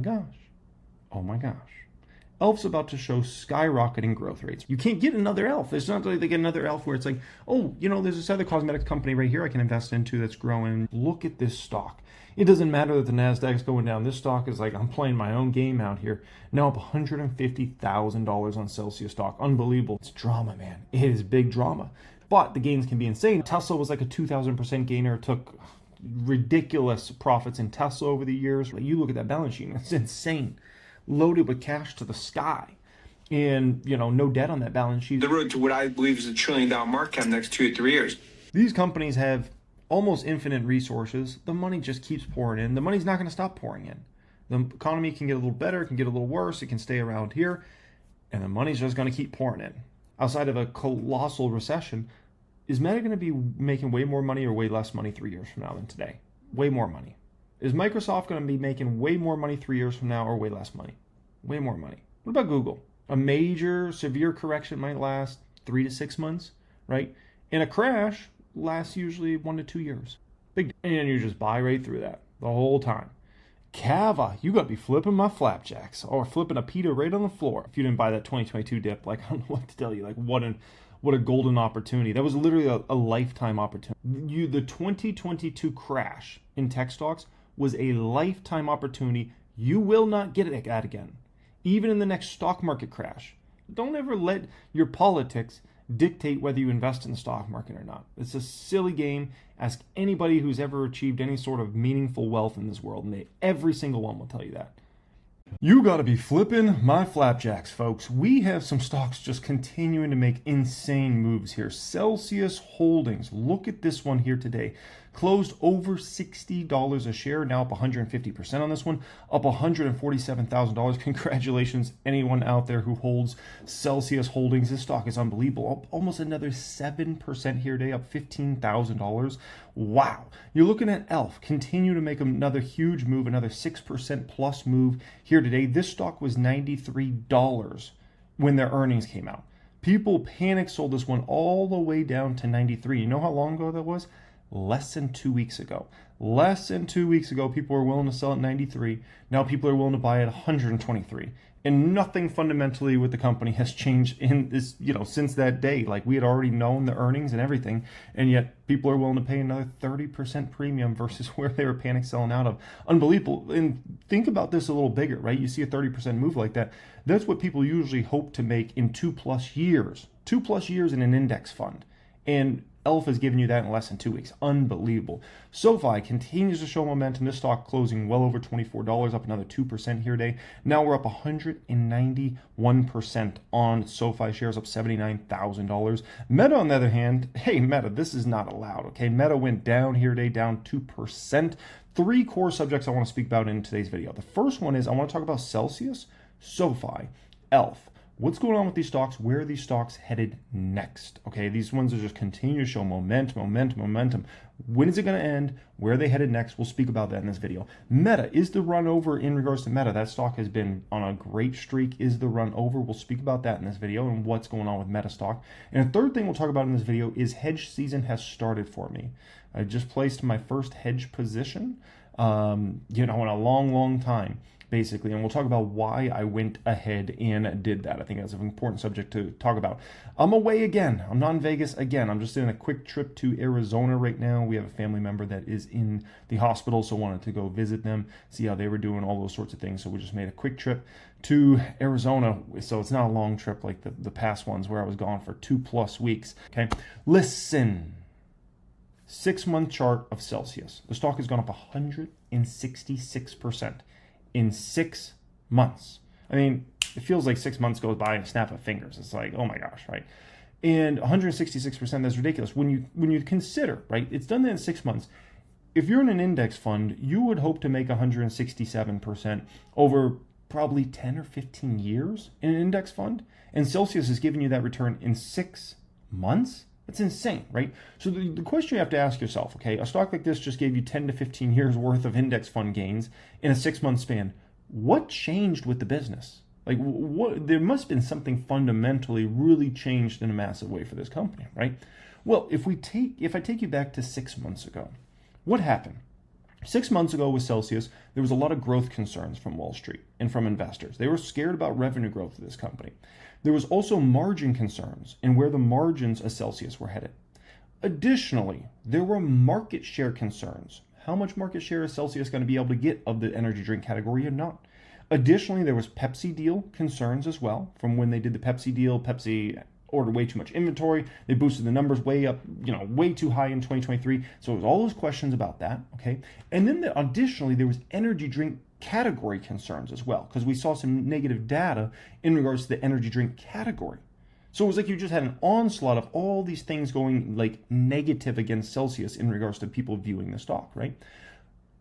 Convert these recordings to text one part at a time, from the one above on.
gosh. Oh my gosh. Elf's about to show skyrocketing growth rates. You can't get another Elf. It's not like they get another Elf where it's like, oh, you know, there's this other cosmetics company right here I can invest into that's growing. Look at this stock. It doesn't matter that the Nasdaq's going down. This stock is like, I'm playing my own game out here. Now up $150,000 on Celsius stock. Unbelievable. It's drama, man. It is big drama. But the gains can be insane. Tesla was like a 2,000% gainer. It took ridiculous profits in Tesla over the years. You look at that balance sheet, it's insane. Loaded with cash to the sky. And, you know, no debt on that balance sheet. The road to what I believe is $1 trillion market cap next 2 to 3 years. These companies have almost infinite resources. The money just keeps pouring in. The money's not going to stop pouring in. The economy can get a little better, it can get a little worse, it can stay around here, and the money's just going to keep pouring in. Outside of a colossal recession, is Meta going to be making way more money or way less money 3 years from now than today? Way more money. Is Microsoft going to be making way more money 3 years from now or way less money? Way more money. What about Google? A major, severe correction might last 3 to 6 months, right? And a crash lasts usually 1 to 2 years. Big, and you just buy right through that the whole time. Cava, you got to be flipping my flapjacks or flipping a pita right on the floor if you didn't buy that 2022 dip. Like, I don't know what to tell you. Like, what a golden opportunity. That was literally a lifetime opportunity. The 2022 crash in tech stocks was a lifetime opportunity. You will not get it again. Even in the next stock market crash. Don't ever let your politics dictate whether you invest in the stock market or not. It's a silly game. Ask anybody who's ever achieved any sort of meaningful wealth in this world, and every single one will tell you that. You got to be flipping my flapjacks, folks. We have some stocks just continuing to make insane moves here. Celsius Holdings, look at this one here today. Closed over $60 a share, now up 150% on this one, up $147,000. Congratulations, anyone out there who holds Celsius Holdings. This stock is unbelievable. Up almost another 7% here today, up $15,000. Wow. You're looking at ELF, continue to make another huge move, another 6% plus move here today. This stock was $93 when their earnings came out. People panic sold this one all the way down to 93. You know how long ago that was? Less than 2 weeks ago. Less than 2 weeks ago, people were willing to sell at 93. Now people are willing to buy at 123. And nothing fundamentally with the company has changed in this, since that day. Like, we had already known the earnings and everything, and yet people are willing to pay another 30% premium versus where they were panic selling out of. Unbelievable. And think about this a little bigger, right? You see a 30% move like that. That's what people usually hope to make in 2+ years. 2+ years in an index fund. And ELF has given you that in less than 2 weeks. Unbelievable. SoFi continues to show momentum. This stock closing well over $24, up another 2% here today. Now we're up 191% on SoFi shares, up $79,000. Meta, on the other hand, hey, Meta, this is not allowed, okay? Meta went down here today, down 2%. 3 core subjects I want to speak about in today's video. The first one is I want to talk about Celsius, SoFi, ELF. What's going on with these stocks? Where are these stocks headed next? Okay, these ones are just continue to show momentum. When is it going to end? Where are they headed next? We'll speak about that in this video. Meta, is the run over in regards to Meta? That stock has been on a great streak. Is the run over? We'll speak about that in this video and what's going on with Meta stock. And a third thing we'll talk about in this video is hedge season has started for me. I just placed my first hedge position, in a long time. Basically, and we'll talk about why I went ahead and did that. I think that's an important subject to talk about. I'm away again. I'm not in Vegas again. I'm just doing a quick trip to Arizona right now. We have a family member that is in the hospital, so wanted to go visit them, see how they were doing, all those sorts of things. So we just made a quick trip to Arizona. So it's not a long trip like the past ones where I was gone for 2+ weeks. Okay, listen. 6-month chart of Celsius. The stock has gone up 166%. in 6 months. I mean, it feels like 6 months goes by in a snap of fingers. It's like, oh my gosh, right? And 166%, that's ridiculous. When you consider, right, it's done that in 6 months. If you're in an index fund, you would hope to make 167% over probably 10 or 15 years in an index fund. And Celsius is giving you that return in 6 months? That's insane, right? So the question you have to ask yourself, okay, a stock like this just gave you 10 to 15 years worth of index fund gains in a 6-month span. What changed with the business? Like, there must have been something fundamentally really changed in a massive way for this company, right? Well, if I take you back to 6 months ago, what happened? 6 months ago with Celsius, there was a lot of growth concerns from Wall Street and from investors. They were scared about revenue growth of this company. There was also margin concerns and where the margins of Celsius were headed. Additionally, there were market share concerns. How much market share is Celsius going to be able to get of the energy drink category or not? Additionally, there was Pepsi deal concerns as well. From when they did the Pepsi deal, Pepsi ordered way too much inventory. They boosted the numbers way up, way too high in 2023. So it was all those questions about that, okay? And then additionally, there was energy drink category concerns as well, because we saw some negative data in regards to the energy drink category. So it was like you just had an onslaught of all these things going like negative against Celsius in regards to people viewing the stock, right?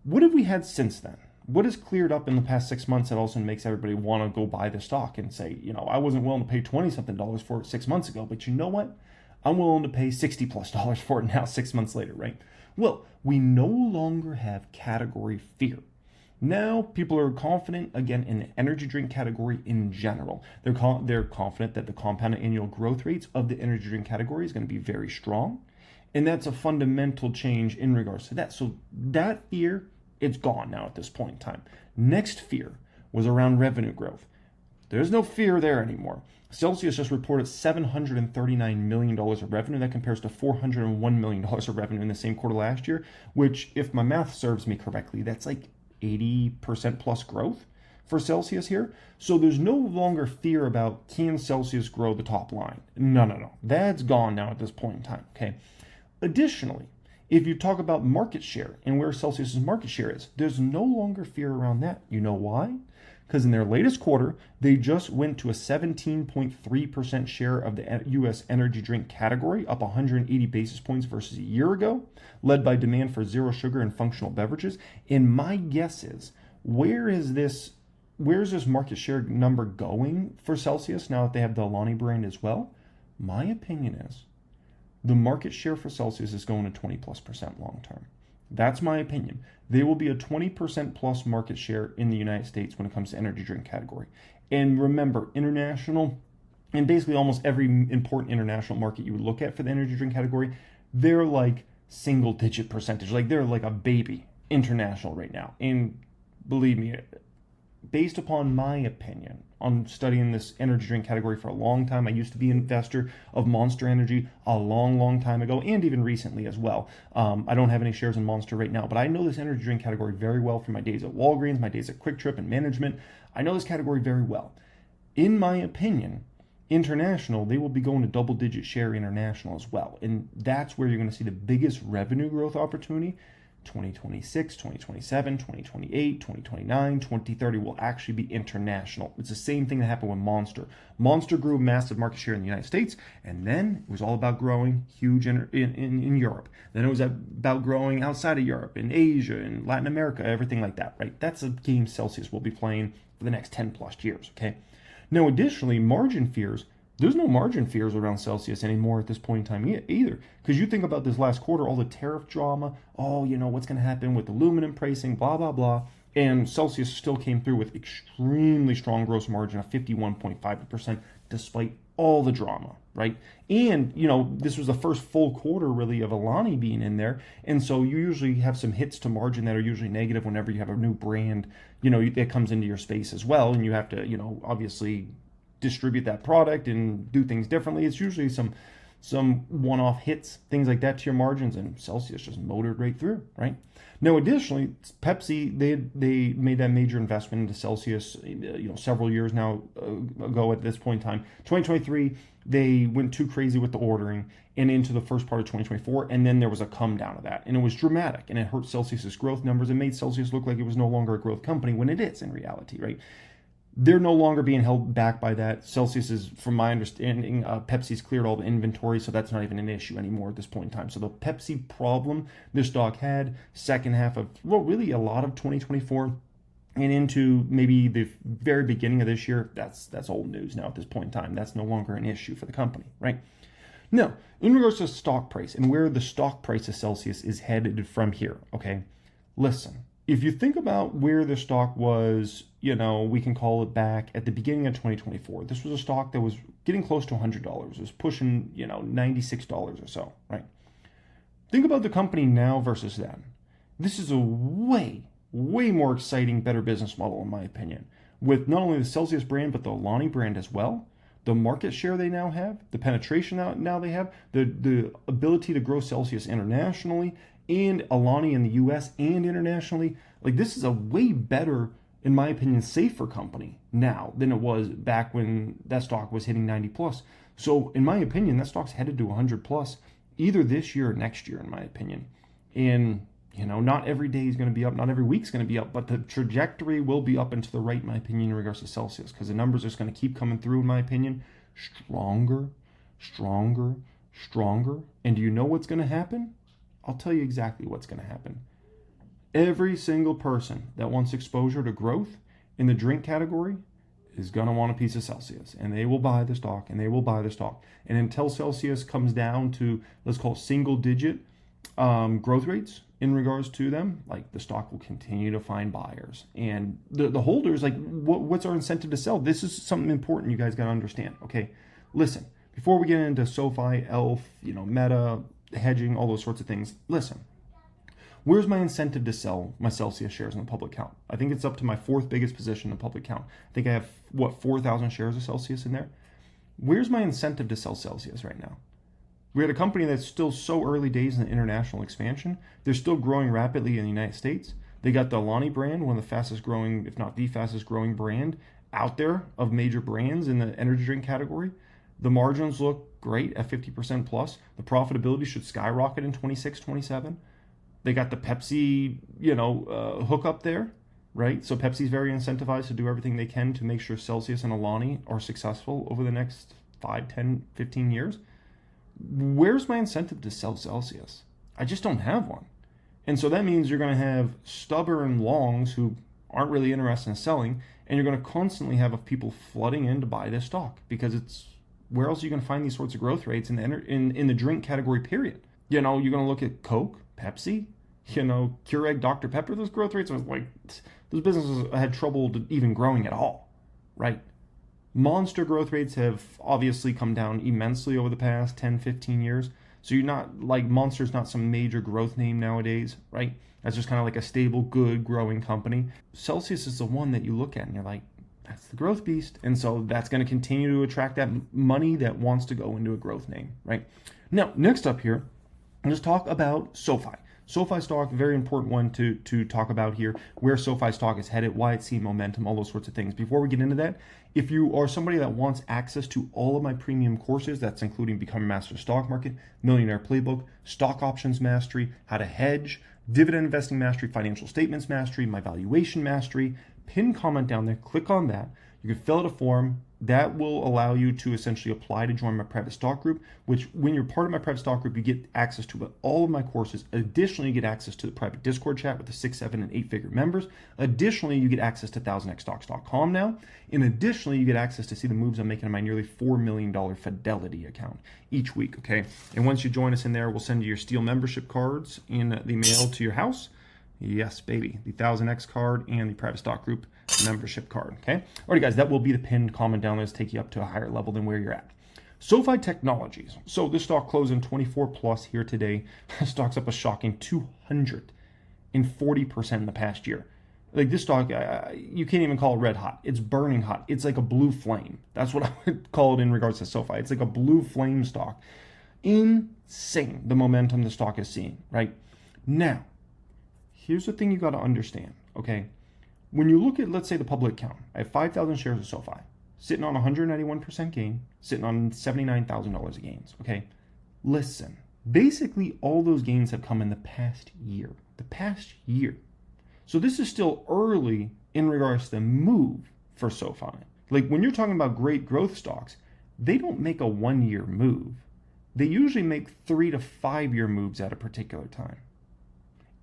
What have we had since then? What has cleared up in the past 6 months that also makes everybody want to go buy the stock and say, I wasn't willing to pay $20-something for it 6 months ago, but you know what? I'm willing to pay $60+ for it now 6 months later, right? Well, we no longer have category fear. Now people are confident again in the energy drink category in general. They're confident that the compounded annual growth rates of the energy drink category is going to be very strong. And that's a fundamental change in regards to that. So that fear, it's gone now at this point in time. Next fear was around revenue growth. There's no fear there anymore. Celsius just reported $739 million of revenue. That compares to $401 million of revenue in the same quarter last year, which, if my math serves me correctly, that's like 80% plus growth for Celsius here. So there's no longer fear about can Celsius grow the top line. No. That's gone now at this point in time, okay? Additionally, if you talk about market share and where Celsius's market share is, there's no longer fear around that. You know why? Because in their latest quarter, they just went to a 17.3% share of the U.S. energy drink category, up 180 basis points versus a year ago, led by demand for zero sugar and functional beverages. And my guess is, where's this market share number going for Celsius now that they have the Alani brand as well? My opinion is the market share for Celsius is going to 20+% long term. That's my opinion. They will be a 20% plus market share in the United States when it comes to energy drink category. And remember, international, and basically almost every important international market you would look at for the energy drink category, they're like single digit percentage. Like they're like a baby international right now. And believe me, based upon my opinion on studying this energy drink category for a long time, I used to be an investor of Monster Energy a long time ago, and even recently as well. I don't have any shares in Monster right now, but I know this energy drink category very well from my days at Walgreens, my days at Quick Trip and management. I know this category very well. In my opinion, international, they will be going to double-digit share international as well. And that's where you're going to see the biggest revenue growth opportunity. 2026, 2027, 2028, 2029, 2030 will actually be international. It's the same thing that happened with Monster. Monster grew massive market share in the United States, and then it was all about growing huge in Europe. Then it was about growing outside of Europe, in Asia, in Latin America, everything like that, right? That's a game Celsius will be playing for the next 10 plus years, okay? Now, additionally, margin fears. There's no margin fears around Celsius anymore at this point in time either. Because you think about this last quarter, all the tariff drama, what's going to happen with aluminum pricing, blah, blah, blah. And Celsius still came through with extremely strong gross margin of 51.5% despite all the drama, right? And, this was the first full quarter really of Alani being in there. And so you usually have some hits to margin that are usually negative whenever you have a new brand, that comes into your space as well. And you have to, obviously distribute that product and do things differently. It's usually some one-off hits, things like that to your margins, and Celsius just motored right through, right? Now, additionally, Pepsi, they made that major investment into Celsius, several years now ago at this point in time. 2023, they went too crazy with the ordering and into the first part of 2024, and then there was a come down of that, and it was dramatic, and it hurt Celsius's growth numbers and made Celsius look like it was no longer a growth company when it is in reality, right? They're no longer being held back by that. Celsius is, from my understanding, Pepsi's cleared all the inventory, so that's not even an issue anymore at this point in time. So the Pepsi problem this stock had second half of, really a lot of 2024 and into maybe the very beginning of this year, that's old news now at this point in time. That's no longer an issue for the company, right? Now, in regards to stock price and where the stock price of Celsius is headed from here, okay? Listen. If you think about where the stock was, we can call it back at the beginning of 2024. This was a stock that was getting close to $100. It was pushing, $96 or so, right? Think about the company now versus then. This is a way, way more exciting, better business model, in my opinion, with not only the Celsius brand, but the Alani brand as well. The market share they now have, the penetration now they have, the ability to grow Celsius internationally and Alani in the US and internationally. Like, this is a way better, in my opinion, safer company now than it was back when that stock was hitting 90 plus. So in my opinion, that stock's headed to 100 plus either this year or next year, in my opinion. And not every day is going to be up, not every week's going to be up, but the trajectory will be up and to the right, in my opinion, in regards to Celsius, because the numbers are just going to keep coming through, in my opinion, stronger, stronger, stronger. And do you know what's going to happen? I'll tell you exactly what's going to happen. Every single person that wants exposure to growth in the drink category is going to want a piece of Celsius, and they will buy the stock, and they will buy the stock. And until Celsius comes down to, let's call it single digit growth rates in regards to them, like, the stock will continue to find buyers. And the holders, like, what's our incentive to sell? This is something important you guys got to understand, okay? Listen, before we get into SoFi, ELF, Meta, hedging, all those sorts of things, listen. Where's my incentive to sell my Celsius shares in the public count? I think it's up to my fourth biggest position in the public count. I think I have, 4,000 shares of Celsius in there? Where's my incentive to sell Celsius right now? We had a company that's still so early days in the international expansion. They're still growing rapidly in the United States. They got the Alani brand, one of the fastest growing, if not the fastest growing brand out there of major brands in the energy drink category. The margins look great at 50% plus. The profitability should skyrocket in 26, 27. They got the Pepsi, hook up there, right? So Pepsi's very incentivized to do everything they can to make sure Celsius and Alani are successful over the next 5, 10, 15 years. Where's my incentive to sell Celsius? I just don't have one. And so that means you're going to have stubborn longs who aren't really interested in selling, and you're going to constantly have people flooding in to buy this stock, because it's, where else are you going to find these sorts of growth rates in the drink category, period? You're going to look at Coke, Pepsi, Keurig, Dr. Pepper. Those growth rates are like, those businesses had trouble even growing at all, right? Monster growth rates have obviously come down immensely over the past 10, 15 years. So you're not, like, Monster's not some major growth name nowadays, right? That's just kind of like a stable, good, growing company. Celsius is the one that you look at and you're like, that's the growth beast. And so that's going to continue to attract that money that wants to go into a growth name, right? Now, next up here, let's talk about SoFi. SoFi stock, very important one to talk about here, where SoFi stock is headed, why it's seeing momentum, all those sorts of things. Before we get into that, if you are somebody that wants access to all of my premium courses, that's including Becoming Master of Stock Market, Millionaire Playbook, Stock Options Mastery, How to Hedge, Dividend Investing Mastery, Financial Statements Mastery, My Valuation Mastery, pin comment down there, click on that. You can fill out a form. That will allow you to essentially apply to join my private stock group, which, when you're part of my private stock group, you get access to all of my courses. Additionally, you get access to the private Discord chat with the 6, 7, and 8-figure members. Additionally, you get access to 1000xstocks.com now. And additionally, you get access to see the moves I'm making on my nearly $4 million Fidelity account each week, okay? And once you join us in there, we'll send you your Steel membership cards in the mail to your house. Yes, baby. The 1000X card and the private stock group membership card, okay? Alrighty, guys, that will be the pinned comment down there to take you up to a higher level than where you're at. SoFi Technologies. So this stock closed in 24 plus here today. Stock's up a shocking 240% in the past year. Like, this stock, you can't even call it red hot. It's burning hot. It's like a blue flame. That's what I would call it in regards to SoFi. It's like a blue flame stock. Insane, the momentum the stock is seeing, right? Now, here's the thing you got to understand, okay? When you look at, let's say, the public count, I have 5,000 shares of SoFi, sitting on 191% gain, sitting on $79,000 of gains, okay? Listen, basically all those gains have come in the past year. So this is still early in regards to the move for SoFi. Like, when you're talking about great growth stocks, they don't make a 1-year move. They usually make 3 to 5 year moves at a particular time.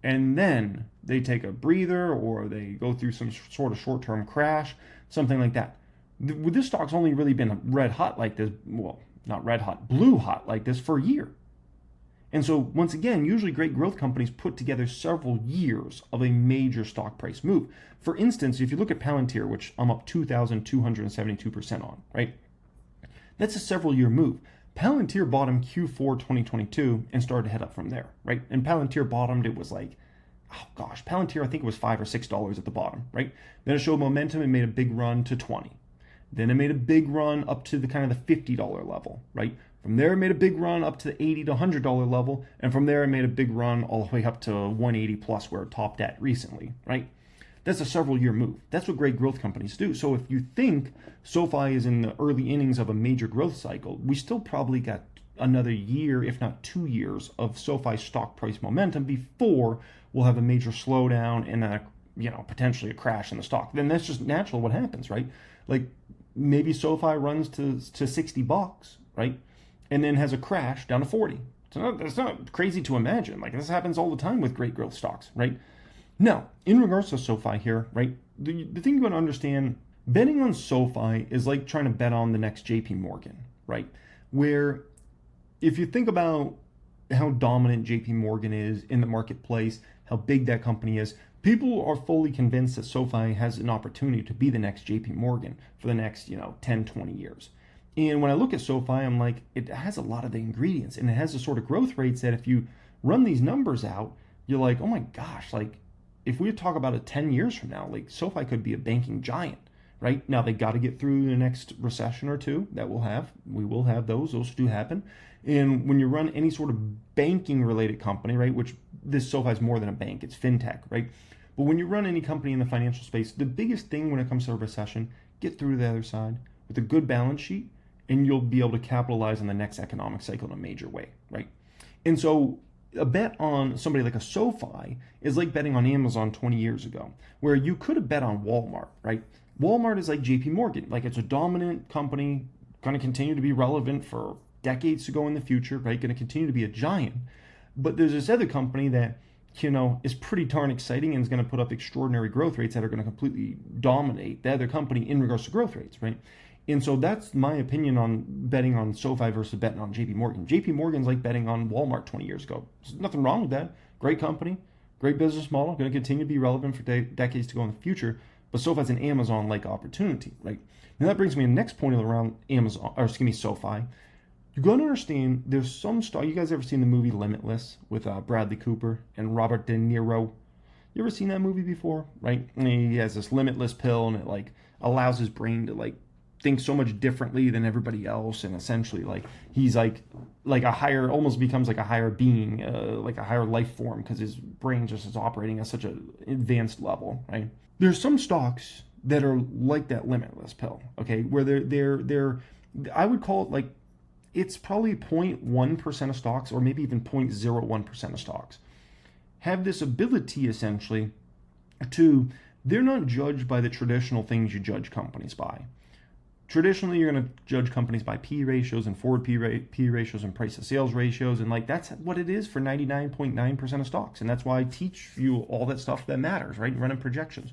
And then they take a breather, or they go through some sort of short-term crash, something like that. This stock's only really been red hot like this, well, not red hot, blue hot like this for a year. And so, once again, usually great growth companies put together several years of a major stock price move. For instance, if you look at Palantir, which I'm up 2,272% on, right? That's a several year move. Palantir bottomed Q4 2022 and started to head up from there, right? And Palantir bottomed, it was like, oh gosh, Palantir, I think it was $5 or $6 at the bottom, right? Then it showed momentum and made a big run to 20. Then it made a big run up to the kind of the $50 level, right? From there, it made a big run up to the $80 to $100 level. And from there, it made a big run all the way up to 180 plus where it topped at recently, right? That's a several year move. That's what great growth companies do. So if you think SoFi is in the early innings of a major growth cycle, we still probably got another year, if not 2 years, of SoFi stock price momentum before we'll have a major slowdown and a, potentially a crash in the stock. Then that's just natural what happens, right? Like maybe SoFi runs to $60, right? And then has a crash down to 40. It's not crazy to imagine. Like this happens all the time with great growth stocks, right? Now, in regards to SoFi here, right? The thing you want to understand, betting on SoFi is like trying to bet on the next JP Morgan, right? Where if you think about how dominant JP Morgan is in the marketplace, how big that company is, people are fully convinced that SoFi has an opportunity to be the next JP Morgan for the next, 10, 20 years. And when I look at SoFi, I'm like, it has a lot of the ingredients and it has the sort of growth rates that if you run these numbers out, you're like, oh my gosh, like if we talk about it 10 years from now, like SoFi could be a banking giant, right? Now they got to get through the next recession or two that we will have those do happen. And when you run any sort of banking related company, right, which this SoFi is more than a bank, it's fintech, right? But when you run any company in the financial space, the biggest thing when it comes to a recession, get through to the other side with a good balance sheet, and you'll be able to capitalize on the next economic cycle in a major way, right? And so a bet on somebody like a SoFi is like betting on Amazon 20 years ago, where you could have bet on Walmart, right? Walmart is like JP Morgan, like it's a dominant company, going to continue to be relevant for decades to go in the future, right? Going to continue to be a giant. But there's this other company that, is pretty darn exciting and is going to put up extraordinary growth rates that are going to completely dominate the other company in regards to growth rates, right? And so that's my opinion on betting on SoFi versus betting on JP Morgan. JP Morgan's like betting on Walmart 20 years ago. There's nothing wrong with that. Great company, great business model, going to continue to be relevant for decades to go in the future. But SoFi's an Amazon-like opportunity, right? And that brings me to the next point around SoFi. You got to understand, there's some stock. You guys ever seen the movie Limitless with Bradley Cooper and Robert De Niro? You ever seen that movie before, right? And he has this limitless pill, and it like allows his brain to like think so much differently than everybody else, and essentially like he's like a higher, almost becomes like a higher being, like a higher life form, because his brain just is operating at such an advanced level, right? There's some stocks that are like that limitless pill, okay, where they're I would call it like it's probably 0.1% of stocks, or maybe even 0.01% of stocks, have this ability essentially to, they're not judged by the traditional things you judge companies by. Traditionally, you're going to judge companies by P ratios and forward P ratios and price to sales ratios. And like that's what it is for 99.9% of stocks. And that's why I teach you all that stuff that matters, right? Running projections.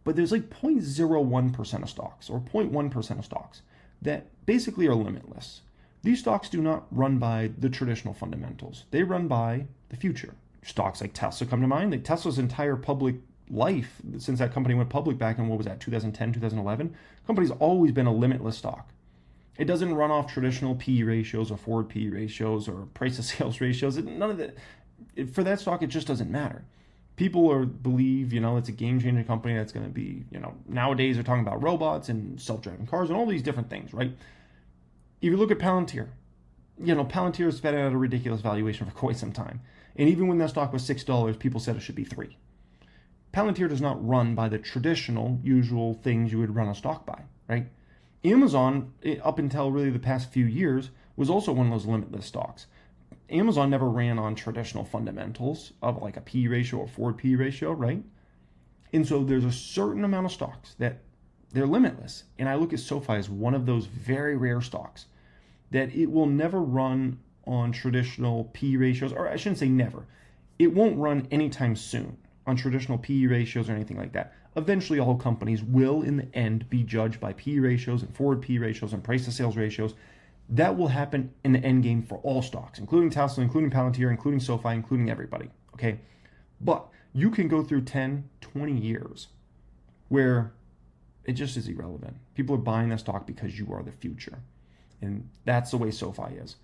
But there's like 0.01% of stocks or 0.1% of stocks that basically are limitless. These stocks do not run by the traditional fundamentals. They run by the future. Stocks like Tesla come to mind. Like Tesla's entire public life, since that company went public back in, 2010, 2011, company's always been a limitless stock. It doesn't run off traditional P ratios or forward P ratios or price to sales ratios. None of that. For that stock, it just doesn't matter. People believe, it's a game-changing company that's going to be, nowadays they're talking about robots and self-driving cars and all these different things, right? If you look at Palantir, Palantir has been at a ridiculous valuation for quite some time. And even when that stock was $6, people said it should be $3. Palantir does not run by the traditional, usual things you would run a stock by, right? Amazon, up until really the past few years, was also one of those limitless stocks. Amazon never ran on traditional fundamentals of like a P ratio or forward P ratio, right? And so there's a certain amount of stocks that they're limitless. And I look at SoFi as one of those very rare stocks that it will never run on traditional P ratios, or I shouldn't say never. It won't run anytime soon on traditional P ratios or anything like that. Eventually, all companies will, in the end, be judged by P ratios and forward P ratios and price to sales ratios. That will happen in the end game for all stocks, including Tesla, including Palantir, including SoFi, including everybody, okay? But you can go through 10, 20 years where it just is irrelevant. People are buying that stock because you are the future. And that's the way SoFi is.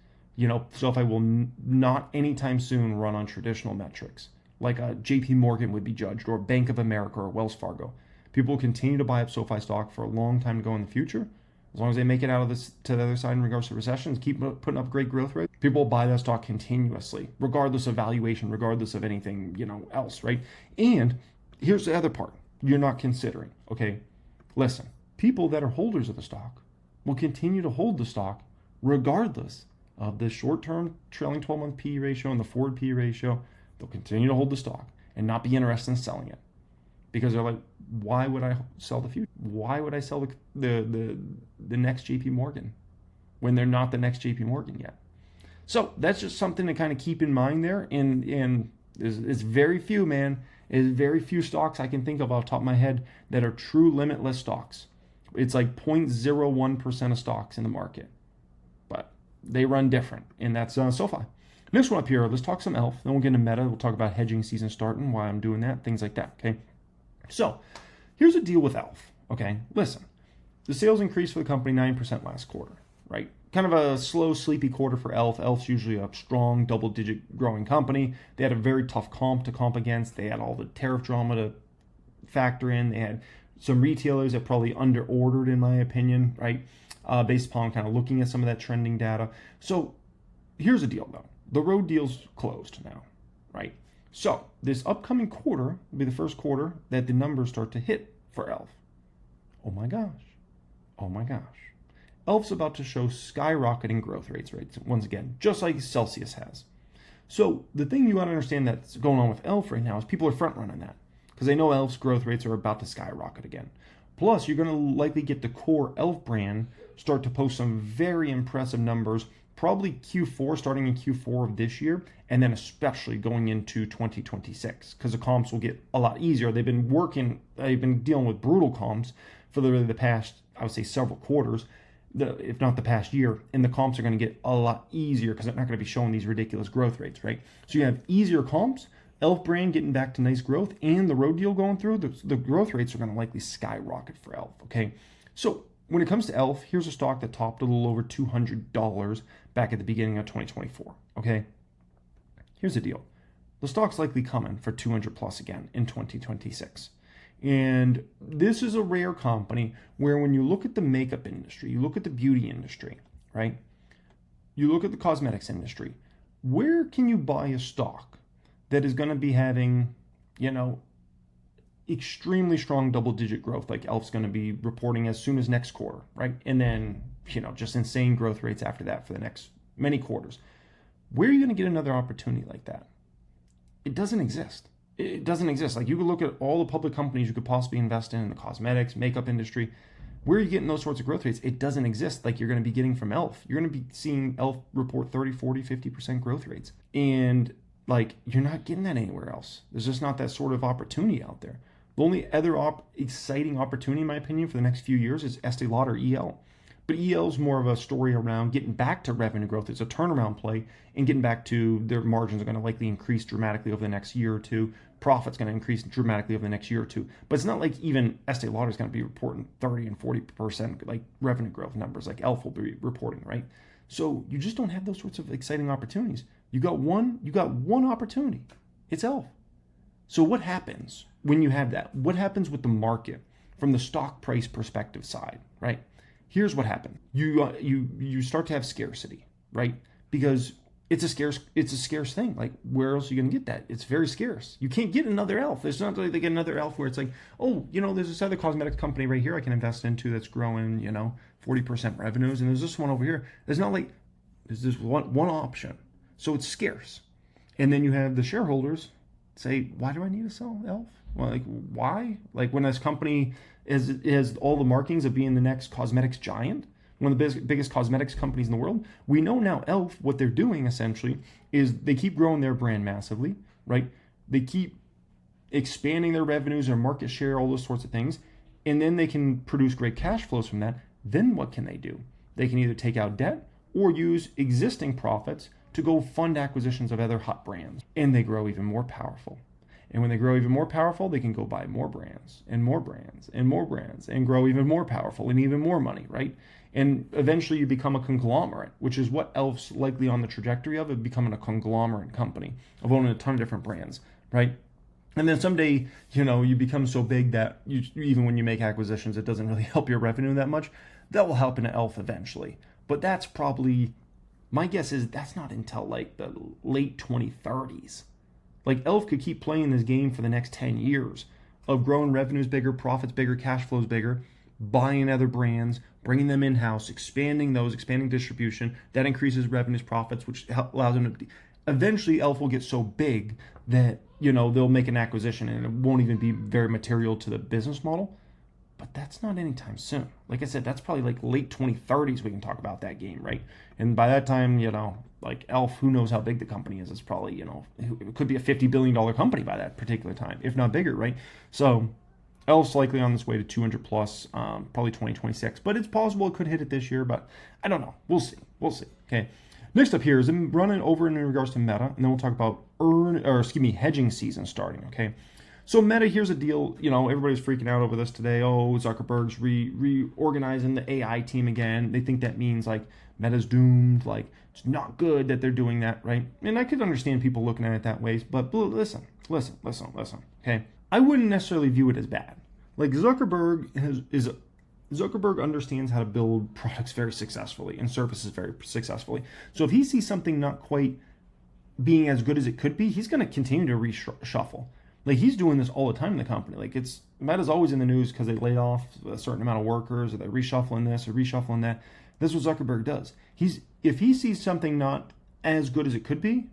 SoFi will not anytime soon run on traditional metrics. like a JP Morgan would be judged, or Bank of America or Wells Fargo. People will continue to buy up SoFi stock for a long time to go in the future. As long as they make it out of this to the other side in regards to recessions, keep putting up great growth rates, people will buy that stock continuously, regardless of valuation, regardless of anything, else, right? And here's the other part you're not considering, okay? Listen, people that are holders of the stock will continue to hold the stock regardless of the short-term trailing 12-month PE ratio and the forward PE ratio. They'll continue to hold the stock and not be interested in selling it, because they're like, why would I sell the future? Why would I sell the next JP Morgan when they're not the next JP Morgan yet? So that's just something to kind of keep in mind there. And it's very few, man. It's very few stocks I can think of off the top of my head that are true limitless stocks. It's like 0.01% of stocks in the market, but they run different, and that's SoFi. Next one up here, let's talk some ELF. Then we'll get into Meta. We'll talk about hedging season starting, why I'm doing that, things like that, okay? So here's the deal with ELF, okay? Listen, the sales increased for the company 9% last quarter, right? Kind of a slow, sleepy quarter for ELF. ELF's usually a strong, double-digit growing company. They had a very tough comp to comp against. They had all the tariff drama to factor in. They had some retailers that probably under-ordered, in my opinion, right? Based upon kind of looking at some of that trending data. So here's the deal, though. The road deal's closed now, right? So this upcoming quarter will be the first quarter that the numbers start to hit for ELF. Oh my gosh. Oh my gosh. ELF's about to show skyrocketing growth rates, right? Once again, just like Celsius has. So the thing you got to understand that's going on with ELF right now is people are front running that because they know ELF's growth rates are about to skyrocket again. Plus, you're going to likely get the core ELF brand start to post some very impressive numbers, probably Q4, starting in Q4 of this year, and then especially going into 2026, because the comps will get a lot easier. They've been dealing with brutal comps for the past, I would say, several quarters, if not the past year, and the comps are going to get a lot easier because they're not going to be showing these ridiculous growth rates, right? So you have easier comps, ELF brand getting back to nice growth, and the road deal going through, the growth rates are going to likely skyrocket for ELF, okay? So when it comes to ELF, here's a stock that topped a little over $200 back at the beginning of 2024, okay? Here's the deal. The stock's likely coming for 200 plus again in 2026. And this is a rare company where when you look at the makeup industry, you look at the beauty industry, right? You look at the cosmetics industry, where can you buy a stock that is going to be having, extremely strong double-digit growth like ELF's going to be reporting as soon as next quarter, right? And then, just insane growth rates after that for the next many quarters. Where are you going to get another opportunity like that? It doesn't exist. It doesn't exist. Like, you could look at all the public companies you could possibly invest in the cosmetics, makeup industry. Where are you getting those sorts of growth rates? It doesn't exist like you're going to be getting from ELF. You're going to be seeing ELF report 30, 40, 50% growth rates. And, you're not getting that anywhere else. There's just not that sort of opportunity out there. The only other exciting opportunity, in my opinion, for the next few years is Estee Lauder EL. But EL is more of a story around getting back to revenue growth. It's a turnaround play, and getting back to their margins are going to likely increase dramatically over the next year or two. Profit's going to increase dramatically over the next year or two. But it's not like even Estee Lauder is going to be reporting 30 and 40% revenue growth numbers like ELF will be reporting, right? So you just don't have those sorts of exciting opportunities. You got one opportunity. It's ELF. So what happens when you have that? What happens with the market from the stock price perspective side, right? Here's what happened. You start to have scarcity, right? Because it's a scarce thing. Like, where else are you going to get that? It's very scarce. You can't get another ELF. There's not like they get another ELF where it's like, oh, there's this other cosmetics company right here I can invest into that's growing, 40% revenues, and there's this one over here. There's this one option. So it's scarce. And then you have the shareholders say, why do I need to sell ELF? Well, why? When this company has all the markings of being the next cosmetics giant, one of the biggest cosmetics companies in the world, we know now ELF, what they're doing essentially is they keep growing their brand massively, right? They keep expanding their revenues, their market share, all those sorts of things, and then they can produce great cash flows from that. Then what can they do? They can either take out debt or use existing profits to go fund acquisitions of other hot brands, and they grow even more powerful. And when they grow even more powerful, they can go buy more brands and more brands and more brands and grow even more powerful and even more money, right? And eventually you become a conglomerate, which is what ELF's likely on the trajectory of becoming a conglomerate company of owning a ton of different brands right? And then someday, you become so big that even when you make acquisitions, it doesn't really help your revenue that much. That will help in Elf eventually. But that's probably, my guess is that's not until like the late 2030s. Like Elf could keep playing this game for the next 10 years of growing revenues bigger, profits bigger, cash flows bigger, buying other brands, bringing them in-house, expanding distribution. That increases revenues, profits, which allows them to... Eventually, Elf will get so big that, they'll make an acquisition and it won't even be very material to the business model. But that's not anytime soon. Like I said, that's probably like late 2030s we can talk about that game, right? And by that time, like Elf, who knows how big the company is? It's probably, it could be a $50 billion company by that particular time, if not bigger, right? So Elf's likely on this way to 200 plus, probably 2026. But it's possible it could hit it this year, but I don't know. We'll see. Okay. Next up here is I'm running over in regards to Meta, and then we'll talk about hedging season starting, okay? So Meta, here's a deal. Everybody's freaking out over this today. Oh, Zuckerberg's reorganizing the AI team again. They think that means like Meta's doomed. Like it's not good that they're doing that, right? And I could understand people looking at it that way, but listen. Okay, I wouldn't necessarily view it as bad. Like Zuckerberg understands how to build products very successfully and services very successfully. So if he sees something not quite being as good as it could be, he's going to continue to reshuffle. Like he's doing this all the time in the company. Like Meta's always in the news because they laid off a certain amount of workers, or they're reshuffling this or reshuffling that. This is what Zuckerberg does. If he sees something not as good as it could be,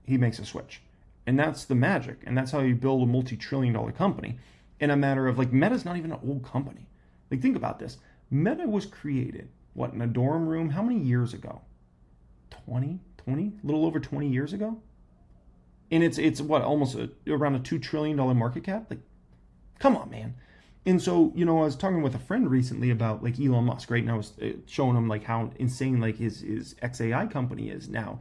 he makes a switch. And that's the magic. And that's how you build a multi-trillion-dollar company in a matter of, like, Meta's not even an old company. Like, think about this. Meta was created, in a dorm room, how many years ago? 20? A little over 20 years ago? And it's almost around a $2 trillion market cap? Like, come on, man. And so, I was talking with a friend recently about, like, Elon Musk, right? And I was showing him, like, how insane, like, his XAI company is now.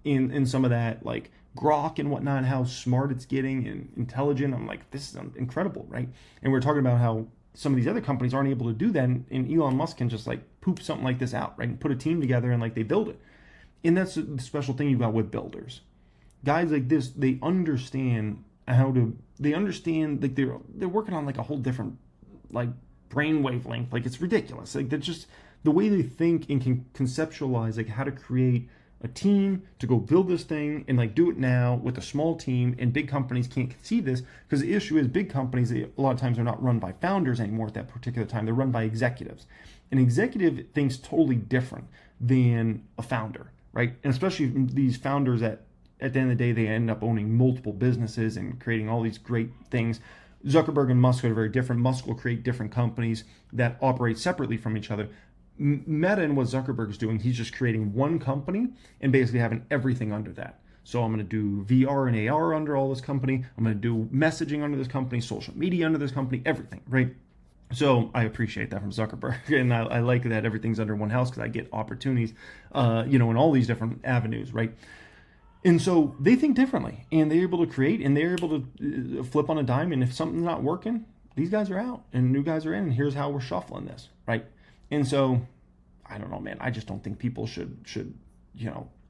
In some of that, like, Grok and whatnot, how smart it's getting and intelligent. I'm like, this is incredible, right? And we're talking about how some of these other companies aren't able to do that, and Elon Musk can just, like, poop something like this out, right? And put a team together and, like, they build it. And that's the special thing you got with builders. Guys like this, they understand like they're working on like a whole different like brain wavelength. Like it's ridiculous. Like they're just the way they think and can conceptualize like how to create a team to go build this thing and like do it now with a small team. And big companies can't conceive this because the issue is big companies, a lot of times, are not run by founders anymore at that particular time. They're run by executives. An executive thinks totally different than a founder, right? And especially these founders that at the end of the day, they end up owning multiple businesses and creating all these great things. Zuckerberg and Musk are very different. Musk will create different companies that operate separately from each other. Meta and what Zuckerberg is doing, he's just creating one company and basically having everything under that. So I'm going to do VR and AR under all this company. I'm going to do messaging under this company, social media under this company, everything, right? So I appreciate that from Zuckerberg, and I like that everything's under one house because I get opportunities, in all these different avenues, right? And so they think differently, and they're able to create, and they're able to flip on a dime. And if something's not working, these guys are out, and new guys are in. And here's how we're shuffling this, right? And so, I don't know, man. I just don't think people should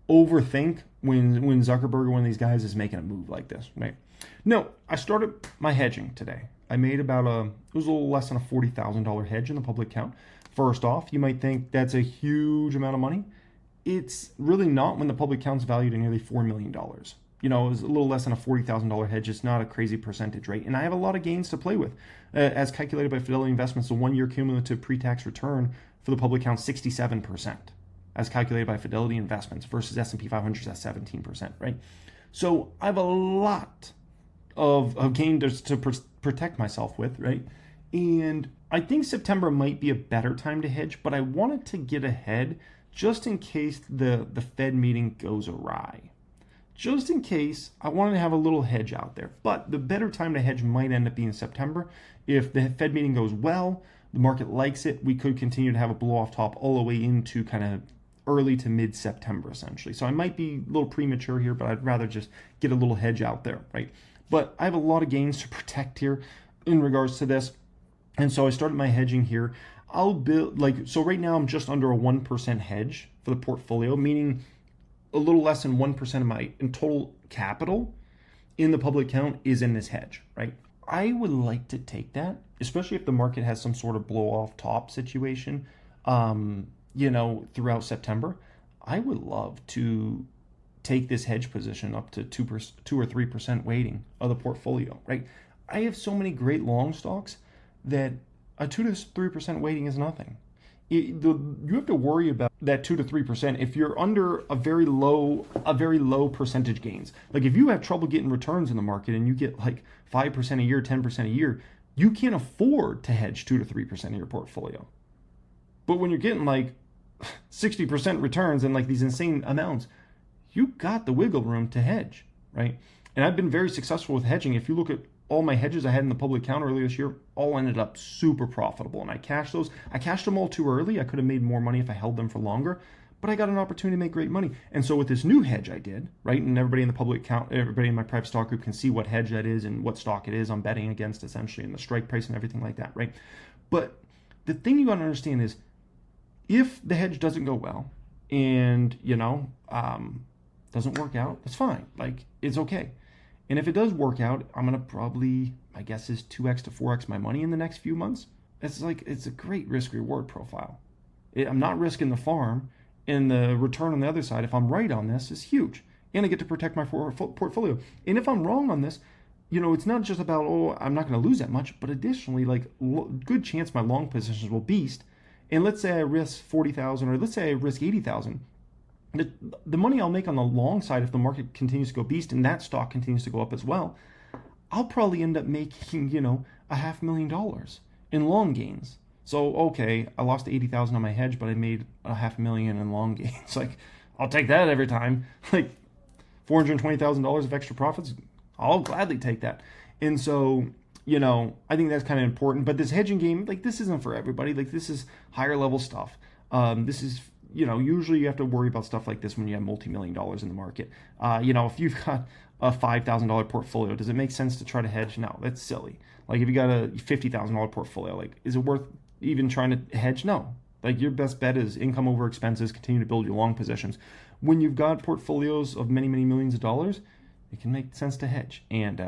overthink when Zuckerberg or one of these guys is making a move like this, right? No, I started my hedging today. I made it was a little less than a $40,000 hedge in the public account. First off, you might think that's a huge amount of money. It's really not when the public account's valued at nearly $4 million. It was a little less than a $40,000 hedge. It's not a crazy percentage rate. And I have a lot of gains to play with. As calculated by Fidelity Investments, the one-year cumulative pre-tax return for the public account, 67%. As calculated by Fidelity Investments versus S&P 500 at 17%, right? So I have a lot of gain to protect myself with, right? And I think September might be a better time to hedge, but I wanted to get ahead just in case the Fed meeting goes awry. Just in case, I wanted to have a little hedge out there. But the better time to hedge might end up being September. If the Fed meeting goes well, the market likes it, we could continue to have a blow off top all the way into kind of early to mid-September, essentially. So I might be a little premature here, but I'd rather just get a little hedge out there, right? But I have a lot of gains to protect here in regards to this. And so I started my hedging here. I'll build so right now I'm just under a 1% hedge for the portfolio, meaning a little less than 1% of my in total capital in the public count is in this hedge, right? I would like to take that, especially if the market has some sort of blow off top situation, throughout September. I would love to take this hedge position up to 2% or 3% weighting of the portfolio, right? I have so many great long stocks that a 2 to 3% weighting is nothing. You have to worry about that 2 to 3% if you're under a very low percentage gains. Like if you have trouble getting returns in the market and you get like 5% a year, 10% a year, you can't afford to hedge 2 to 3% of your portfolio. But when you're getting like 60% returns and like these insane amounts, you got the wiggle room to hedge, right? And I've been very successful with hedging. If you look at all my hedges I had in the public account earlier this year, all ended up super profitable. And I cashed those. I cashed them all too early. I could have made more money if I held them for longer, but I got an opportunity to make great money. And so with this new hedge I did, right? And everybody in the public account, everybody in my private stock group can see what hedge that is and what stock it is I'm betting against essentially and the strike price and everything like that, right? But the thing you got to understand is if the hedge doesn't go well and, doesn't work out, that's fine. Like it's okay. And if it does work out, I'm going to probably, my guess is 2x to 4x my money in the next few months. It's a great risk reward profile. I'm not risking the farm, and the return on the other side, if I'm right on this, is huge. And I get to protect my portfolio. And if I'm wrong on this, it's not just about, I'm not going to lose that much, but additionally, like good chance my long positions will beast. And let's say I risk 40,000 or let's say I risk 80,000. The money I'll make on the long side, if the market continues to go beast and that stock continues to go up as well, I'll probably end up making, $500,000 in long gains. So, okay, I lost 80,000 on my hedge, but I made $500,000 in long gains. Like, I'll take that every time. Like, $420,000 of extra profits, I'll gladly take that. And so, I think that's kind of important. But this hedging game, like, this isn't for everybody. Like, this is higher level stuff. This is usually you have to worry about stuff like this when you have multi-million dollars in the market. If you've got a $5,000 portfolio, does it make sense to try to hedge? No, that's silly. Like if you got a $50,000 portfolio, like is it worth even trying to hedge? No. Like your best bet is income over expenses, continue to build your long positions. When you've got portfolios of many, many millions of dollars, it can make sense to hedge. And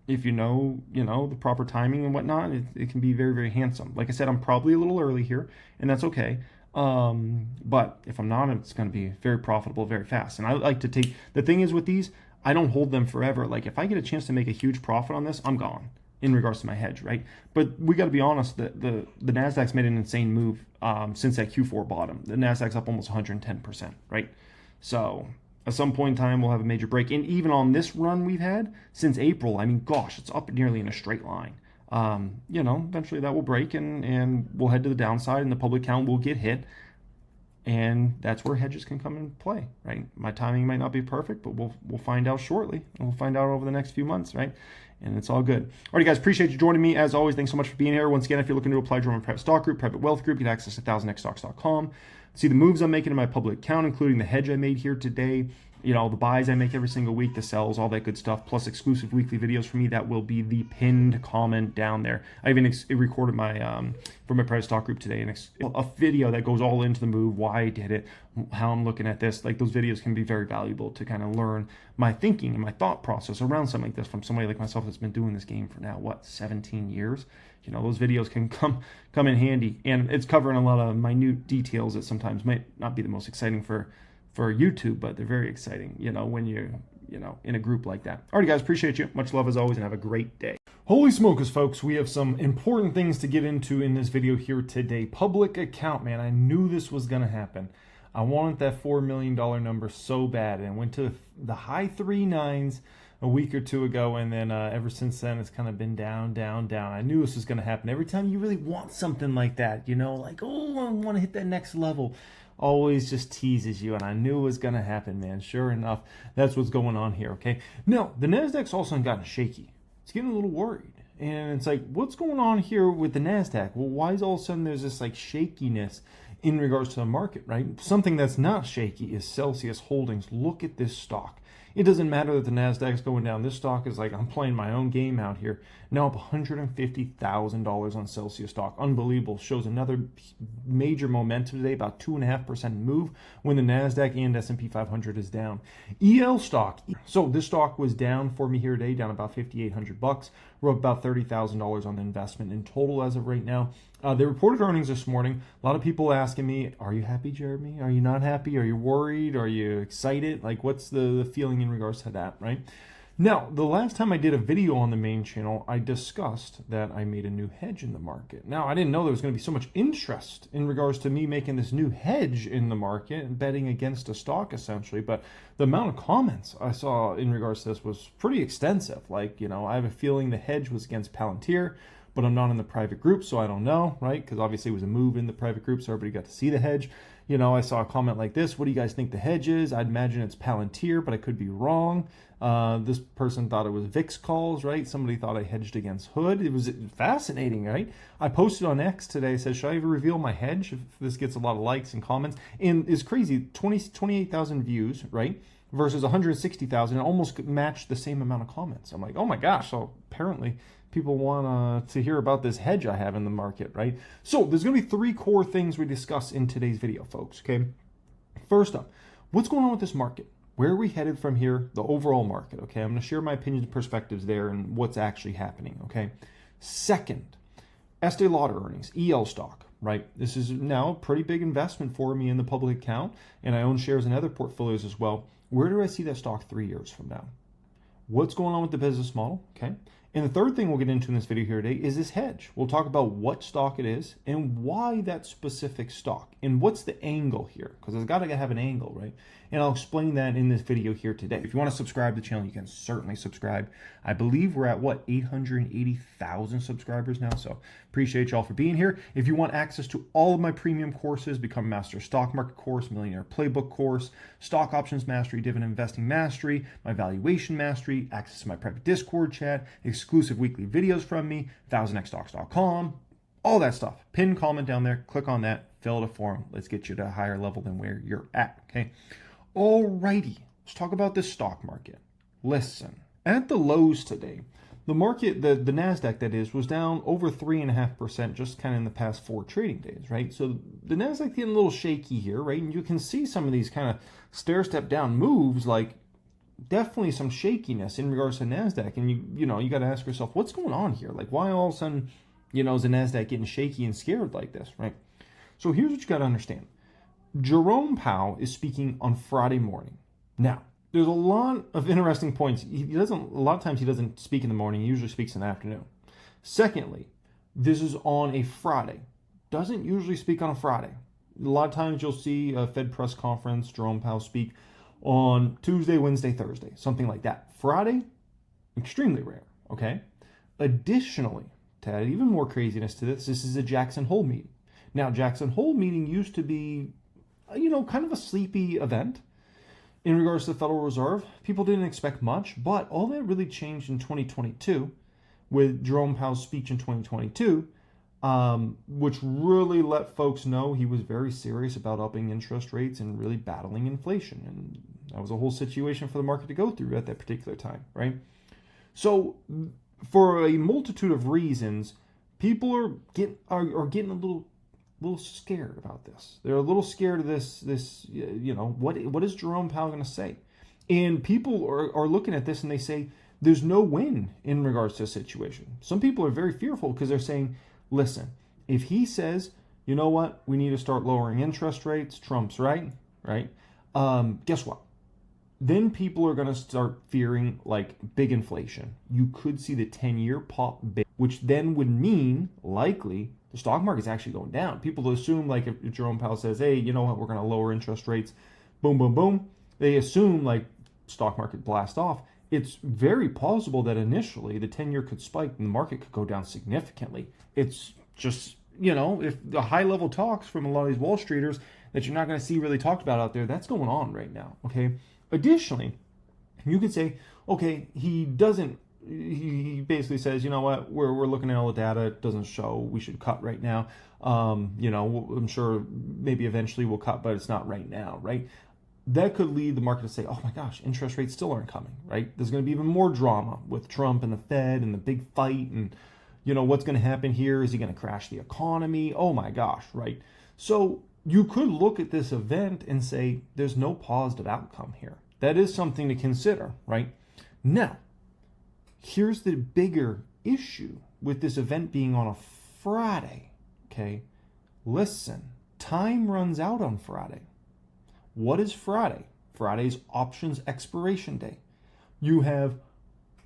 if you know the proper timing and whatnot, it can be very, very handsome. Like I said, I'm probably a little early here, and that's okay. But if I'm not, it's going to be very profitable very fast. And I like to take, the thing is with these, I don't hold them forever. Like if I get a chance to make a huge profit on this, I'm gone in regards to my hedge, right? But we got to be honest, the NASDAQ's made an insane move since that Q4 bottom. The NASDAQ's up almost 110%, right? So at some point in time, we'll have a major break. And even on this run we've had since April, I mean, gosh, it's up nearly in a straight line. Eventually that will break and we'll head to the downside and the public count will get hit. And that's where hedges can come in play, right? My timing might not be perfect, but we'll find out shortly. And we'll find out over the next few months, right? And it's all good. All right, guys, appreciate you joining me. As always, thanks so much for being here. Once again, if you're looking to apply to my private stock group, private wealth group, you can access 1000xstocks.com. See the moves I'm making in my public account, including the hedge I made here today, the buys I make every single week, the sells, all that good stuff, plus exclusive weekly videos for me. That will be the pinned comment down there. I even recorded my for my private stock group today, a video that goes all into the move, why I did it, how I'm looking at this. Like those videos can be very valuable to kind of learn my thinking and my thought process around something like this from somebody like myself that's been doing this game for now, 17 years? Those videos can come in handy, and it's covering a lot of minute details that sometimes might not be the most exciting for YouTube, but they're very exciting, when you're, in a group like that. All right, guys, appreciate you. Much love as always, and have a great day. Holy smokers, folks, we have some important things to get into in this video here today. Public account, man, I knew this was going to happen. I wanted that $4 million number so bad, and went to the high 3.9s a week or two ago, and then ever since then, it's kind of been down, down, down. I knew this was going to happen. Every time you really want something like that, like, I want to hit that next level, always just teases you, and I knew it was going to happen, man. Sure enough, that's what's going on here, okay? Now, the NASDAQ's also gotten shaky. It's getting a little worried, and it's like, what's going on here with the NASDAQ? Well, why is all of a sudden there's this, shakiness in regards to the market, right? Something that's not shaky is Celsius Holdings. Look at this stock. It doesn't matter that the NASDAQ's going down. This stock is like, I'm playing my own game out here. Now up $150,000 on Celsius stock. Unbelievable. Shows another major momentum today, about 2.5% move when the NASDAQ and S&P 500 is down. EL stock. So this stock was down for me here today, down about $5,800. We're up about $30,000 on the investment in total as of right now. They reported earnings this morning. A lot of people asking me, are you happy, Jeremy? Are you not happy? Are you worried? Are you excited? Like, what's the feeling in regards to that, right? Now, the last time I did a video on the main channel, I discussed that I made a new hedge in the market. Now, I didn't know there was going to be so much interest in regards to me making this new hedge in the market and betting against a stock, essentially. But the amount of comments I saw in regards to this was pretty extensive. Like, I have a feeling the hedge was against Palantir, but I'm not in the private group, so I don't know, right? Because obviously it was a move in the private group, so everybody got to see the hedge. I saw a comment like this: what do you guys think the hedge is? I'd imagine it's Palantir, but I could be wrong. This person thought it was VIX calls, right? Somebody thought I hedged against Hood. It was fascinating, right? I posted on X today, said, should I ever reveal my hedge if this gets a lot of likes and comments? And it's crazy, 28,000 views, right? Versus 160,000, almost matched the same amount of comments. I'm like, oh my gosh, so apparently people want to hear about this hedge I have in the market, right? So there's going to be 3 core things we discuss in today's video, folks, okay? First up, what's going on with this market? Where are we headed from here? The overall market, okay? I'm going to share my opinions and perspectives there and what's actually happening, okay? Second, Estee Lauder earnings, EL stock, right? This is now a pretty big investment for me in the public account, and I own shares in other portfolios as well. Where do I see that stock 3 years from now? What's going on with the business model, okay? And the third thing we'll get into in this video here today is this hedge. We'll talk about what stock it is and why that specific stock and what's the angle here, because it's got to have an angle, right? And I'll explain that in this video here today. If you want to subscribe to the channel, you can certainly subscribe. I believe we're at, 880,000 subscribers now, so appreciate y'all for being here. If you want access to all of my premium courses, Become Master Stock Market course, Millionaire Playbook course, Stock Options Mastery, Dividend Investing Mastery, my Valuation Mastery, access to my private Discord chat, exclusive weekly videos from me, 1000xstocks.com, all that stuff. Pin comment down there, click on that, fill out a form. Let's get you to a higher level than where you're at, okay? Alrighty, let's talk about this stock market. Listen, at the lows today, the market, the NASDAQ that is, was down over 3.5% just kind of in the past 4 trading days, right? So the NASDAQ getting a little shaky here, right? And you can see some of these kind of stair-step down moves, like definitely some shakiness in regards to NASDAQ. And you got to ask yourself, what's going on here? Like, why all of a sudden, is the NASDAQ getting shaky and scared like this, right? So here's what you got to understand. Jerome Powell is speaking on Friday morning. Now, there's a lot of interesting points. A lot of times he doesn't speak in the morning. He usually speaks in the afternoon. Secondly, this is on a Friday. Doesn't usually speak on a Friday. A lot of times you'll see a Fed press conference, Jerome Powell speak on Tuesday, Wednesday, Thursday, something like that. Friday, extremely rare, okay? Additionally, to add even more craziness to this is a Jackson Hole meeting. Now, Jackson Hole meeting used to be, kind of a sleepy event in regards to the Federal Reserve. People didn't expect much, but all that really changed in 2022 with Jerome Powell's speech in 2022, which really let folks know he was very serious about upping interest rates and really battling inflation. And that was a whole situation for the market to go through at that particular time, right? So for a multitude of reasons, people are getting a little scared about this. They're a little scared of this, what is Jerome Powell going to say? And people are looking at this and they say, there's no win in regards to the situation. Some people are very fearful because they're saying, listen, if he says, you know what, we need to start lowering interest rates, Trump's right? Guess what? Then people are going to start fearing like big inflation. You could see the 10-year pop big, which then would mean likely the stock market's actually going down. People assume like if Jerome Powell says, hey, you know what, we're going to lower interest rates, boom, boom, boom. They assume like stock market blast off. It's very plausible that initially the 10-year could spike and the market could go down significantly. It's just, if the high level talks from a lot of these Wall Streeters that you're not going to see really talked about out there, that's going on right now, okay? Additionally, you could say, okay, he basically says, you know what, we're looking at all the data, it doesn't show we should cut right now. I'm sure maybe eventually we'll cut, but it's not right now, right? that could lead the market to say, oh my gosh, interest rates still aren't coming, right? There's going to be even more drama with Trump and the Fed and the big fight, and what's going to happen here? Is he going to crash the economy? Oh my gosh, right? So you could look at this event and say there's no positive outcome here. That is something to consider, right? Now, here's the bigger issue with this event being on a Friday, okay? Listen, time runs out on Friday. What is Friday? Friday's options expiration day. You have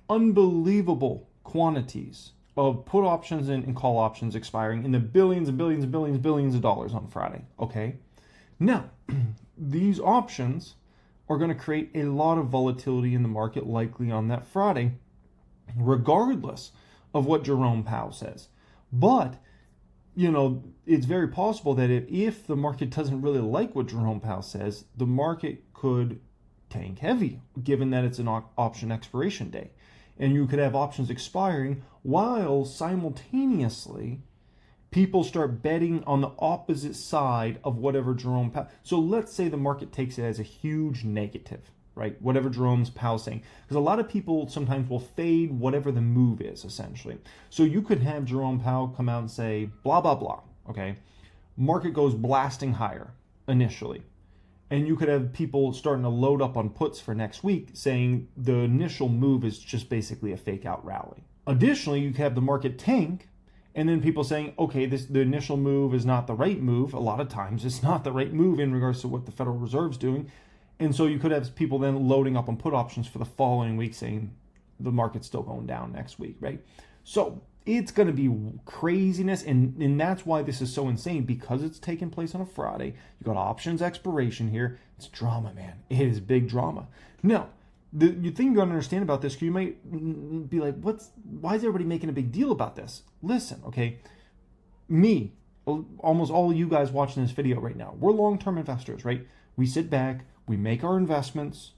unbelievable quantities of put options and call options expiring in the billions and billions and billions and billions of dollars on Friday, okay? Now, these options are going to create a lot of volatility in the market likely on that Friday, regardless of what Jerome Powell says. But, it's very possible that if the market doesn't really like what Jerome Powell says, the market could tank heavy, given that it's an option expiration day. And you could have options expiring while simultaneously people start betting on the opposite side of whatever Jerome Powell. So let's say the market takes it as a huge negative, right? Whatever Jerome Powell's saying. Because a lot of people sometimes will fade whatever the move is, essentially. So you could have Jerome Powell come out and say, blah, blah, blah, okay? Market goes blasting higher initially. And you could have people starting to load up on puts for next week saying the initial move is just basically a fake out rally. Additionally, you could have the market tank, and then people saying, okay, the initial move is not the right move. A lot of times it's not the right move in regards to what the Federal Reserve's doing. And so you could have people then loading up on put options for the following week saying the market's still going down next week, right? So it's going to be craziness, and that's why this is so insane, because it's taking place on a Friday. You got options expiration here. It's drama, man. It is big drama. Now, the thing you got to understand about this, you might be like, why is everybody making a big deal about this? Listen, okay, me, almost all of you guys watching this video right now, we're long-term investors, right? We sit back, we make our investments,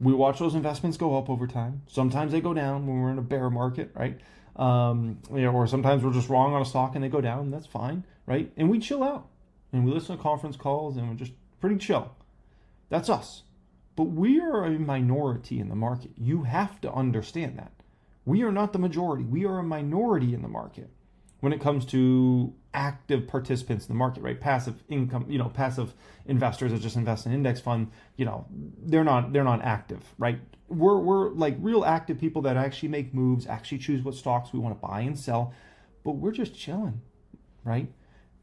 we watch those investments go up over time. Sometimes they go down when we're in a bear market, right? Or sometimes we're just wrong on a stock and they go down. That's fine, right? And we chill out and we listen to conference calls and we're just pretty chill. That's us. But we are a minority in the market. You have to understand that. We are not the majority. We are a minority in the market when it comes to active participants in the market, right? Passive income, passive investors that just invest in index fund, they're not active, right? We're like real active people that actually make moves, actually choose what stocks we want to buy and sell, but we're just chilling, right?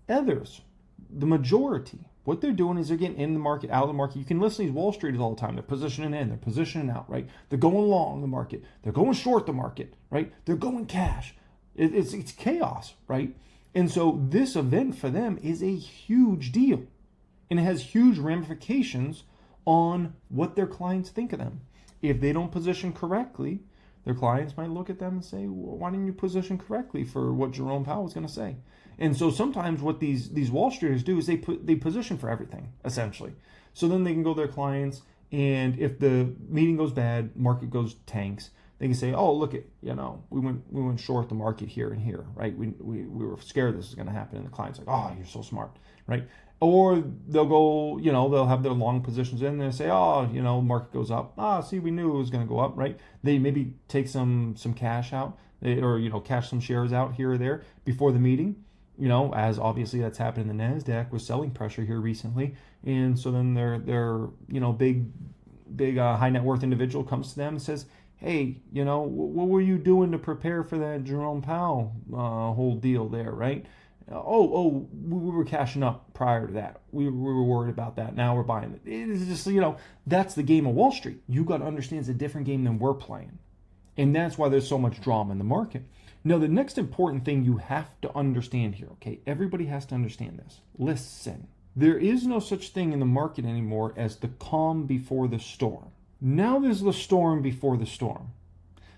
Others, the majority, what they're doing is they're getting in the market, out of the market. You can listen to these Wall Streeters all the time. They're positioning in, they're positioning out, right? They're going long the market. They're going short the market, right? They're going cash. It's chaos, right? And so this event for them is a huge deal. And it has huge ramifications on what their clients think of them. If they don't position correctly, their clients might look at them and say, well, why didn't you position correctly for what Jerome Powell was going to say? And so sometimes what these Wall Streeters do is they position for everything, essentially. So then they can go to their clients, and if the meeting goes bad, market goes tanks, they can say, oh, look, we went short the market here and here, right? We were scared this was going to happen. And the client's like, oh, you're so smart, right? Or they'll go, they'll have their long positions in there and say, oh, market goes up. See, we knew it was going to go up, right? They maybe take some cash out or, cash some shares out here or there before the meeting, as obviously that's happened in the NASDAQ with selling pressure here recently. And so then their big high net worth individual comes to them and says, hey, what were you doing to prepare for that Jerome Powell whole deal there, right? We were cashing up prior to that. We were worried about that. Now we're buying it. It's just, that's the game of Wall Street. You got to understand it's a different game than we're playing. And that's why there's so much drama in the market. Now, the next important thing you have to understand here, okay? Everybody has to understand this. Listen, there is no such thing in the market anymore as the calm before the storm. Now there's the storm before the storm.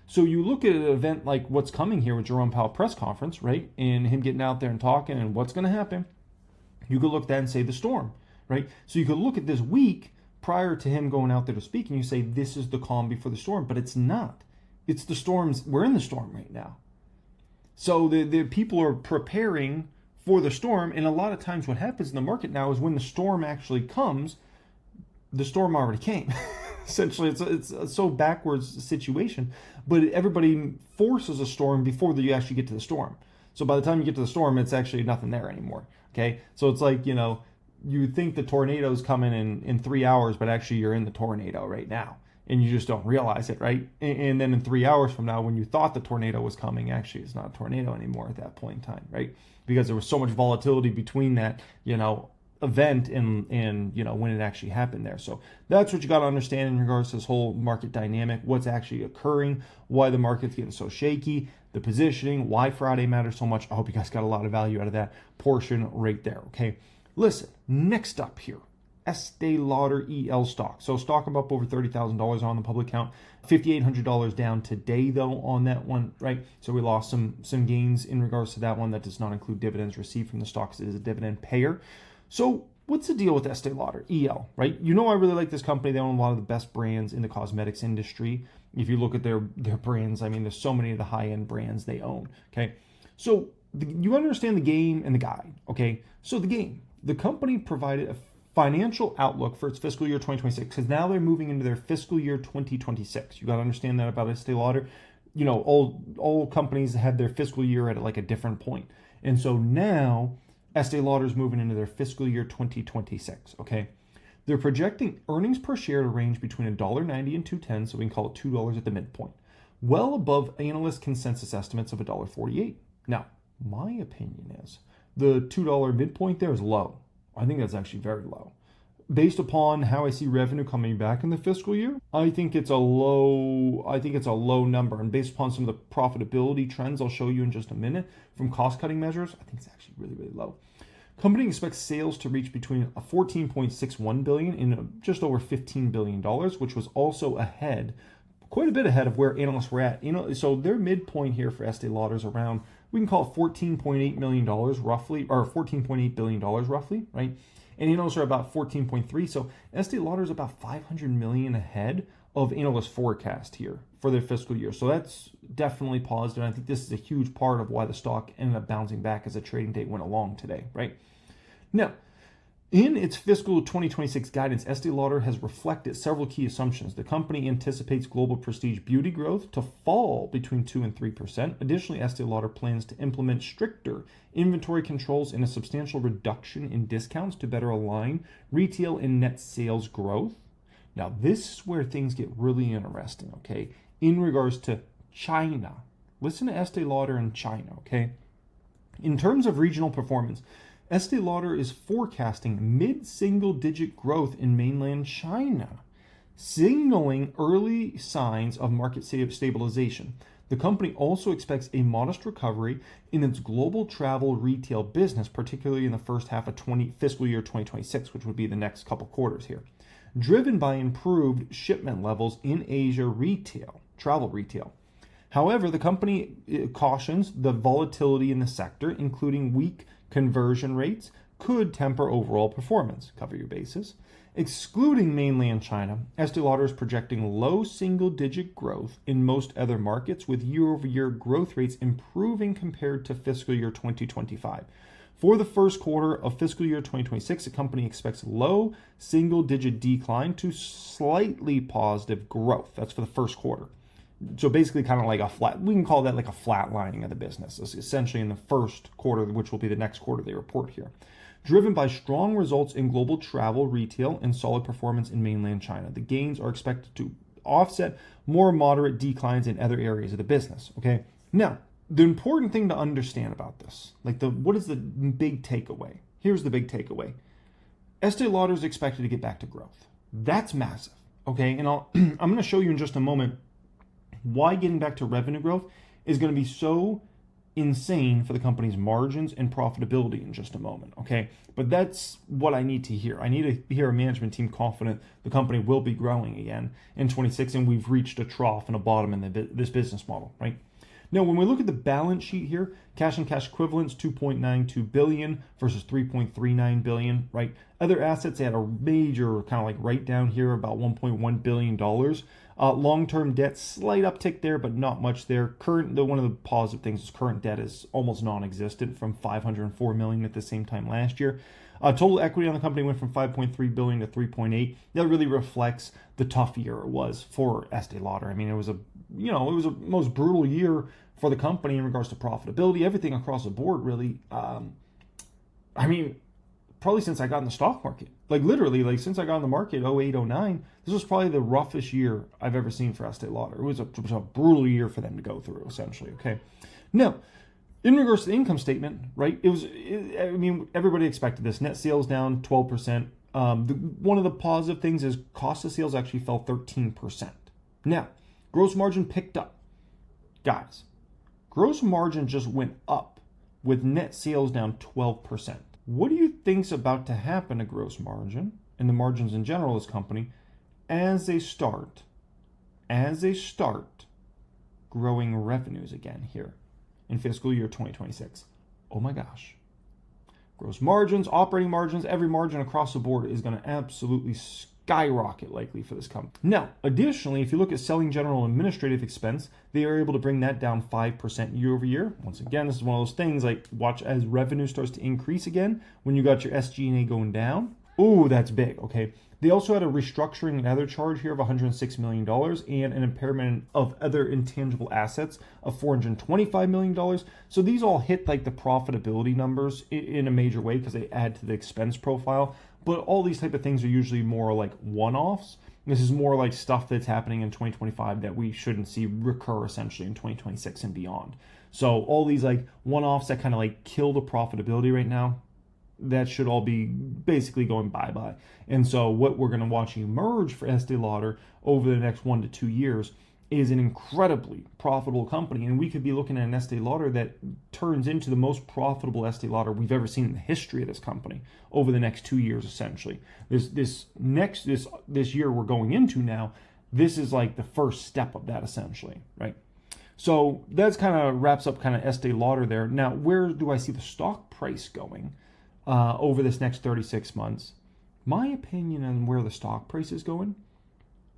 So you look at an event like what's coming here with Jerome Powell press conference, right? And him getting out there and talking and what's going to happen. You could look at that and say the storm, right? So you could look at this week prior to him going out there to speak and you say this is the calm before the storm, but it's not. It's the storms. We're in the storm right now. So the people are preparing for the storm. And a lot of times what happens in the market now is when the storm actually comes, the storm already came. Essentially, it's a so backwards situation, but everybody forces a storm before you actually get to the storm. So by the time you get to the storm, it's actually nothing there anymore. Okay, so it's like, you think the tornado's coming in 3 hours, but actually you're in the tornado right now, and you just don't realize it, right? And then in 3 hours from now, when you thought the tornado was coming, actually it's not a tornado anymore at that point in time, right? Because there was so much volatility between that, event and when it actually happened there. So that's what you got to understand in regards to this whole market dynamic, what's actually occurring, why the market's getting so shaky, the positioning, why Friday matters so much. I hope you guys got a lot of value out of that portion right there. Okay, listen, next up here, Estee Lauder EL stock. So stock up over $30,000 on the public count, $5,800 down today though on that one, right? So we lost some gains in regards to that one. That does not include dividends received from the stocks. It is a dividend payer. So what's the deal with Estee Lauder EL, right? I really like this company. They own a lot of the best brands in the cosmetics industry. If you look at their brands, there's so many of the high-end brands they own, okay? So you understand the game and the guide, okay? So the game, the company provided a financial outlook for its fiscal year 2026 because now they're moving into their fiscal year 2026. You got to understand that about Estee Lauder. All companies have their fiscal year at like a different point. And so now Estee Lauder is moving into their fiscal year 2026, okay? They're projecting earnings per share to range between $1.90 and $2.10, so we can call it $2 at the midpoint, well above analyst consensus estimates of $1.48. Now, my opinion is the $2 midpoint there is low. I think that's actually very low. Based upon how I see revenue coming back in the fiscal year, I think it's a low number. And based upon some of the profitability trends I'll show you in just a minute from cost-cutting measures, I think it's actually really, really low. Company expects sales to reach between $14.61 billion and just over $15 billion, which was also quite a bit ahead of where analysts were at. So their midpoint here for Estee Lauder is around, we can call it $14.8 million roughly, or $14.8 billion roughly, right? And analysts are about 14.3. So Estee Lauder is about 500 million ahead of analyst forecast here for their fiscal year. So that's definitely positive. And I think this is a huge part of why the stock ended up bouncing back as the trading date went along today, right? Now, in its fiscal 2026 guidance, Estee Lauder has reflected several key assumptions. The company anticipates global prestige beauty growth to fall between 2 and 3%. Additionally, Estee Lauder plans to implement stricter inventory controls and a substantial reduction in discounts to better align retail and net sales growth. Now, this is where things get really interesting, okay? In regards to China. Listen to Estee Lauder in China, okay? In terms of regional performance, Estee Lauder is forecasting mid-single-digit growth in mainland China, signaling early signs of market stabilization. The company also expects a modest recovery in its global travel retail business, particularly in the first half of fiscal year 2026, which would be the next couple quarters here, driven by improved shipment levels in Asia travel retail. However, the company cautions the volatility in the sector, including weak conversion rates, could temper overall performance. Cover your bases. Excluding mainland China, Estee Lauder is projecting low single-digit growth in most other markets, with year-over-year growth rates improving compared to fiscal year 2025. For the first quarter of fiscal year 2026, the company expects low single-digit decline to slightly positive growth. That's for the first quarter. So basically kind of like we can call that like a flat lining of the business. It's essentially in the first quarter, which will be the next quarter they report here. Driven by strong results in global travel, retail, and solid performance in mainland China. The gains are expected to offset more moderate declines in other areas of the business, okay? Now, the important thing to understand about this, what is the big takeaway? Here's the big takeaway. Estee Lauder is expected to get back to growth. That's massive, okay? And I'm going to show you in just a moment why getting back to revenue growth is going to be so insane for the company's margins and profitability in just a moment, okay? But that's what I need to hear. I need to hear a management team confident the company will be growing again in 26, and we've reached a trough and a bottom in this business model, right? Now, when we look at the balance sheet here, cash and cash equivalents, $2.92 billion versus $3.39 billion, right? Other assets, they had a major kind of like write down here, about $1.1 billion. Long-term debt, slight uptick there, but not much there. One of the positive things is current debt is almost non-existent from $504 million at the same time last year. Total equity on the company went from $5.3 billion to $3.8. That really reflects the tough year it was for Estee Lauder. I mean, it was a most brutal year for the company in regards to profitability, everything across the board, really. I mean, probably since I got in the stock market. Like literally, like since I got in the market, 08, 09, this was probably the roughest year I've ever seen for Estee Lauder. It was a brutal year for them to go through, essentially, okay? Now, in regards to the income statement, right, I mean, everybody expected this. Net sales down 12%. One of the positive things is cost of sales actually fell 13%. Now, gross margin picked up. Guys, gross margin just went up with net sales down 12%. What do you think's about to happen to gross margin and the margins in general of this company as they start growing revenues again here in fiscal year 2026? Oh my gosh. Gross margins, operating margins, every margin across the board is going to absolutely skyrocket likely for this company. Now, additionally, if you look at selling general and administrative expense, they are able to bring that down 5% year over year. Once again, this is one of those things like watch as revenue starts to increase again when you got your SG&A going down. Ooh, that's big, okay? They also had a restructuring and other charge here of $106 million and an impairment of other intangible assets of $425 million. So these all hit like the profitability numbers in a major way because they add to the expense profile. But all these type of things are usually more like one-offs. This is more like stuff that's happening in 2025 that we shouldn't see recur essentially in 2026 and beyond. So all these like one-offs that kind of like kill the profitability right now, that should all be basically going bye-bye. And so what we're going to watch emerge for Estee Lauder over the next 1 to 2 years is an incredibly profitable company. And we could be looking at an Estee Lauder that turns into the most profitable Estee Lauder we've ever seen in the history of this company over the next 2 years, essentially. This year we're going into now, this is like the first step of that, essentially, right? So that's kind of wraps up kind of Estee Lauder there. Now, where do I see the stock price going over this next 36 months? My opinion on where the stock price is going,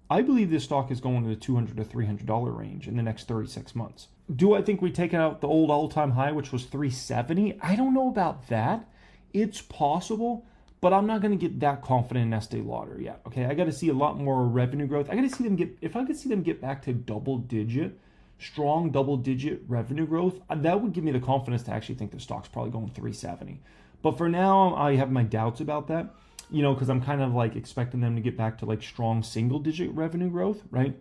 I believe this stock is going to the $200 to $300 range in the next 36 months. Do I think we take out the old all-time high, which was $370? I don't know about that. It's possible, but I'm not going to get that confident in Estee Lauder yet. Okay, I got to see a lot more revenue growth. I got to see them if I could see them get back to strong double-digit revenue growth, that would give me the confidence to actually think the stock's probably going 370. But for now, I have my doubts about that. Because I'm kind of like expecting them to get back to like strong single-digit revenue growth, right?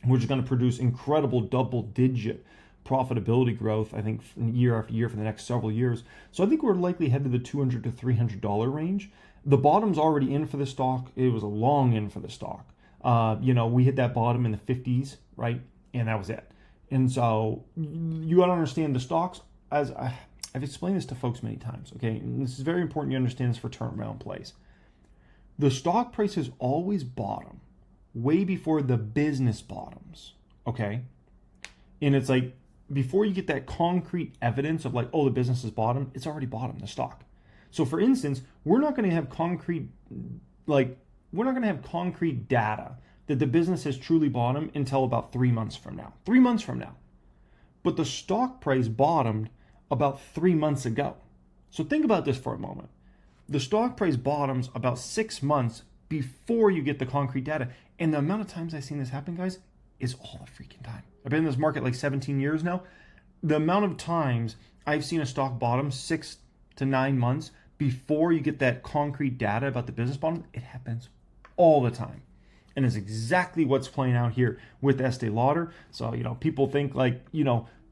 Which is going to produce incredible double-digit profitability growth, I think, year after year for the next several years. So I think we're likely headed to the $200 to $300 range. The bottom's already in for the stock. It was a long in for the stock. We hit that bottom in the 50s, right? And that was it. And so you got to understand the stocks, as I've explained this to folks many times, okay? And this is very important you understand this for turnaround plays. The stock prices always bottom way before the business bottoms, okay? And it's like, before you get that concrete evidence of like, oh, the business is bottom, it's already bottomed, the stock. So for instance, we're not going to have concrete data that the business has truly bottomed until about 3 months from now. 3 months from now. But the stock price bottomed about 3 months ago. So think about this for a moment. The stock price bottoms about 6 months before you get the concrete data. And the amount of times I've seen this happen, guys, is all the freaking time. I've been in this market like 17 years now. The amount of times I've seen a stock bottom 6 to 9 months before you get that concrete data about the business bottom, it happens all the time. And it's exactly what's playing out here with Estee Lauder. So, people think like,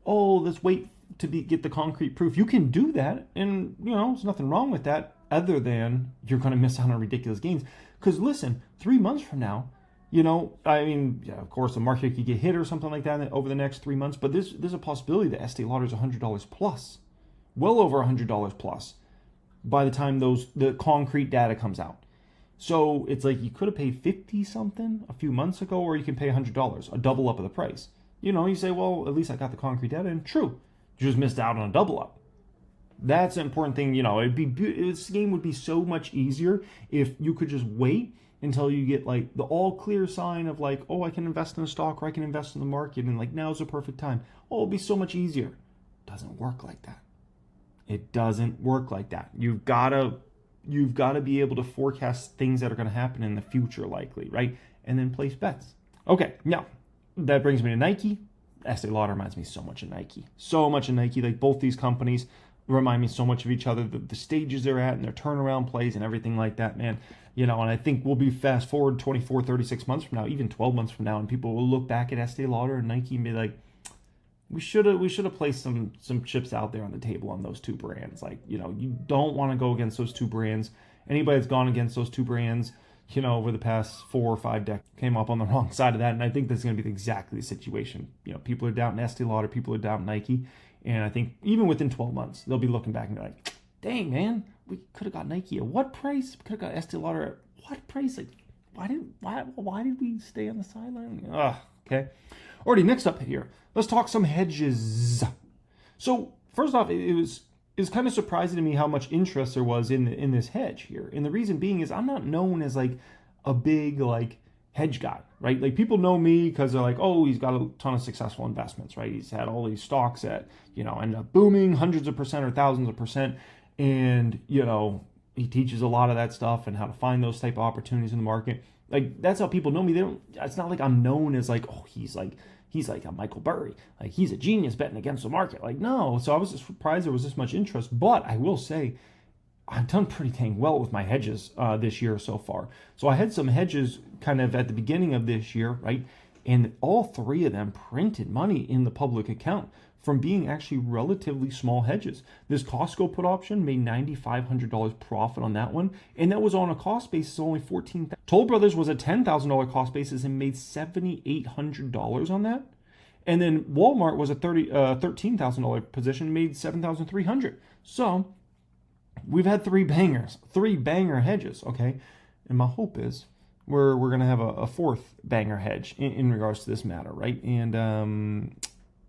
oh, let's wait to get the concrete proof. You can do that. And, there's nothing wrong with that. Other than you're going to miss out on ridiculous gains. Because listen, 3 months from now, of course, the market could get hit or something like that over the next 3 months. But there's a possibility that Estee Lauder is $100 plus, well over $100 plus, by the time the concrete data comes out. So it's like you could have paid 50 something a few months ago, or you can pay $100, a double up of the price. You say, well, at least I got the concrete data, and true, you just missed out on a double up. That's an important thing. This game would be so much easier if you could just wait until you get like the all clear sign of like, oh, I can invest in a stock or I can invest in the market and like now's the perfect time. Oh, it'll be so much easier. It doesn't work like that. It doesn't work like that. You've got to be able to forecast things that are going to happen in the future likely, right? And then place bets. Okay, now that brings me to Nike. Estee Lauder reminds me so much of Nike. So much of Nike. Like both these companies remind me so much of each other. The stages they're at and their turnaround plays and everything like that, man. And I think we'll be fast forward 24, 36 months from now, even 12 months from now, and people will look back at Estee Lauder and Nike and be like, we should have placed some chips out there on the table on those two brands. Like, you don't want to go against those two brands. Anybody that's gone against those two brands, over the past 4 or 5 decades came up on the wrong side of that. And I think this is going to be exactly the situation. People are doubting Estee Lauder, people are doubting Nike. And I think even within 12 months, they'll be looking back and be like, dang, man, we could have got Nike at what price? We could have got Estee Lauder at what price? Like, why did we stay on the sideline? Okay. Alrighty, next up here, let's talk some hedges. So first off, it's kind of surprising to me how much interest there was in this hedge here. And the reason being is I'm not known as like a big like hedge guy, right? Like people know me because they're like, oh, he's got a ton of successful investments, right? He's had all these stocks that, end up booming hundreds of percent or thousands of percent. And, he teaches a lot of that stuff and how to find those type of opportunities in the market. Like that's how people know me. It's not like I'm known as like, oh, he's like a Michael Burry. Like he's a genius betting against the market. Like, no. So I was just surprised there was this much interest. But I will say I've done pretty dang well with my hedges this year so far. So I had some hedges kind of at the beginning of this year, right? And all 3 of them printed money in the public account from being actually relatively small hedges. This Costco put option made $9,500 profit on that one. And that was on a cost basis of only $14,000. Toll Brothers was a $10,000 cost basis and made $7,800 on that. And then Walmart was a $13,000 position, made $7,300. So we've had 3 banger hedges, okay? And my hope is we're going to have a 4th banger hedge in regards to this matter, right? And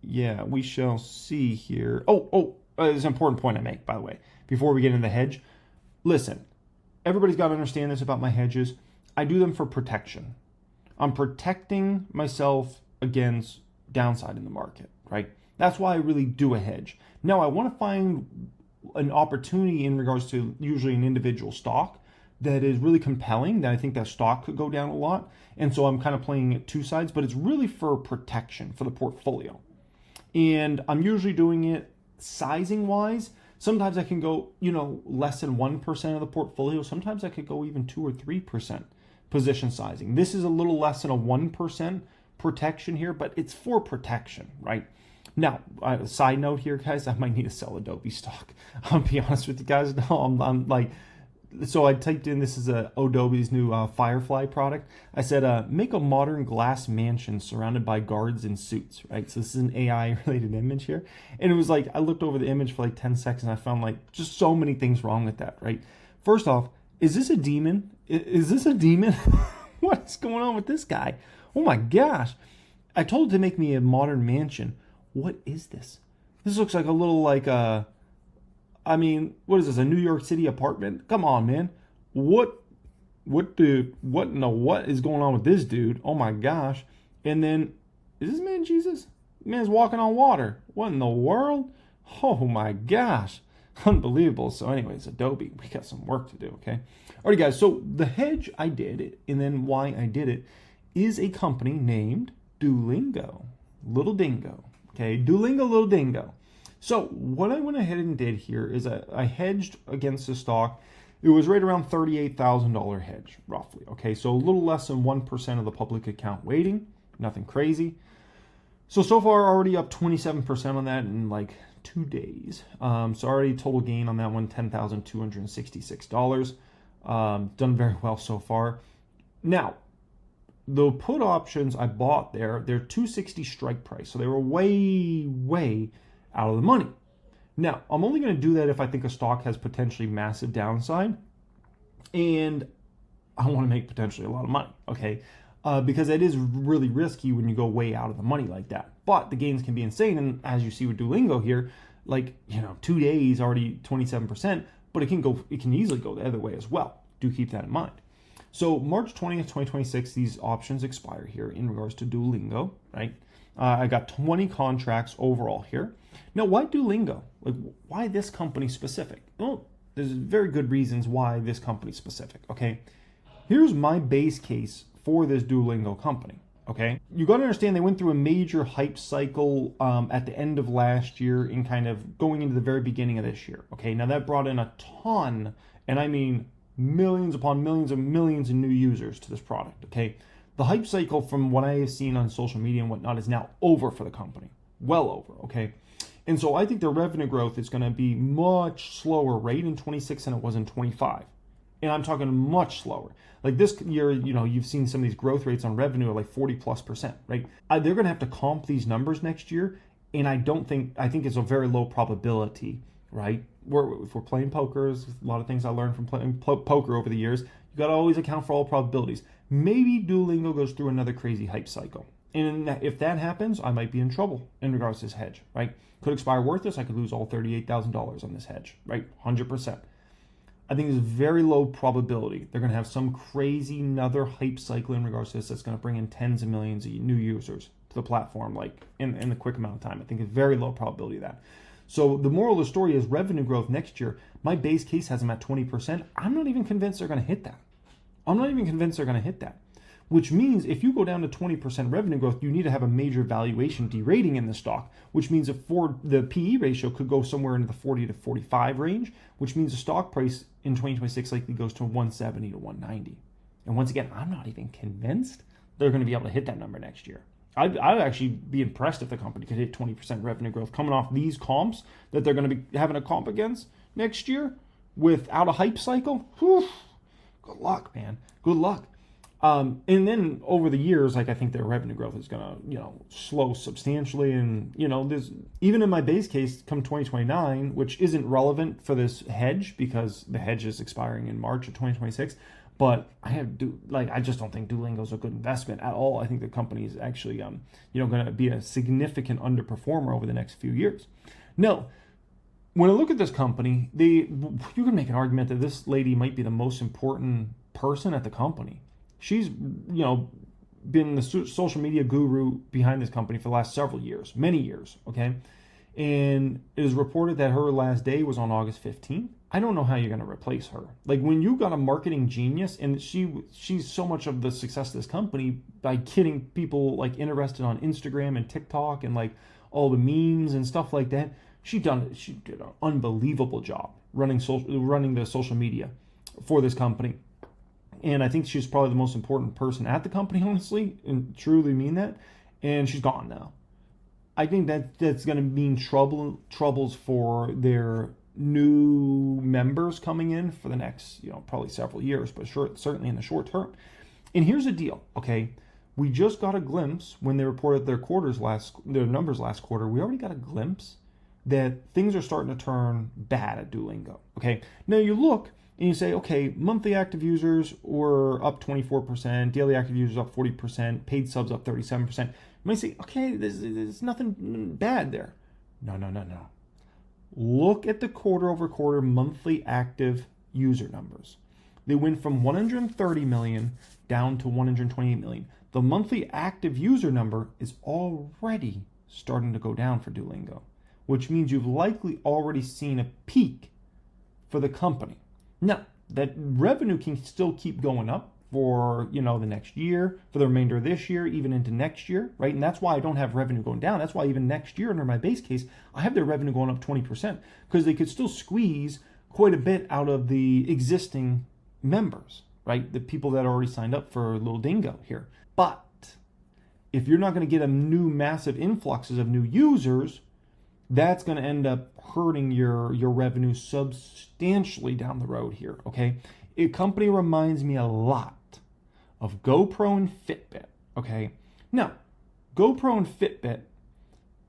yeah, we shall see here. There's an important point I make, by the way, before we get into the hedge. Listen, everybody's got to understand this about my hedges. I do them for protection. I'm protecting myself against downside in the market, right? That's why I really do a hedge. Now, I want to find an opportunity in regards to usually an individual stock that is really compelling, that I think that stock could go down a lot. And so I'm kind of playing it 2 sides, but it's really for protection for the portfolio. And I'm usually doing it sizing wise. Sometimes I can go, less than 1% of the portfolio. Sometimes I could go even 2 or 3% position sizing. This is a little less than a 1% protection here, but it's for protection, right? Now, side note here, guys, I might need to sell Adobe stock. I'll be honest with you guys. No, I'm like, so I typed in, this is Adobe's new Firefly product. I said, make a modern glass mansion surrounded by guards in suits, right? So this is an AI related image here. And it was like, I looked over the image for like 10 seconds and I found like just so many things wrong with that, right? First off, is this a demon? Is this a demon? What's going on with this guy? Oh my gosh. I told it to make me a modern mansion. What is this? This looks like a little like what is this? A New York City apartment? Come on, man. What is going on with this dude? Oh my gosh. And then, is this man Jesus? Man's walking on water. What in the world? Oh my gosh. Unbelievable. So anyways, Adobe, we got some work to do, okay? Alright guys, so the hedge I did, and then why I did it, is a company named Duolingo. Little Dingo. Okay, Duolingo, Little Dingo. So what I went ahead and did here is I hedged against the stock. It was right around $38,000 hedge, roughly. Okay, so a little less than 1% of the public account weighting. Nothing crazy. So far already up 27% on that in like 2 days. So already total gain on that one, $10,266. Done very well so far. Now, the put options I bought there, they're 260 strike price. So they were way out of the money. Now, I'm only going to do that if I think a stock has potentially massive downside and I want to make potentially a lot of money, okay? Because it is really risky when you go way out of the money like that. But the gains can be insane. And as you see with Duolingo here, like, 2 days already 27%, but it can easily go the other way as well. Do keep that in mind. So March 20th, 2026, these options expire here in regards to Duolingo, right? I got 20 contracts overall here. Now, why Duolingo? Like, why this company specific? Well, there's very good reasons why this company specific, okay? Here's my base case for this Duolingo company, okay? You got to understand they went through a major hype cycle at the end of last year and kind of going into the very beginning of this year, okay? Now, that brought in a ton, and I mean millions upon millions and millions of new users to this product, okay? The hype cycle from what I have seen on social media and whatnot is now over for the company, well over, okay? And so I think their revenue growth is going to be much slower rate in 26 than it was in 25. And I'm talking much slower. Like this year, you know, you've seen some of these growth rates on revenue are like 40+%, right? They're going to have to comp these numbers next year. And I think it's a very low probability, right? If we're playing poker, a lot of things I learned from playing poker over the years, you got to always account for all probabilities. Maybe Duolingo goes through another crazy hype cycle. And if that happens, I might be in trouble in regards to this hedge, right? Could expire worthless. I could lose all $38,000 on this hedge, right? 100%. I think there's very low probability they're going to have some crazy another hype cycle in regards to this that's going to bring in tens of millions of new users to the platform, like in a quick amount of time. I think it's very low probability of that. So the moral of the story is revenue growth next year. My base case has them at 20%. I'm not even convinced they're going to hit that. Which means if you go down to 20% revenue growth, you need to have a major valuation derating in the stock, which means the PE ratio could go somewhere into the 40 to 45 range, which means the stock price in 2026 likely goes to 170 to 190. And once again, I'm not even convinced they're going to be able to hit that number next year. I'd actually be impressed if the company could hit 20% revenue growth coming off these comps that they're going to be having a comp against next year without a hype cycle. Whew, good luck, man. Good luck. And then over the years, like I think their revenue growth is gonna, slow substantially. And there's even in my base case, come 2029, which isn't relevant for this hedge because the hedge is expiring in March of 2026. But I just don't think Duolingo's a good investment at all. I think the company is actually, going to be a significant underperformer over the next few years. No. When I look at this company, you can make an argument that this lady might be the most important person at the company. She's, been the social media guru behind this company for the last several years, many years, okay? And it is reported that her last day was on August 15th. I don't know how you're going to replace her. Like when you got a marketing genius and she's so much of the success of this company by getting people like interested on Instagram and TikTok and like all the memes and stuff like that. She did an unbelievable job running the social media for this company. And I think she's probably the most important person at the company, honestly, and truly mean that. And she's gone now. I think that's going to mean troubles for their new members coming in for the next, probably several years, but certainly in the short term. And here's the deal, okay? We just got a glimpse when they reported their numbers last quarter. We already got a glimpse that things are starting to turn bad at Duolingo, okay? Now you look and you say, okay, monthly active users were up 24%, daily active users up 40%, paid subs up 37%. You might say, okay, there's nothing bad there. No. Look at the quarter-over-quarter monthly active user numbers. They went from 130 million down to 128 million. The monthly active user number is already starting to go down for Duolingo, which means you've likely already seen a peak for the company. Now, that revenue can still keep going up for, the next year, for the remainder of this year, even into next year, right? And that's why I don't have revenue going down. That's why even next year under my base case, I have their revenue going up 20% because they could still squeeze quite a bit out of the existing members, right? The people that already signed up for Little Dingo here. But if you're not going to get a new massive influxes of new users, that's going to end up hurting your revenue substantially down the road here, okay? A company reminds me a lot of GoPro and Fitbit, okay? Now, GoPro and Fitbit,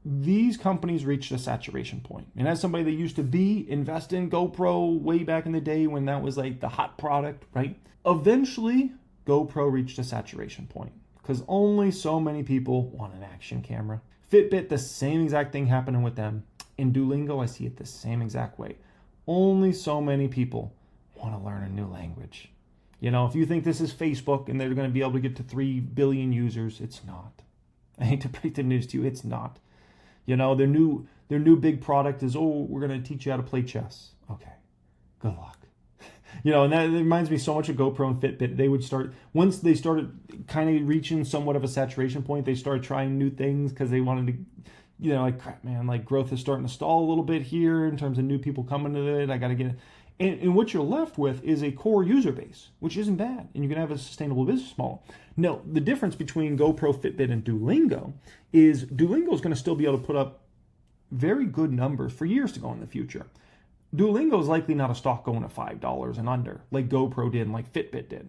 these companies reached a saturation point. And as somebody that used to invest in GoPro way back in the day when that was like the hot product, right? Eventually, GoPro reached a saturation point because only so many people want an action camera. Fitbit, the same exact thing happening with them. In Duolingo, I see it the same exact way. Only so many people want to learn a new language. You know, if you think this is Facebook and they're going to be able to get to 3 billion users, it's not. I hate to break the news to you, it's not. You know, their new big product is, oh, we're going to teach you how to play chess. Okay, good luck. You know, and that reminds me so much of GoPro and Fitbit. They would start, once they started kind of reaching somewhat of a saturation point, they started trying new things because they wanted to, you know, like, crap, man, like growth is starting to stall a little bit here in terms of new people coming to it. I got to get it. And what you're left with is a core user base, which isn't bad. And you can have a sustainable business model. Now, the difference between GoPro, Fitbit, and Duolingo is Duolingo is going to still be able to put up very good numbers for years to go in the future. Duolingo is likely not a stock going to $5 and under, like GoPro did and like Fitbit did.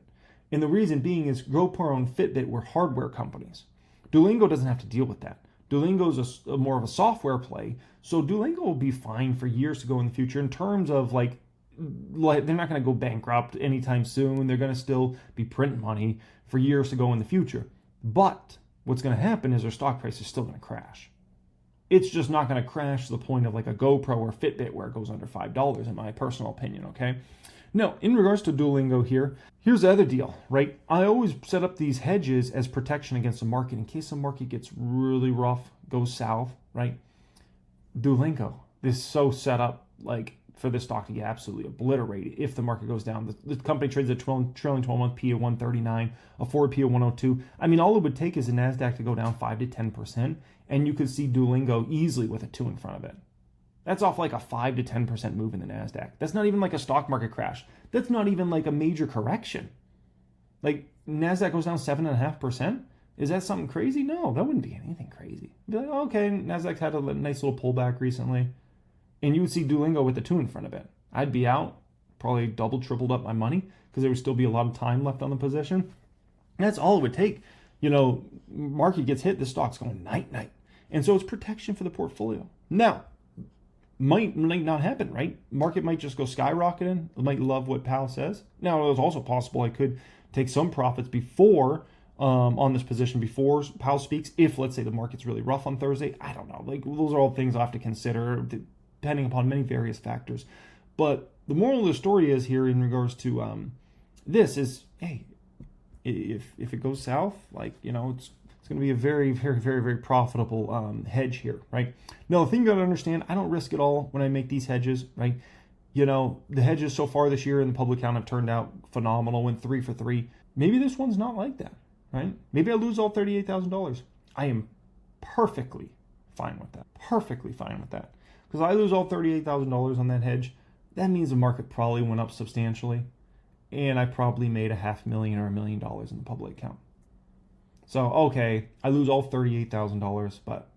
And the reason being is GoPro and Fitbit were hardware companies. Duolingo doesn't have to deal with that. Duolingo is more of a software play, so Duolingo will be fine for years to go in the future in terms of like they're not going to go bankrupt anytime soon. They're going to still be printing money for years to go in the future. But what's going to happen is their stock price is still going to crash. It's just not going to crash to the point of like a GoPro or Fitbit where it goes under $5, in my personal opinion, okay? Now, in regards to Duolingo here, here's the other deal, right? I always set up these hedges as protection against the market in case the market gets really rough, goes south, right? Duolingo is so set up like for this stock to get absolutely obliterated if the market goes down. The company trades a trailing 12-month P of 139, a forward P of 102. I mean, all it would take is the NASDAQ to go down 5 to 10%, and you could see Duolingo easily with a 2 in front of it. That's off like a 5 to 10% move in the NASDAQ. That's not even like a stock market crash. That's not even like a major correction. Like NASDAQ goes down 7.5%. Is that something crazy? No, that wouldn't be anything crazy. You'd be like, oh, okay, NASDAQ's had a nice little pullback recently. And you would see Duolingo with the 2 in front of it. I'd be out, probably double, tripled up my money because there would still be a lot of time left on the position. And that's all it would take. You know, market gets hit, the stock's going night. And so it's protection for the portfolio. Now, might not happen, right? Market might just go skyrocketing. I might love what Powell says. Now, it was also possible I could take some profits before on this position before Powell speaks. If, let's say, the market's really rough on Thursday, I don't know. Like, those are all things I have to consider depending upon many various factors. But the moral of the story is here in regards to this is, hey, if it goes south, like, you know, it's going to be a very, very, very, very profitable hedge here, right? Now, the thing you got to understand, I don't risk it all when I make these hedges, right? You know, the hedges so far this year in the public count have turned out phenomenal, went 3 for 3. Maybe this one's not like that, right? Maybe I lose all $38,000. I am perfectly fine with that. Perfectly fine with that. Because I lose all $38,000 on that hedge, that means the market probably went up substantially, and I probably made $500,000 or $1 million in the public account. So, okay, I lose all $38,000, but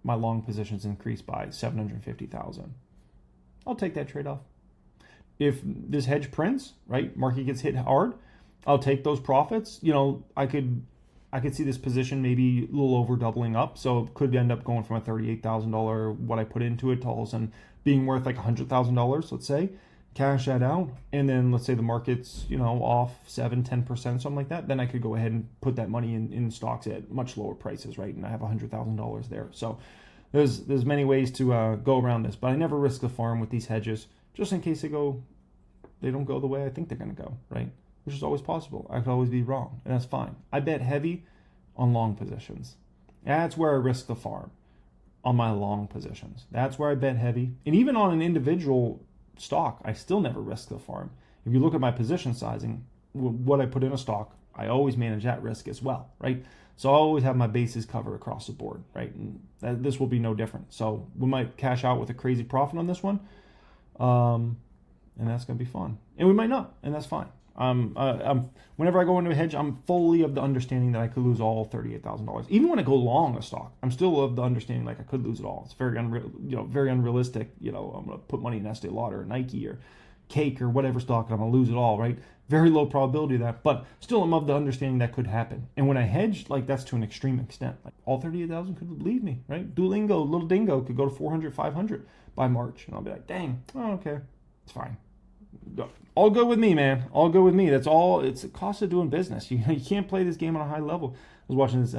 my long positions increased by $750,000. I'll take that trade-off. If this hedge prints, right, market gets hit hard, I'll take those profits. You know, I could see this position maybe a little over doubling up. So it could end up going from a $38,000, what I put into it, to all of a sudden being worth like $100,000, let's say. Cash that out. And then let's say the market's, you know, off 7-10%, something like that. Then I could go ahead and put that money in stocks at much lower prices, right? And I have $100,000 there. So there's many ways to go around this. But I never risk the farm with these hedges, just in case they don't go the way I think they're going to go, right? Which is always possible. I could always be wrong, and that's fine. I bet heavy on long positions. That's where I risk the farm, on my long positions. That's where I bet heavy. And even on an individual stock, I still never risk the farm. If you look at my position sizing, what I put in a stock, I always manage that risk as well, right? So I always have my bases covered across the board, right? And this will be no different. So we might cash out with a crazy profit on this one, and that's going to be fun. And we might not, and that's fine. Whenever I go into a hedge, I'm fully of the understanding that I could lose all $38,000. Even when I go long a stock, I'm still of the understanding like I could lose it all. It's very very unrealistic. You know, I'm going to put money in Estee Lauder or Nike or Cake or whatever stock, and I'm going to lose it all, right? Very low probability of that, but still I'm of the understanding that could happen. And when I hedge, like, that's to an extreme extent. Like, all 38,000 could leave me, right? Duolingo, little dingo, could go to 400, 500 by March, and I'll be like, dang, oh, okay, it's fine. All good with me, man. All good with me. That's all. It's the cost of doing business. You can't play this game on a high level. I was watching this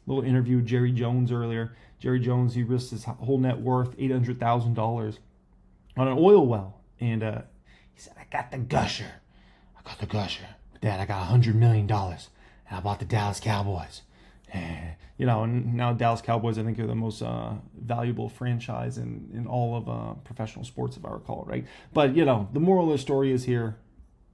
little interview with Jerry Jones earlier. Jerry Jones, he risked his whole net worth, $800,000 on an oil well. And he said, I got the gusher. I got the gusher. Dad, I got $100 million. And I bought the Dallas Cowboys. You know, and now Dallas Cowboys, I think, are the most valuable franchise in all of professional sports, if I recall, right? But, you know, the moral of the story is here,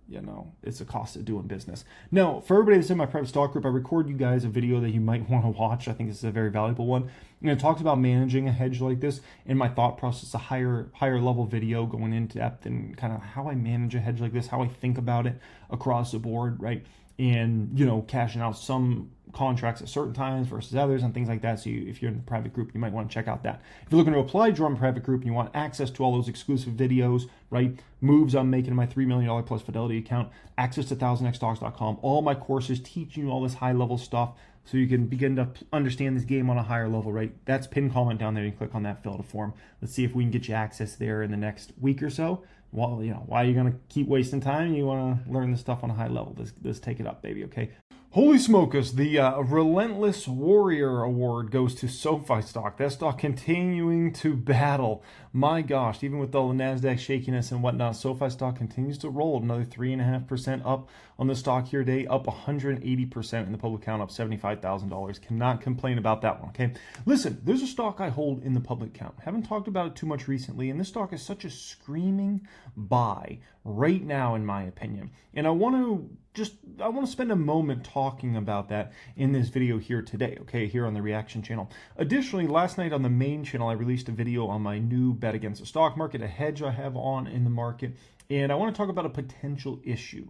you know, it's a cost of doing business. Now, for everybody that's in my private stock group, I record you guys a video that you might want to watch. I think this is a very valuable one. And it talks about managing a hedge like this and my thought process, a higher level video going into depth and kind of how I manage a hedge like this, how I think about it across the board, right? And, you know, cashing out some contracts at certain times versus others and things like that. So if you're in the private group, you might want to check out that. If you're looking to apply to join private group and you want access to all those exclusive videos, right? Moves I'm making in my $3 million plus Fidelity account, access to 1000xstocks.com, all my courses teaching you all this high level stuff so you can begin to understand this game on a higher level, right? That's pinned comment down there. You click on that, fill out a form. Let's see if we can get you access there in the next week or so. Well, you know, why are you going to keep wasting time? You want to learn this stuff on a high level. Let's take it up, baby, okay? Holy smokers, the Relentless Warrior Award goes to SoFi stock. That stock continuing to battle. My gosh, even with all the NASDAQ shakiness and whatnot, SoFi stock continues to roll. Another 3.5% up on the stock here today, up 180% in the public count, up $75,000. Cannot complain about that one, okay? Listen, there's a stock I hold in the public count. Haven't talked about it too much recently, and this stock is such a screaming buy right now, in my opinion. And I want to spend a moment talking about that in this video here today, okay, here on the Reaction channel. Additionally, last night on the main channel, I released a video on my new bet against the stock market, a hedge I have on in the market, and I want to talk about a potential issue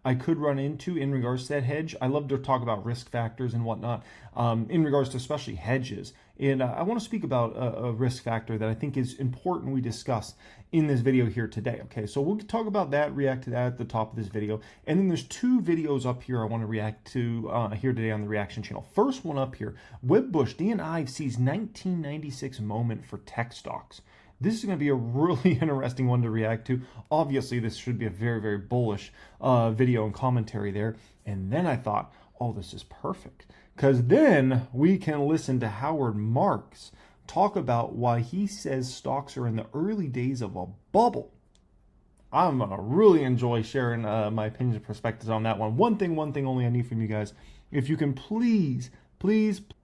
I could run into in regards to that hedge. I love to talk about risk factors and whatnot in regards to especially hedges. And I want to speak about a risk factor that I think is important we discuss in this video here today. Okay, so we'll talk about that, react to that at the top of this video. And then there's two videos up here I want to react to here today on the Reaction channel. First one up here, Wedbush, DNI sees 1996 moment for tech stocks. This is going to be a really interesting one to react to. Obviously, this should be a very, very bullish video and commentary there. And then I thought, oh, this is perfect. Because then we can listen to Howard Marks talk about why he says stocks are in the early days of a bubble. I'm going to really enjoy sharing my opinions and perspectives on that one. One thing only I need from you guys. If you can please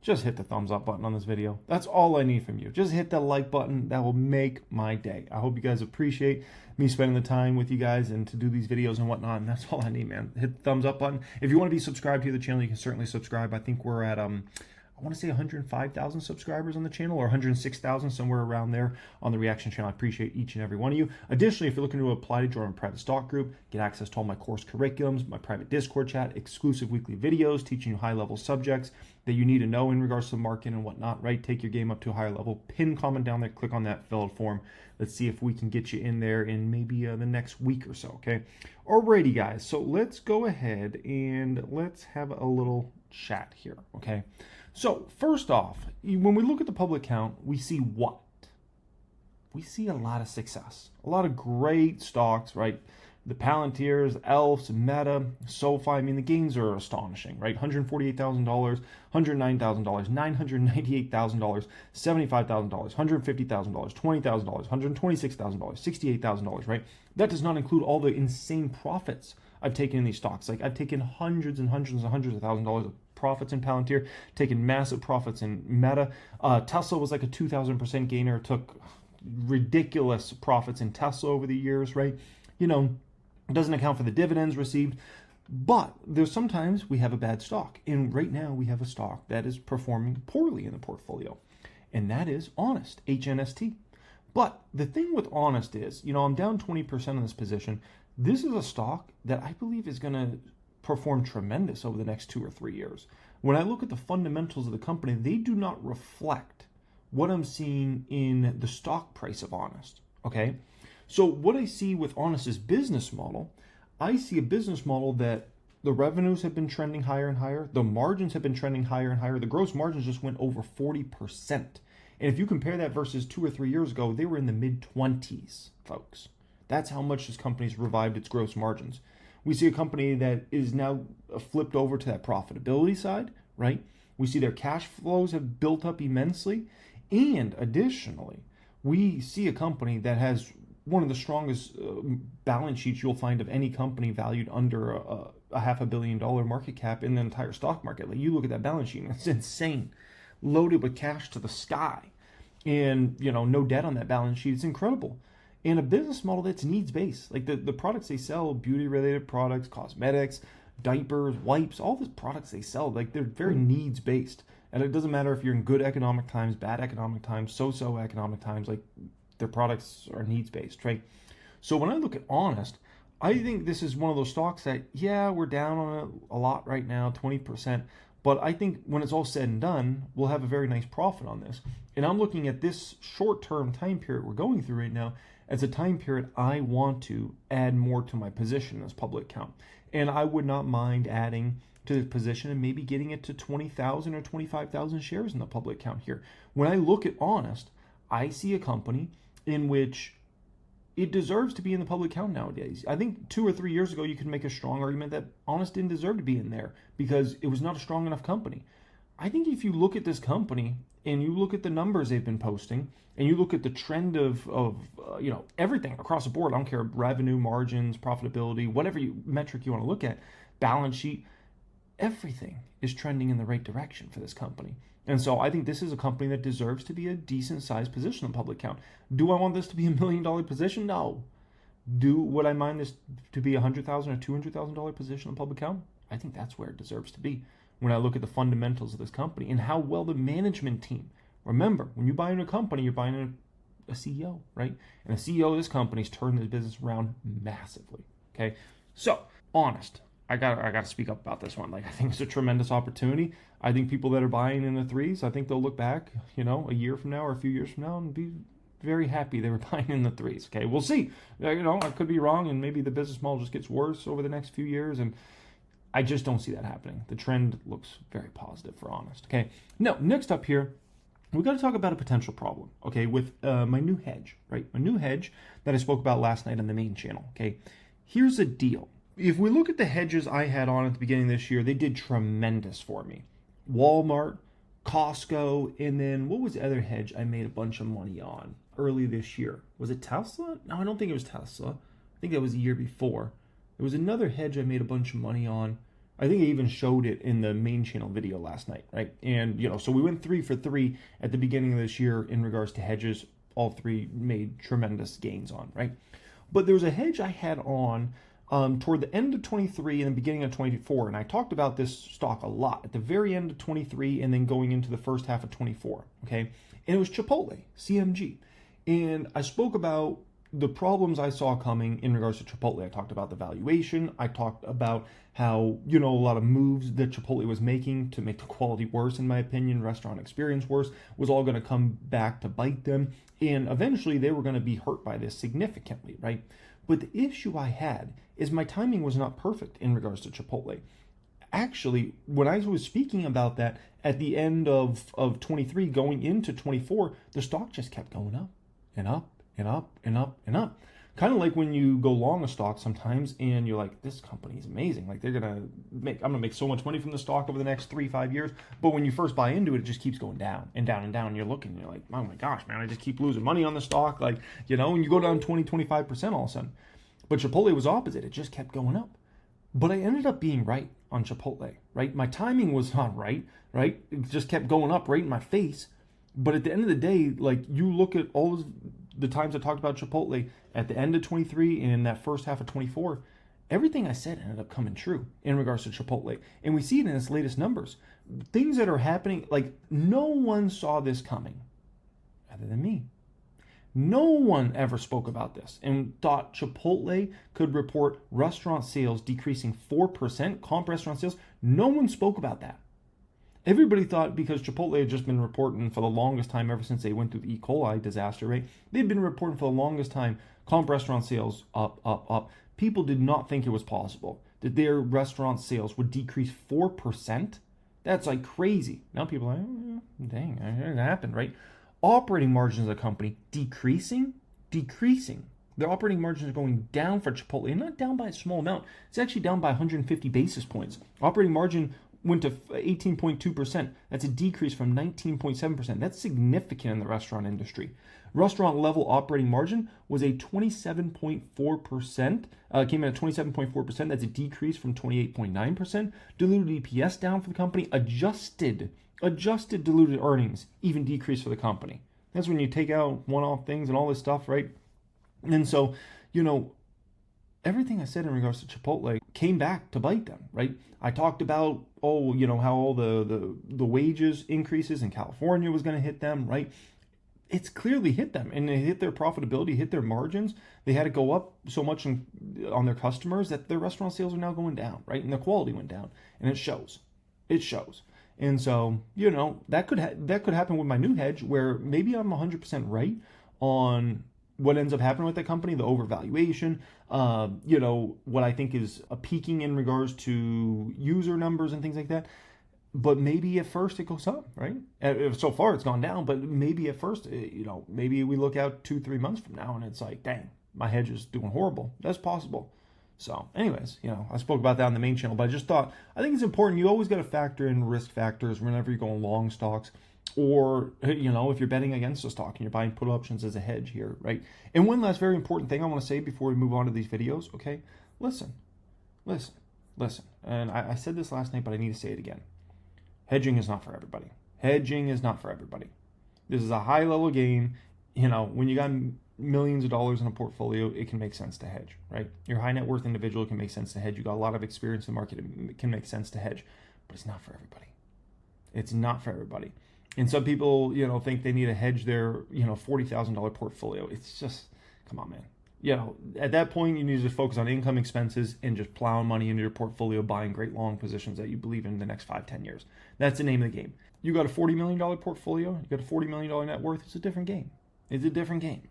just hit the thumbs up button on this video. That's all I need from you. Just hit the like button. That will make my day. I hope you guys appreciate me spending the time with you guys and to do these videos and whatnot. And that's all I need, man. Hit the thumbs up button. If you want to be subscribed to the channel, you can certainly subscribe. I think we're at I want to say 105,000 subscribers on the channel, or 106,000, somewhere around there on the Reaction channel. I appreciate each and every one of you. Additionally, if you're looking to apply to join a private stock group, get access to all my course curriculums, my private Discord chat, exclusive weekly videos teaching you high-level subjects that you need to know in regards to the market and whatnot, right? Take your game up to a higher level. Pin comment down there, click on that fill out form. Let's see if we can get you in there in maybe the next week or so, okay? Alrighty, guys. So let's go ahead and let's have a little chat here, okay? So first off, when we look at the public count, we see what? We see a lot of success, a lot of great stocks, right? The Palantirs, Elfs, Meta, SoFi. I mean, the gains are astonishing, right? $148,000, $109,000, $998,000, $75,000, $150,000, $20,000, $126,000, $68,000, right? That does not include all the insane profits I've taken in these stocks. Like, I've taken hundreds and hundreds and hundreds of $1,000s of profits in Palantir, taken massive profits in Meta. Tesla was like a 2,000% gainer. Took ridiculous profits in Tesla over the years, right? You know, it doesn't account for the dividends received, but there's sometimes we have a bad stock. And right now we have a stock that is performing poorly in the portfolio, and that is Honest, HNST. But the thing with Honest is, you know, I'm down 20% in this position. This is a stock that I believe is going to perform tremendous over the next 2 or 3 years. When I look at the fundamentals of the company, they do not reflect what I'm seeing in the stock price of Honest, okay? So what I see with Honest's business model, I see a business model that the revenues have been trending higher and higher. The margins have been trending higher and higher. The gross margins just went over 40%. And if you compare that versus 2 or 3 years ago, they were in the mid-20s, folks. That's how much this company's revived its gross margins. We see a company that is now flipped over to that profitability side, right? We see their cash flows have built up immensely. And additionally, we see a company that has one of the strongest balance sheets you'll find of any company valued under a $500 million market cap in the entire stock market. Like, you look at that balance sheet, and it's insane, loaded with cash to the sky, and no debt on that balance sheet. It's incredible. And a business model that's needs based, like the products they sell, beauty related products, cosmetics, diapers, wipes, all the products they sell, like, they're very needs based. And it doesn't matter if you're in good economic times, bad economic times, so economic times, like, their products are needs based, right? So when I look at Honest, I think this is one of those stocks that, yeah, we're down on it a lot right now, 20%. But I think when it's all said and done, we'll have a very nice profit on this. And I'm looking at this short-term time period we're going through right now as a time period I want to add more to my position in this public account. And I would not mind adding to this position and maybe getting it to 20,000 or 25,000 shares in the public account here. When I look at Honest, I see a company in which it deserves to be in the public account nowadays. I think 2 or 3 years ago, you could make a strong argument that Honest didn't deserve to be in there because it was not a strong enough company. I think if you look at this company and you look at the numbers they've been posting and you look at the trend of everything across the board, I don't care, revenue, margins, profitability, whatever metric you want to look at, balance sheet, everything is trending in the right direction for this company. And so I think this is a company that deserves to be a decent sized position in public account. Do I want this to be $1 million position? No. Would I mind this to be $100,000 or $200,000 position in public account? I think that's where it deserves to be when I look at the fundamentals of this company and how well the management team. Remember, when you buy into a company, you're buying into a CEO, right? And the CEO of this company's turned his business around massively. Okay, so Honest. I got to speak up about this one. Like, I think it's a tremendous opportunity. I think people that are buying in the threes, I think they'll look back, a year from now or a few years from now and be very happy they were buying in the threes. Okay, we'll see. I could be wrong, and maybe the business model just gets worse over the next few years, and I just don't see that happening. The trend looks very positive for Honest. Okay, now next up here, we got to talk about a potential problem. Okay, with my new hedge, right? My new hedge that I spoke about last night on the main channel. Okay, here's the deal. If we look at the hedges I had on at the beginning of this year, they did tremendous for me. Walmart, Costco, and then what was the other hedge I made a bunch of money on early this year? Was it Tesla? No, I don't think it was Tesla. I think that was the year before. There was another hedge I made a bunch of money on. I think I even showed it in the main channel video last night, right? And, so we went 3 for 3 at the beginning of this year in regards to hedges. All 3 made tremendous gains on, right? But there was a hedge I had on toward the end of 23 and the beginning of 24. And I talked about this stock a lot at the very end of 23 and then going into the first half of 24. Okay. And it was Chipotle, CMG. And I spoke about the problems I saw coming in regards to Chipotle. I talked about the valuation. I talked about how, a lot of moves that Chipotle was making to make the quality worse, in my opinion, restaurant experience worse, was all going to come back to bite them. And eventually they were going to be hurt by this significantly, right? But the issue I had is my timing was not perfect in regards to Chipotle. Actually, when I was speaking about that at the end of 23 going into 24, the stock just kept going up and up and up and up and up. Kind of like when you go long a stock sometimes and you're like, this company is amazing. Like, I'm going to make so much money from the stock over the next 3-5 years. But when you first buy into it, it just keeps going down and down and down. And you're looking, and you're like, oh my gosh, man, I just keep losing money on the stock. Like, and you go down 20-25% all of a sudden. But Chipotle was opposite. It just kept going up. But I ended up being right on Chipotle, right? My timing was not right? It just kept going up right in my face. But at the end of the day, like, you look at all the times I talked about Chipotle at the end of 23 and in that first half of 24, everything I said ended up coming true in regards to Chipotle. And we see it in its latest numbers. Things that are happening, like, no one saw this coming other than me. No one ever spoke about this and thought Chipotle could report restaurant sales decreasing 4%, comp restaurant sales. No one spoke about that. Everybody thought, because Chipotle had just been reporting for the longest time ever since they went through the E. coli disaster, right? They'd been reporting for the longest time comp restaurant sales up, up, up. People did not think it was possible that their restaurant sales would decrease 4%. That's like crazy. Now people are like, oh, dang, it happened, right? Operating margins of the company decreasing. Their operating margins are going down for Chipotle, and not down by a small amount. It's actually down by 150 basis points. Operating margin went to 18.2%. That's a decrease from 19.7%. That's significant in the restaurant industry. Restaurant level operating margin was a 27.4%, came in at 27.4%. That's a decrease from 28.9%. Diluted EPS down for the company. Adjusted diluted earnings even decreased for the company. That's when you take out one-off things and all this stuff, right? And so, everything I said in regards to Chipotle came back to bite them, right? I talked about, how all the wages increases in California was going to hit them, right? It's clearly hit them, and it hit their profitability, hit their margins. They had to go up so much on their customers that their restaurant sales are now going down, right? And the quality went down, and it shows. It shows. And so, that could happen with my new hedge, where maybe I'm 100% right on what ends up happening with that company, the overvaluation, what I think is a peaking in regards to user numbers and things like that. But maybe at first it goes up, right? So far it's gone down, but maybe at first, maybe we look out 2-3 months from now and it's like, dang, my hedge is doing horrible. That's possible. So anyways, I spoke about that on the main channel, but I just thought, I think it's important. You always got to factor in risk factors whenever you're going long stocks, or, if you're betting against a stock and you're buying put options as a hedge here, right? And one last very important thing I want to say before we move on to these videos, okay? Listen. And I said this last night, but I need to say it again. Hedging is not for everybody. This is a high level game. When you got millions of dollars in a portfolio, it can make sense to hedge, right? You're a high net worth individual, it can make sense to hedge. You got a lot of experience in the market, it can make sense to hedge, but it's not for everybody. It's not for everybody. And some people, think they need to hedge their, $40,000 portfolio. It's just, come on, man. At that point, you need to just focus on income, expenses, and just plowing money into your portfolio, buying great long positions that you believe in the next 5-10 years. That's the name of the game. You got a $40 million portfolio, you got a $40 million net worth, it's a different game.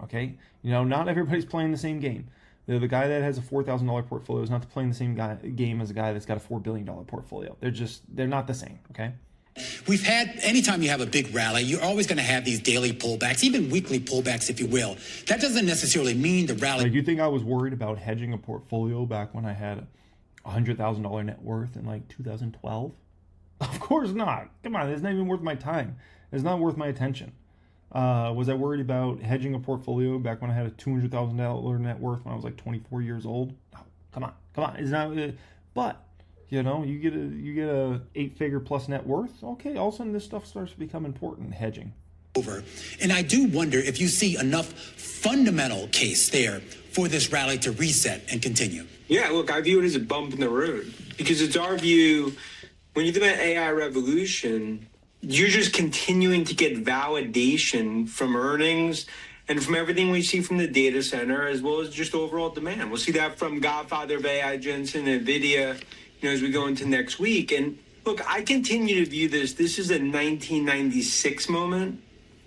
Okay? Not everybody's playing the same game. The guy that has a $4,000 portfolio is not playing the same game as a guy that's got a $4 billion portfolio. They're not the same, okay? We've had, anytime you have a big rally, you're always going to have these daily pullbacks, even weekly pullbacks, if you will. That doesn't necessarily mean the rally. Like, you think I was worried about hedging a portfolio back when I had a $100,000 net worth in 2012? Of course not. Come on, it's not even worth my time. It's not worth my attention. Was I worried about hedging a portfolio back when I had a $200,000 net worth when I was 24 years old? No, come on. It's not. But you get a 8-figure plus net worth. Okay, all of a sudden this stuff starts to become important. Hedging. And I do wonder if you see enough fundamental case there for this rally to reset and continue. Yeah, look, I view it as a bump in the road because it's our view. When you think about AI revolution, you're just continuing to get validation from earnings and from everything we see from the data center, as well as just overall demand. We'll see that from Godfather of AI, Jensen, NVIDIA, as we go into next week. And look, I continue to view this is a 1996 moment,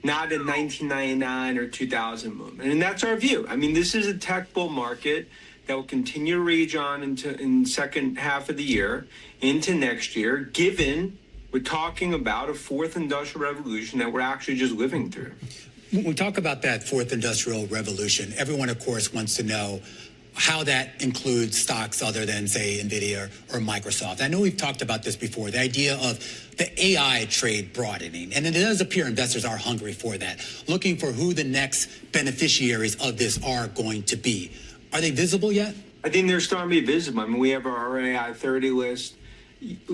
not a 1999 or 2000 moment. And that's our view. I mean, this is a tech bull market that will continue to rage on in second half of the year into next year, given we're talking about a fourth industrial revolution that we're actually just living through. When we talk about that fourth industrial revolution, everyone, of course, wants to know how that includes stocks other than, say, NVIDIA or Microsoft. I know we've talked about this before, the idea of the AI trade broadening. And it does appear investors are hungry for that, looking for who the next beneficiaries of this are going to be. Are they visible yet? I think they're starting to be visible. I mean, we have our AI 30 list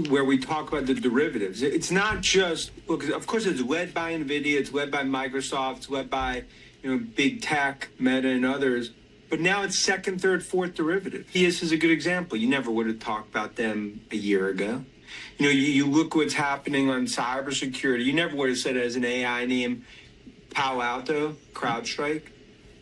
where we talk about the derivatives. It's not just, look, of course, it's led by NVIDIA, it's led by Microsoft, it's led by, big tech, Meta, and others. But now it's second, third, fourth derivative. ES is a good example. You never would have talked about them a year ago. You look what's happening on cybersecurity. You never would have said it as an AI name, Palo Alto, CrowdStrike.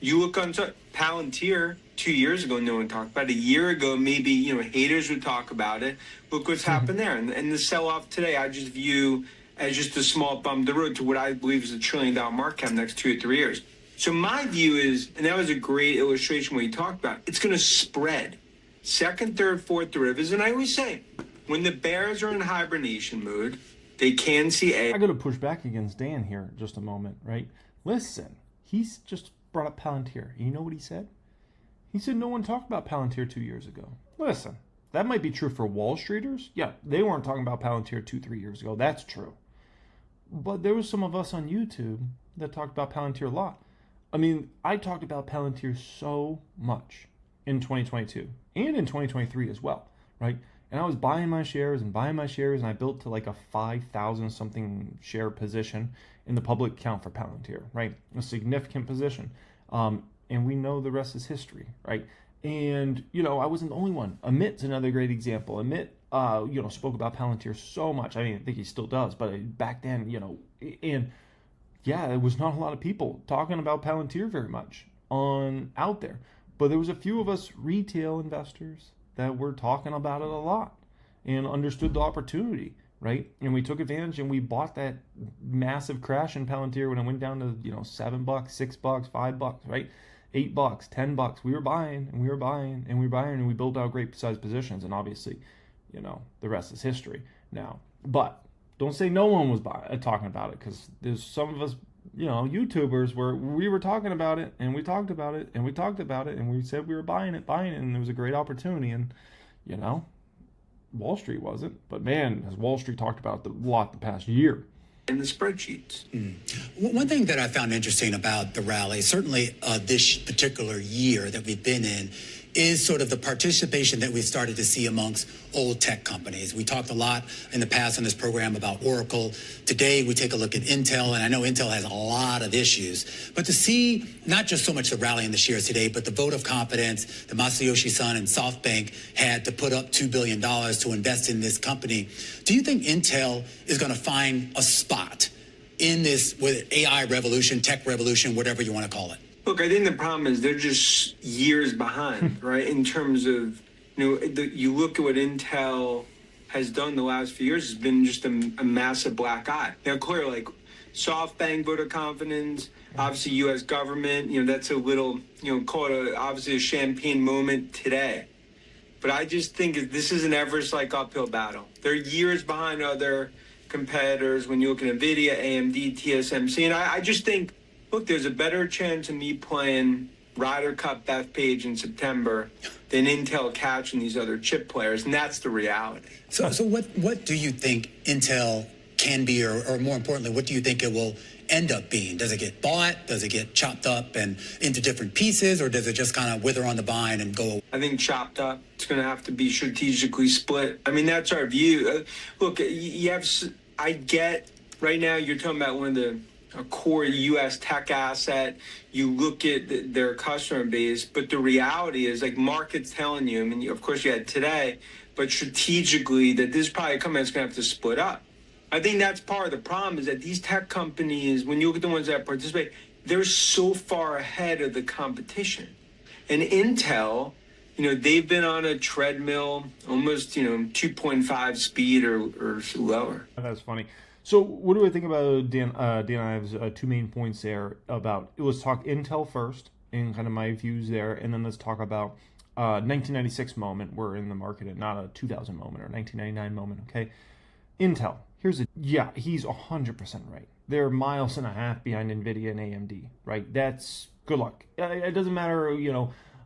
You look on Palantir. 2 years ago, no one talked about it. A year ago, maybe, haters would talk about it. Look what's happened there. And the sell-off today, I just view as just a small bump in the road to what I believe is a $1 trillion market cap next 2 or 3 years. So my view is, and that was a great illustration what you talked about, it's going to spread. Second, third, fourth derivatives. And I always say, when the bears are in hibernation mode, they can see a... I got to push back against Dan here just a moment, right? Listen, he's just brought up Palantir. You know what he said? He said no one talked about Palantir 2 years ago. Listen, That might be true for Wall Streeters. Yeah, they weren't talking about Palantir 2-3 years ago. That's true. But there was some of us on YouTube that talked about Palantir a lot. I mean, I talked about Palantir so much in 2022 and in 2023 as well, right? And I was buying my shares, and I built to like a 5,000 something share position in the public account for Palantir, right? A significant position. And we know the rest is history, right? And, I wasn't the only one. Amit's another great example. Amit, spoke about Palantir so much. I mean, I think he still does, but back then, and yeah, there was not a lot of people talking about Palantir very much out there. But there was a few of us retail investors that were talking about it a lot and understood the opportunity, right? And we took advantage and we bought that massive crash in Palantir when it went down to, $7, $6, $5, right? $8, $10. We were buying and we were buying and we were buying, and we built out great sized positions. And obviously, the rest is history now. But don't say no one was talking about it, because there's some of us, YouTubers where we were talking about it, and we talked about it, and we talked about it, and we said we were buying it, and it was a great opportunity. And, Wall Street wasn't. But man, has Wall Street talked about it a lot the past year. In the spreadsheets. One thing that I found interesting about the rally, certainly this particular year that we've been in, is sort of the participation that we started to see amongst old tech companies. We talked a lot in the past on this program about Oracle. Today, we take a look at Intel, and I know Intel has a lot of issues. But to see not just so much the rally in the shares today, but the vote of confidence that Masayoshi Son and SoftBank had to put up $2 billion to invest in this company, do you think Intel is going to find a spot in this with AI revolution, tech revolution, whatever you want to call it? Look, I think the problem is they're just years behind, right? In terms of, you look at what Intel has done the last few years, it's been just a massive black eye. Now, clearly, like SoftBank vote of confidence, obviously U.S. government, that's a little, call it obviously a champagne moment today. But I just think this is an Everest-like uphill battle. They're years behind other competitors when you look at NVIDIA, AMD, TSMC. And I just think, look, there's a better chance of me playing Ryder Cup Bethpage in September than Intel catching these other chip players, and that's the reality. So what do you think Intel can be, or more importantly, what do you think it will end up being? Does it get bought? Does it get chopped up and into different pieces, or does it just kind of wither on the vine and go? I think chopped up. It's going to have to be strategically split. I mean, that's our view. Look, I get right now you're talking about one of a core U.S. tech asset. You look at their customer base, but the reality is, like, market's telling you, I mean, of course you had today, but strategically that this is probably a company that's going to have to split up. I think that's part of the problem, is that these tech companies, when you look at the ones that participate, they're so far ahead of the competition. And Intel, they've been on a treadmill, almost, 2.5 speed or lower. That's funny. So what do I think about Dan Ives' two main points there about, let's talk Intel first and kind of my views there, and then let's talk about 1996 moment. We're in the market and not a 2000 moment or 1999 moment, okay? Intel, he's 100% right. They're miles and a half behind NVIDIA and AMD, right? That's good luck. It doesn't matter,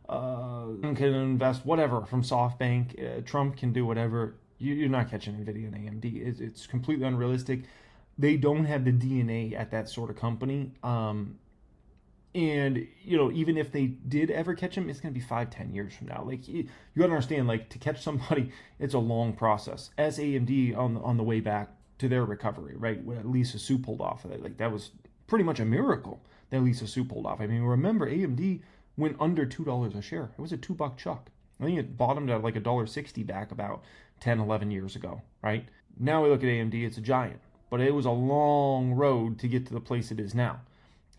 can invest whatever from SoftBank. Trump can do whatever. You're not catching NVIDIA and AMD. It's completely unrealistic. They don't have the DNA at that sort of company. And, even if they did ever catch them, it's going to be 5-10 years from now. Like, you got to understand, like, to catch somebody, it's a long process. As AMD on the way back to their recovery, right? When Lisa Su pulled off of it, like, that was pretty much a miracle that Lisa Su pulled off. I mean, remember, AMD went under $2 a share. It was a $2 chuck. I think it bottomed at like $1.60 back about 10, 11 years ago, right? Now we look at AMD, it's a giant, but it was a long road to get to the place it is now.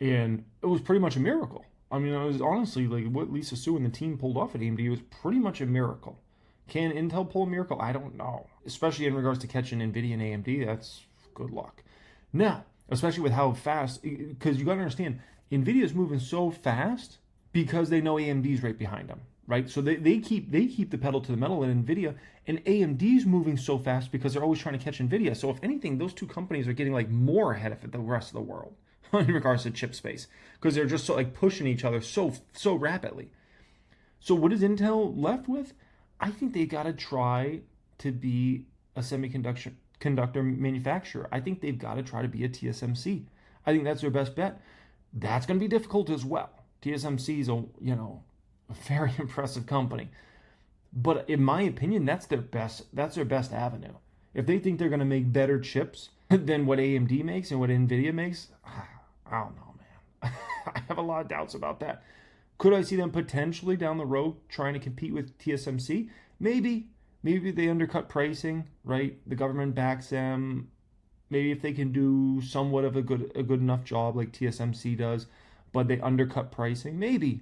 And it was pretty much a miracle. I mean, it was honestly like what Lisa Su and the team pulled off at AMD was pretty much a miracle. Can Intel pull a miracle? I don't know. Especially in regards to catching NVIDIA and AMD, that's good luck. Now, especially with how fast, because you got to understand, NVIDIA is moving so fast because they know AMD's right behind them. Right, so they keep the pedal to the metal in NVIDIA, and AMD's moving so fast because they're always trying to catch NVIDIA. So if anything, those two companies are getting like more ahead of the rest of the world in regards to chip space, because they're just so like pushing each other so rapidly. So what is Intel left with? I think they got to try to be a conductor manufacturer. I think they've got to try to be a TSMC. I think that's their best bet. That's going to be difficult as well. TSMC is a very impressive company, but in my opinion, that's their best avenue. If they think they're going to make better chips than what AMD makes and what Nvidia makes, I don't know, man. I have a lot of doubts about that. Could I see them potentially down the road trying to compete with TSMC? Maybe. Maybe they undercut pricing, right? The government backs them. Maybe if they can do somewhat of a good enough job like TSMC does, but they undercut pricing, maybe,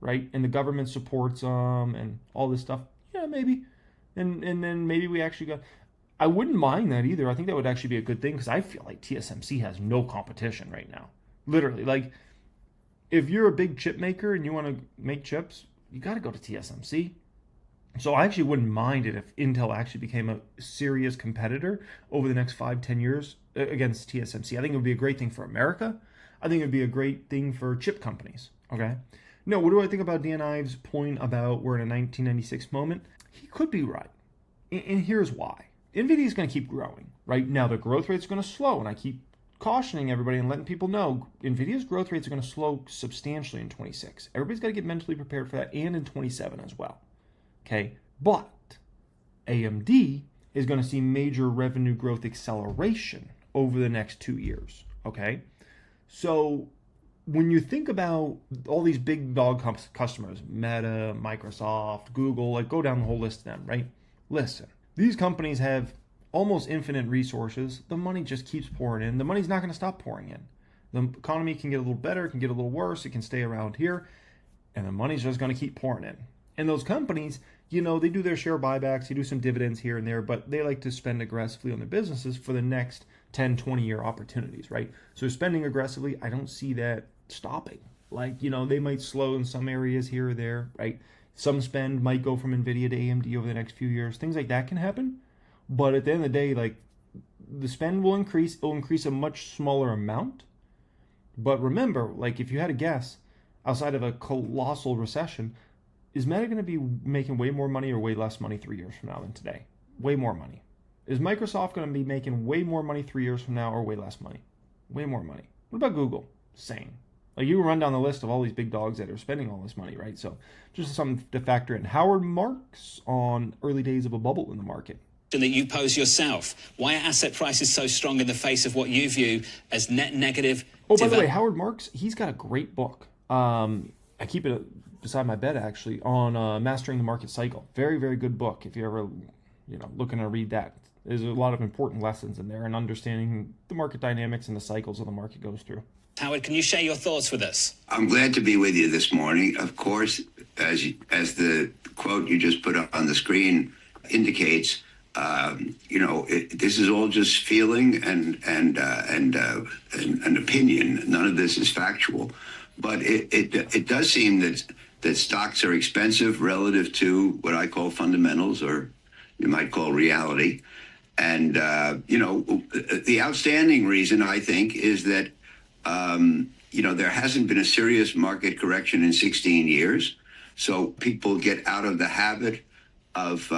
right? And the government supports them and all this stuff. Yeah, maybe. And then maybe we actually got... I wouldn't mind that either. I think that would actually be a good thing because I feel like TSMC has no competition right now. Literally, like, if you're a big chip maker and you want to make chips, you got to go to TSMC. So I actually wouldn't mind it if Intel actually became a serious competitor over the next 5-10 years against TSMC. I think it would be a great thing for America. I think it would be a great thing for chip companies. Okay. No, what do I think about Dan Ives' point about we're in a 1996 moment? He could be right. And here's why. NVIDIA is going to keep growing. Right now, the growth rate is going to slow. And I keep cautioning everybody and letting people know NVIDIA's growth rates are going to slow substantially in 26. Everybody's got to get mentally prepared for that, and in 27 as well. Okay, but AMD is going to see major revenue growth acceleration over the next 2 years. Okay, so when you think about all these big dog customers, Meta, Microsoft, Google, like go down the whole list of them, right? Listen, these companies have almost infinite resources. The money just keeps pouring in. The money's not going to stop pouring in. The economy can get a little better, it can get a little worse, it can stay around here, and the money's just going to keep pouring in. And those companies, they do their share buybacks, they do some dividends here and there, but they like to spend aggressively on their businesses for the next 10, 20-year opportunities, right? So spending aggressively, I don't see that stopping. Like, they might slow in some areas here or there, right? Some spend might go from NVIDIA to AMD over the next few years. Things like that can happen. But at the end of the day, like, the spend will increase. It'll increase a much smaller amount. But remember, like, if you had a guess, outside of a colossal recession, is Meta going to be making way more money or way less money 3 years from now than today? Way more money. Is Microsoft going to be making way more money 3 years from now or way less money? Way more money. What about Google? Same. Like, you run down the list of all these big dogs that are spending all this money, right? So just something to factor in. Howard Marks on early days of a bubble in the market. That you pose yourself. Why are asset prices so strong in the face of what you view as net negative? Oh, by the way, Howard Marks, he's got a great book. I keep it beside my bed, actually, on Mastering the Market Cycle. Very, very good book. If you're ever, looking to read that. There's a lot of important lessons in there and understanding the market dynamics and the cycles that the market goes through. Howard, can you share your thoughts with us? I'm glad to be with you this morning. Of course, as the quote you just put up on the screen indicates, this is all just feeling and an opinion. None of this is factual, but it does seem that stocks are expensive relative to what I call fundamentals, or you might call reality. And the outstanding reason, I think, is that there hasn't been a serious market correction in 16 years. So people get out of the habit of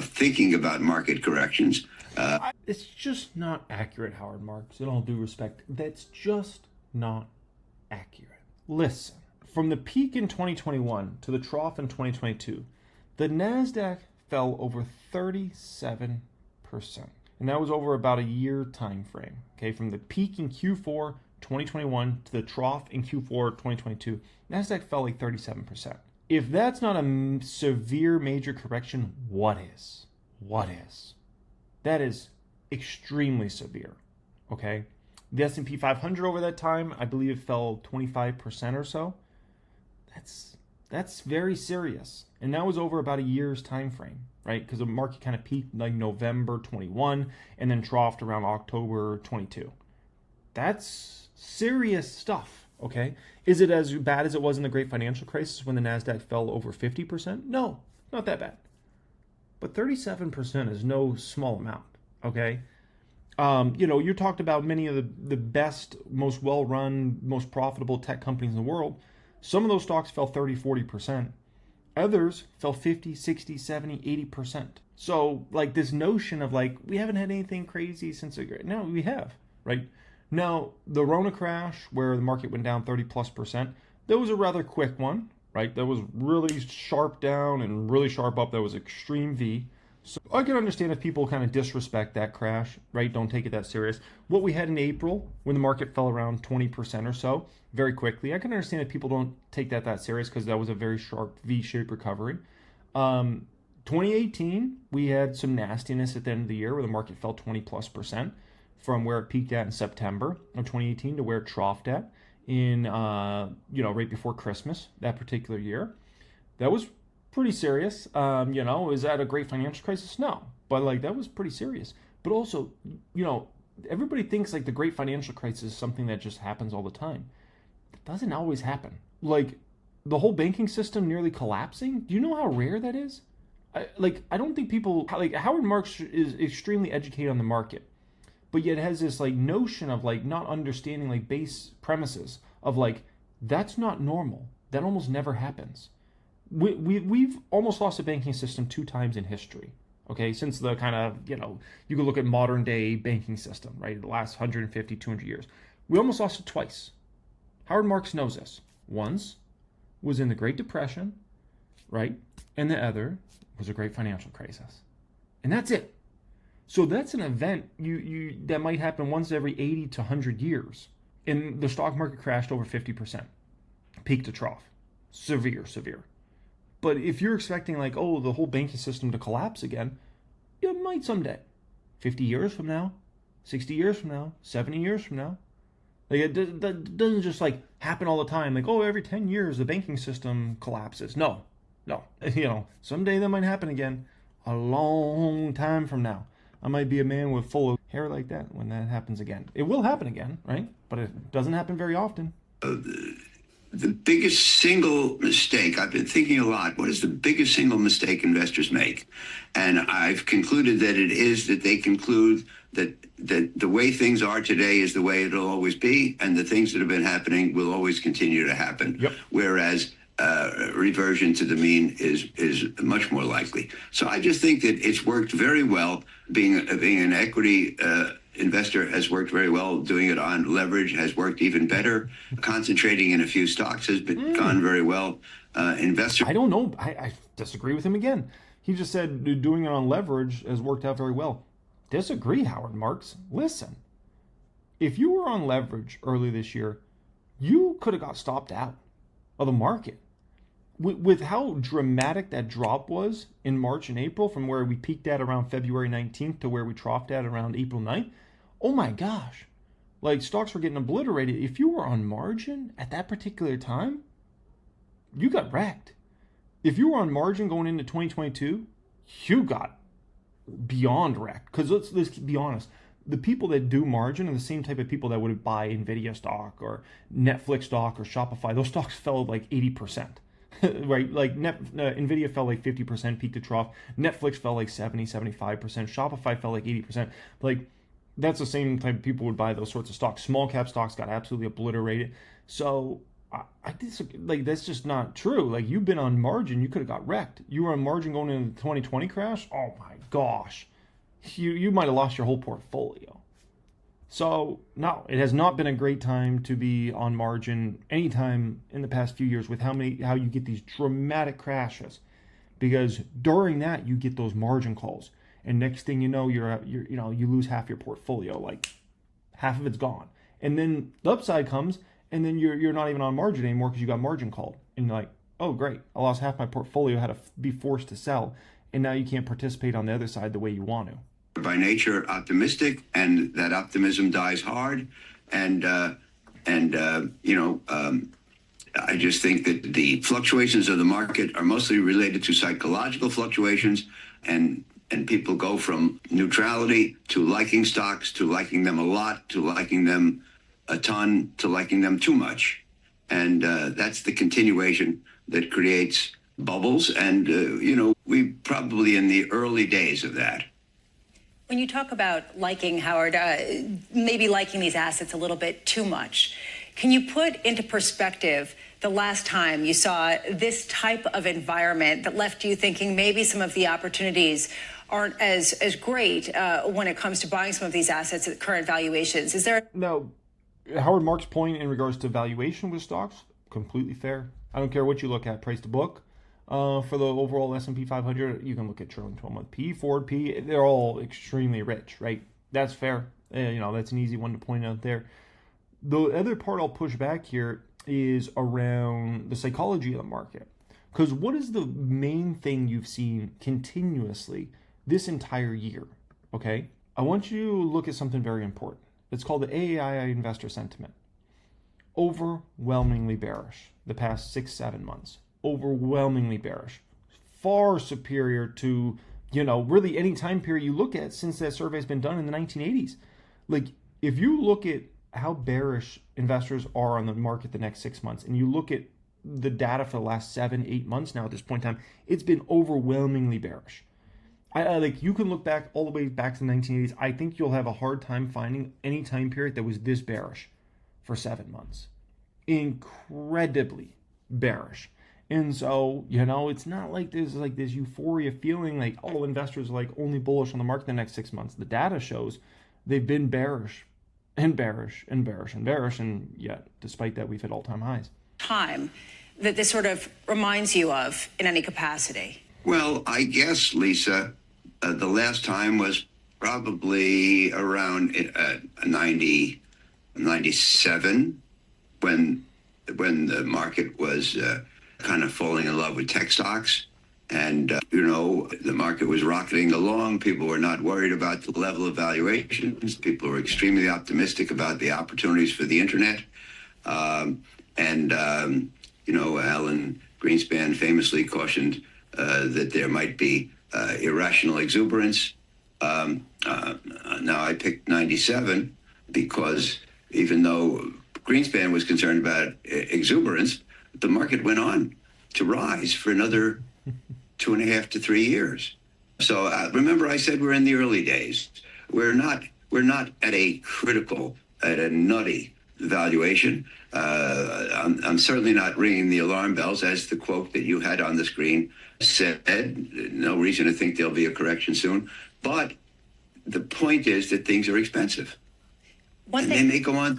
thinking about market corrections. It's just not accurate, Howard Marks. In all due respect, that's just not accurate. Listen, from the peak in 2021 to the trough in 2022, the NASDAQ fell over 37%. And that was over about a year time frame. Okay, from the peak in Q4 2021 to the trough in Q4 2022, NASDAQ fell like 37%. If that's not a severe major correction, what is? What is? That is extremely severe. Okay, the S&P 500 over that time, I believe it fell 25% or so. That's very serious, and that was over about a year's time frame, right? Because the market kind of peaked like November 21 and then troughed around October 22. That's serious stuff, okay? Is it as bad as it was in the Great Financial Crisis when the NASDAQ fell over 50%? No, not that bad. But 37% is no small amount, okay? You talked about many of the best, most well-run, most profitable tech companies in the world. Some of those stocks fell 30, 40%. Others fell 50, 60, 70, 80%. So like this notion of like, we haven't had anything crazy since no, we have, right? Now, the Rona crash where the market went down 30+%, that was a rather quick one, right? That was really sharp down and really sharp up. That was extreme V. So I can understand if people kind of disrespect that crash, right? Don't take it that serious. What we had in April when the market fell around 20% or so very quickly, I can understand if people don't take that serious because that was a very sharp V-shaped recovery. 2018, we had some nastiness at the end of the year where the market fell 20+% from where it peaked at in September of 2018 to where it troughed at in, right before Christmas that particular year. That was pretty serious. Is that a great financial crisis? No, but like that was pretty serious. But also, everybody thinks like the great financial crisis is something that just happens all the time. It doesn't always happen. Like the whole banking system nearly collapsing. Do you know how rare that is? I don't think people like Howard Marks is extremely educated on the market, but yet has this like notion of like not understanding like base premises of like that's not normal. That almost never happens. We've almost lost the banking system 2 times in history. Okay, since the kind of, you could look at modern day banking system, right? The last 150, 200 years. We almost lost it twice. Howard Marks knows this. Once was in the Great Depression, right? And the other was a great financial crisis. And that's it. So that's an event that might happen once every 80 to 100 years. And the stock market crashed over 50%. Peak to trough. Severe. But if you're expecting like, oh, the whole banking system to collapse again, it might someday. 50 years from now, 60 years from now, 70 years from now. Like that doesn't just like happen all the time. Like, oh, every 10 years the banking system collapses. No. Someday that might happen again. A long time from now. I might be a man with full of hair like that when that happens again. It will happen again, right? But it doesn't happen very often. The biggest single mistake, I've been thinking a lot, what is the biggest single mistake investors make? And I've concluded that it is that they conclude that the way things are today is the way it'll always be, and the things that have been happening will always continue to happen. Yep. Whereas reversion to the mean is much more likely. So I just think that it's worked very well. Being an equity investor has worked very well. Doing it on leverage has worked even better. Concentrating in a few stocks has gone very well. Investor. I don't know. I disagree with him again. He just said doing it on leverage has worked out very well. Disagree, Howard Marks. Listen, if you were on leverage early this year, you could have got stopped out of the market. With how dramatic that drop was in March and April from where we peaked at around February 19th to where we troughed at around April 9th, oh my gosh. Like stocks were getting obliterated. If you were on margin at that particular time, you got wrecked. If you were on margin going into 2022, you got beyond wrecked. Because let's be honest. The people that do margin are the same type of people that would buy NVIDIA stock or Netflix stock or Shopify. Those stocks fell like 80%. Right? Like NVIDIA fell like 50% peak to trough. Netflix fell like 70, 75%. Shopify fell like 80%. Like that's the same type of people would buy those sorts of stocks. Small cap stocks got absolutely obliterated. So I disagree. Like that's just not true. Like you've been on margin, you could have got wrecked. You were on margin going into the 2020 crash. Oh my gosh. You might have lost your whole portfolio. So, no, it has not been a great time to be on margin anytime in the past few years with how you get these dramatic crashes. Because during that, you get those margin calls. And next thing you know, you lose half your portfolio. Like, half of it's gone. And then the upside comes, and then you're not even on margin anymore because you got margin called. And you're like, oh, great, I lost half my portfolio, had to be forced to sell. And now you can't participate on the other side the way you want to. By nature optimistic, and that optimism dies hard. I just think that the fluctuations of the market are mostly related to psychological fluctuations, and people go from neutrality to liking stocks, to liking them a lot, to liking them a ton, to liking them too much. And that's the continuation that creates bubbles. And, we probably in the early days of that. When you talk about liking, Howard, maybe liking these assets a little bit too much, Can you put into perspective the last time you saw this type of environment that left you thinking maybe some of the opportunities aren't as great when it comes to buying some of these assets at current valuations? Is there... Now, Howard Mark's point in regards to valuation with stocks, completely fair. I don't care what you look at, price to book. For the overall S&P 500, you can look at trailing 12-month P, forward P. They're all extremely rich, right? That's fair. That's an easy one to point out there. The other part I'll push back here is around the psychology of the market. Because what is the main thing you've seen continuously this entire year? Okay? I want you to look at something very important. It's called the AAII investor sentiment. Overwhelmingly bearish the past 6-7 months. Overwhelmingly bearish. Far superior to, really any time period you look at since that survey has been done in the 1980s. Like, if you look at how bearish investors are on the market the next 6 months, and you look at the data for the last 7-8 months now at this point in time, it's been overwhelmingly bearish. You can look back all the way back to the 1980s. I think you'll have a hard time finding any time period that was this bearish for 7 months. Incredibly bearish. And so, it's not like there's this euphoria feeling like, oh, investors are only bullish on the market the next 6 months. The data shows they've been bearish and bearish and bearish and bearish, and yet, despite that, we've hit all-time highs. Time that this sort of reminds you of in any capacity? Well, I guess, Lisa, the last time was probably around 97 when the market was kind of falling in love with tech stocks. And, the market was rocketing along. People were not worried about the level of valuations. People were extremely optimistic about the opportunities for the internet. Alan Greenspan famously cautioned that there might be irrational exuberance. Now I picked 97 because even though Greenspan was concerned about exuberance, the market went on to rise for another 2.5 to 3 years. So remember, I said we're in the early days. We're not at a critical, at a nutty valuation. I'm certainly not ringing the alarm bells, as the quote that you had on the screen said. No reason to think there'll be a correction soon. But the point is that things are expensive. They may go on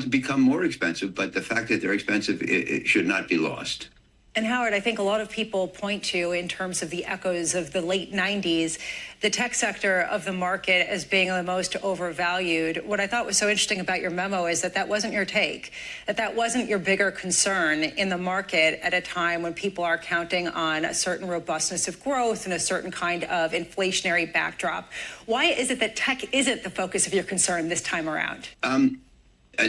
to become more expensive, but the fact that they're expensive, it should not be lost. And Howard, I think a lot of people point to, in terms of the echoes of the late 90s, the tech sector of the market as being the most overvalued. What I thought was so interesting about your memo is that wasn't your take, that wasn't your bigger concern in the market at a time when people are counting on a certain robustness of growth and a certain kind of inflationary backdrop. Why is it that tech isn't the focus of your concern this time around?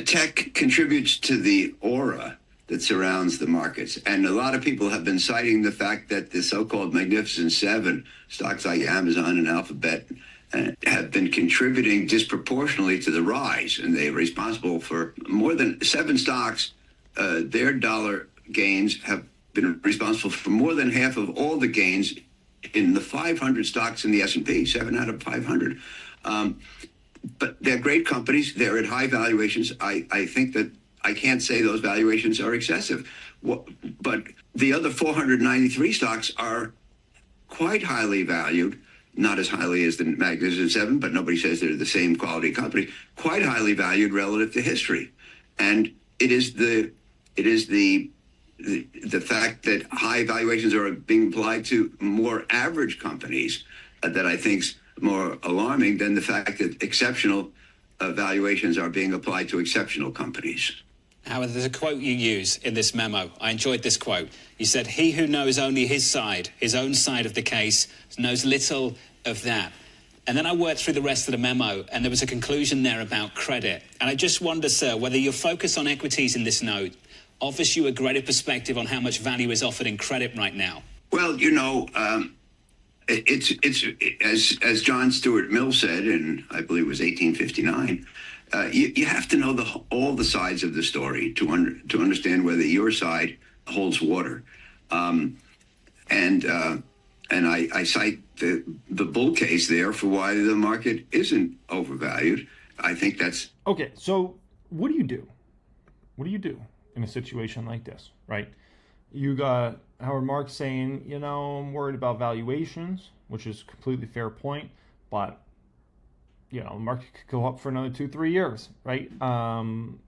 Tech contributes to the aura that surrounds the markets. And a lot of people have been citing the fact that the so-called Magnificent Seven, stocks like Amazon and Alphabet, have been contributing disproportionately to the rise. And they're responsible for more than 7 stocks. Their dollar gains have been responsible for more than half of all the gains in the 500 stocks in the S&P, 7 out of 500. But they're great companies. They're at high valuations. I think that I can't say those valuations are excessive. But the other 493 stocks are quite highly valued, not as highly as the Magnificent Seven, but nobody says they're the same quality company, quite highly valued relative to history. And it is the fact that high valuations are being applied to more average companies that I think's more alarming than the fact that exceptional valuations are being applied to exceptional companies. Howard, there's a quote you use in this memo. I enjoyed this quote. You said, "He who knows only his own side of the case, knows little of that." And then I worked through the rest of the memo, and there was a conclusion there about credit. And I just wonder, sir, whether your focus on equities in this note offers you a greater perspective on how much value is offered in credit right now. Well, it's as John Stuart Mill said in, I believe it was 1859, you have to know all the sides of the story to understand whether your side holds water. And I cite the bull case there for why the market isn't overvalued. I think that's... Okay, so what do you do? What do you do in a situation like this, right? You got Howard Marks saying, you know, I'm worried about valuations, which is a completely fair point, but you know, the market could go up for another 2-3 years, right?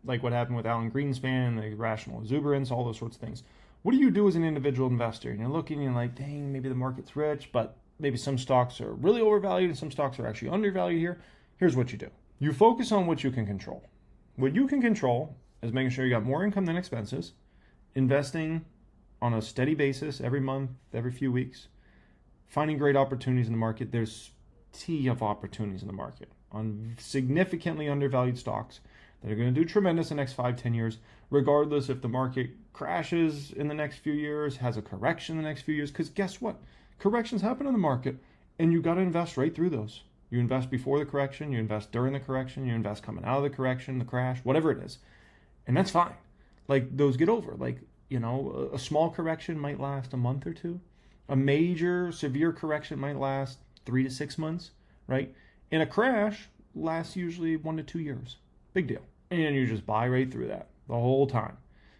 Like what happened with Alan Greenspan, the irrational exuberance, all those sorts of things. What do you do as an individual investor? And you're looking and you're like, dang, maybe the market's rich, but maybe some stocks are really overvalued and some stocks are actually undervalued here. Here's what you do. You focus on what you can control. What you can control is making sure you got more income than expenses, investing on a steady basis every month, every few weeks, finding great opportunities in the market. There's sea of opportunities in the market on significantly undervalued stocks that are going to do tremendous in the next 5-10 years, regardless if the market crashes in the next few years, has a correction in the next few years, because guess what? Corrections happen in the market, and you got to invest right through those. You invest before the correction, you invest during the correction, you invest coming out of the correction, the crash, whatever it is. And that's fine. Like, those get over. Like, you know, a small correction might last a month or two. A major, severe correction might last 3 to 6 months, right? And a crash lasts usually 1 to 2 years. Big deal. And you just buy right through that the whole time.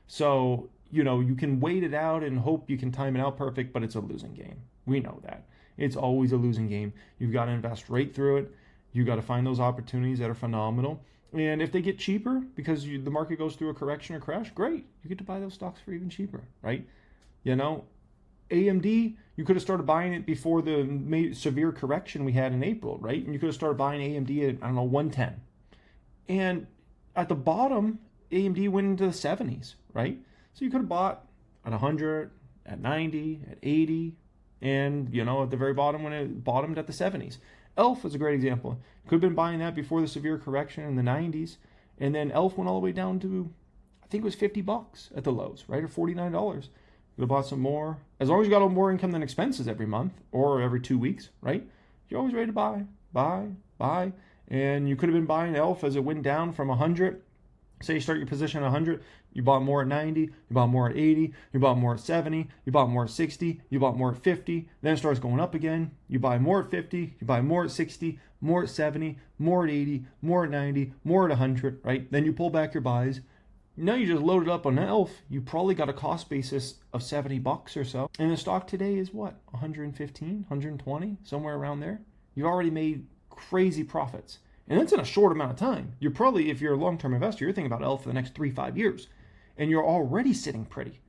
So, you know, you can wait it out and hope you can time it out perfect, but it's a losing game. We know that. It's always a losing game. You've got to invest right through it. You got to find those opportunities that are phenomenal. And if they get cheaper because the market goes through a correction or crash, great. You get to buy those stocks for even cheaper, right? You know, AMD, you could have started buying it before the severe correction we had in April, right? And you could have started buying AMD at, I don't know, 110. And at the bottom, AMD went into the 70s, right? So you could have bought at 100, at 90, at 80, and, you know, at the very bottom when it bottomed at the 70s. ELF is a great example. Could have been buying that before the severe correction in the 90s, and then ELF went all the way down to, I think it was $50 at the lows, right? Or $49. You could have bought some more. As long as you got a little more income than expenses every month or every 2 weeks, right? You're always ready to buy. And you could have been buying ELF as it went down from 100. Say you start your position at 100, you bought more at 90, you bought more at 80, you bought more at 70, you bought more at 60, you bought more at 50, then it starts going up again. You buy more at 50, you buy more at 60, more at 70, more at 80, more at 90, more at 100, right? Then you pull back your buys. Now you just loaded up on ELF. You probably got a cost basis of $70 or so. And the stock today is what? 115, 120, somewhere around there. You've already made crazy profits. And that's in a short amount of time. You're probably, if you're a long-term investor, you're thinking about ELF for the next 3-5 years. And you're already sitting pretty.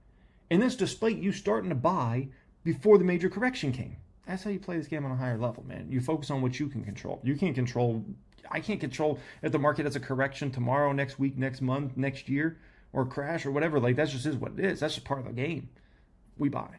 And that's despite you starting to buy before the major correction came. That's how you play this game on a higher level, man. You focus on what you can control. You can't control, I can't control if the market has a correction tomorrow, next week, next month, next year, or crash or whatever. Like, that just is what it is. That's just part of the game. We buy.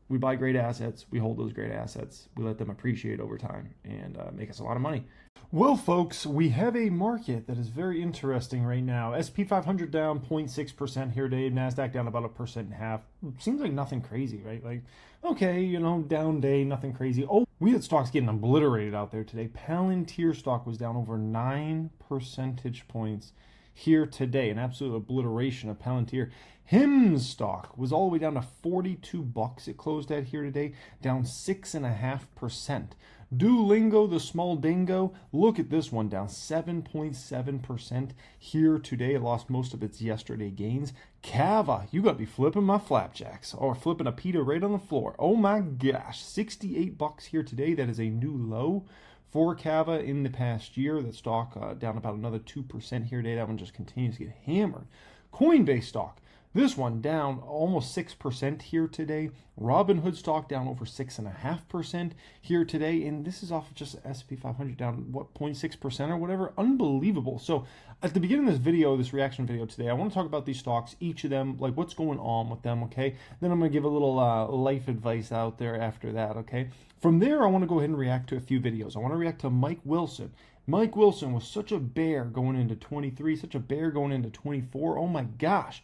We buy great assets. We hold those great assets. We let them appreciate over time and make us a lot of money. Well, folks, we have a market that is very interesting right now. S&P 500 down 0.6% here today. NASDAQ down about 1.5%. Seems like nothing crazy, right? Like, okay, you know, down day, nothing crazy. Oh, we had stocks getting obliterated out there today. Palantir stock was down over 9 percentage points here today. An absolute obliteration of Palantir. Hims stock was all the way down to $42. It closed at here today, down 6.5%. Duolingo, the small dingo, look at this one, down 7.7% here today. It lost most of its yesterday gains. Cava, you got to be flipping my flapjacks or flipping a pita right on the floor. Oh my gosh, $68 here today. That is a new low for Cava in the past year. That stock down about another 2% here today. That one just continues to get hammered. Coinbase stock. This one down almost 6% here today. Robinhood stock down over 6.5% here today. And this is off of just S&P 500 down, what, 0.6% or whatever. Unbelievable. So at the beginning of this video, this reaction video today, I want to talk about these stocks, each of them, like what's going on with them, okay? Then I'm going to give a little life advice out there after that, okay? From there, I want to go ahead and react to a few videos. I want to react to Mike Wilson. Mike Wilson was such a bear going into 23, such a bear going into 24. Oh my gosh.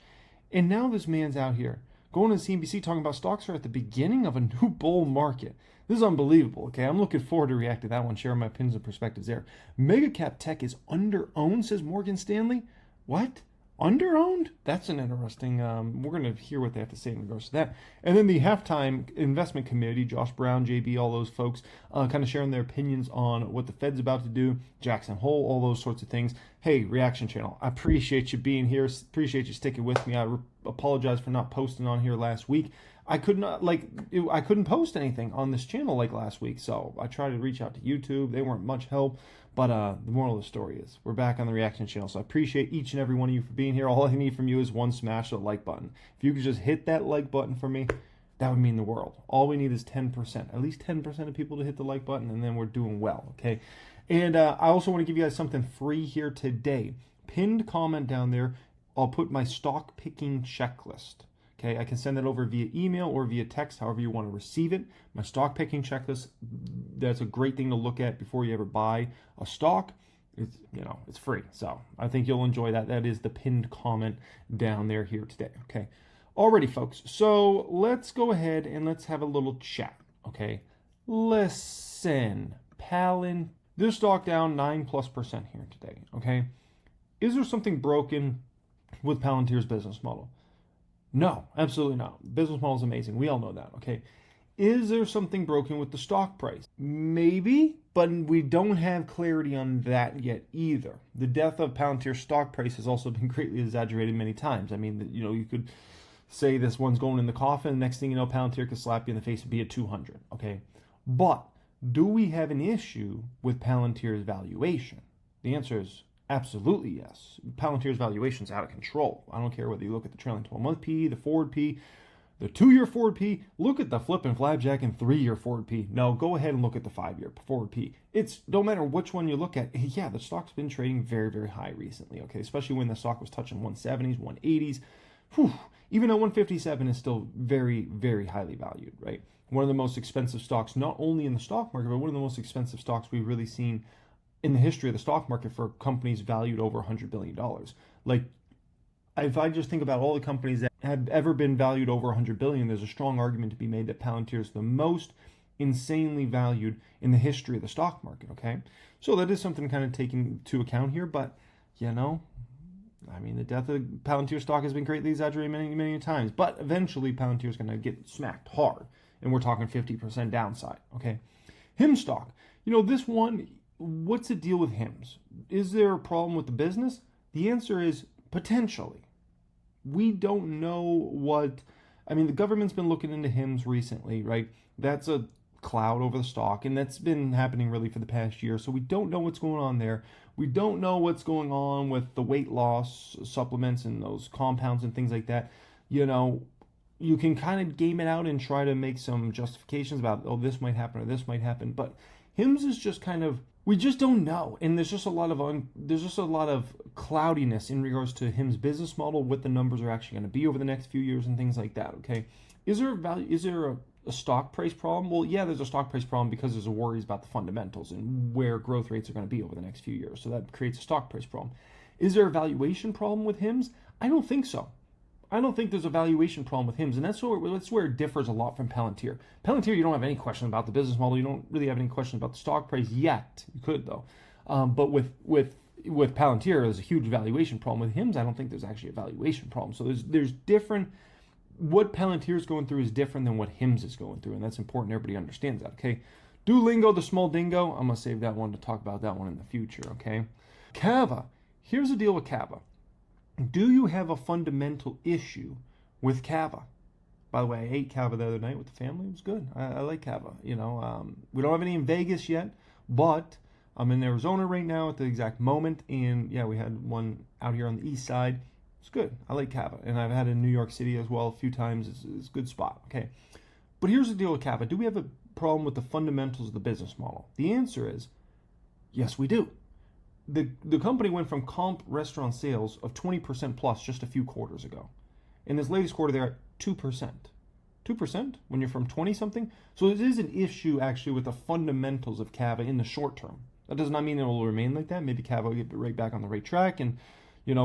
And now this man's out here going to CNBC talking about stocks are at the beginning of a new bull market. This is unbelievable, okay? I'm looking forward to react to that one, sharing my opinions and perspectives there. Mega cap tech is under-owned, says Morgan Stanley. What? Under-owned? That's an interesting. We're going to hear what they have to say in regards to that. And then the halftime investment committee, Josh Brown, JB, all those folks, kind of sharing their opinions on what the Fed's about to do, Jackson Hole, all those sorts of things. Hey, Reaction Channel, I appreciate you being here. Appreciate you sticking with me. I apologize for not posting on here last week. I couldn't post anything on this channel like last week, so I tried to reach out to YouTube. They weren't much help. But the moral of the story is we're back on the Reaction Channel. So I appreciate each and every one of you for being here. All I need from you is one smash of the like button. If you could just hit that like button for me, that would mean the world. All we need is 10%, at least 10% of people to hit the like button, and then we're doing well, okay? And I also want to give you guys something free here today. Pinned comment down there, I'll put my stock picking checklist. Okay, I can send that over via email or via text, however you want to receive it. My stock picking checklist, that's a great thing to look at before you ever buy a stock. It's free. So I think you'll enjoy that. That is the pinned comment down there here today. Okay. Alrighty, folks. So let's go ahead and let's have a little chat. Okay. Listen, Palin, this stock down 9+% here today. Okay. Is there something broken with Palantir's business model? No, absolutely not. Business model is amazing. We all know that, okay? Is there something broken with the stock price? Maybe, but we don't have clarity on that yet either. The death of Palantir's stock price has also been greatly exaggerated many times. I mean, you could say this one's going in the coffin, next thing you know, Palantir could slap you in the face and be at 200, okay? But do we have an issue with Palantir's valuation? The answer is absolutely yes. Palantir's valuation is out of control. I don't care whether you look at the trailing 12-month P, the forward P, the 2-year forward P. Look at the flip and flapjack and 3-year forward P. No, go ahead and look at the 5-year forward P. It's no matter which one you look at. Yeah, the stock's been trading very, very high recently. Okay, especially when the stock was touching 170s, 180s. Whew. Even at 157 is still very, very highly valued. Right, one of the most expensive stocks, not only in the stock market, but one of the most expensive stocks we've really seen in the history of the stock market for companies valued over $100 billion. Like, if I just think about all the companies that have ever been valued over $100 billion, there's a strong argument to be made that Palantir is the most insanely valued in the history of the stock market, okay? So that is something kind of taken into account here, but, I mean, the death of Palantir stock has been greatly exaggerated many, many times, but eventually Palantir is going to get smacked hard, and we're talking 50% downside, okay? HIM stock, this one, what's the deal with HIMS? Is there a problem with the business? The answer is potentially. We don't know the government's been looking into HIMS recently, right? That's a cloud over the stock, and that's been happening really for the past year. So we don't know what's going on there. We don't know what's going on with the weight loss supplements and those compounds and things like that. You can kind of game it out and try to make some justifications about, this might happen or this might happen. But HIMS is just kind of, we just don't know, and there's just a lot of cloudiness in regards to HIM's business model, what the numbers are actually going to be over the next few years, and things like that. Okay, is there a value? Is there a stock price problem? Well, yeah, there's a stock price problem because there's a worries about the fundamentals and where growth rates are going to be over the next few years. So that creates a stock price problem. Is there a valuation problem with HIMS? I don't think so. I don't think there's a valuation problem with HIMS, and that's where it differs a lot from Palantir. Palantir, you don't have any question about the business model. You don't really have any question about the stock price yet. You could, though. But with Palantir, there's a huge valuation problem. With HIMS, I don't think there's actually a valuation problem. So there's different. What Palantir is going through is different than what HIMS is going through, and that's important. Everybody understands that, okay? Duolingo, the small dingo, I'm going to save that one to talk about that one in the future, okay? Cava. Here's the deal with Cava. Do you have a fundamental issue with Cava? By the way, I ate Cava the other night with the family. It was good. I like Cava. We don't have any in Vegas yet, but I'm in Arizona right now at the exact moment. And yeah, we had one out here on the east side. It's good. I like Cava. And I've had it in New York City as well a few times. It's a good spot. Okay. But here's the deal with Cava. Do we have a problem with the fundamentals of the business model? The answer is yes, we do. The company went from comp restaurant sales of 20% plus just a few quarters ago. In this latest quarter, they're at 2%. 2% when you're from 20-something? So it is an issue, actually, with the fundamentals of Cava in the short term. That does not mean it will remain like that. Maybe Cava will get right back on the right track, and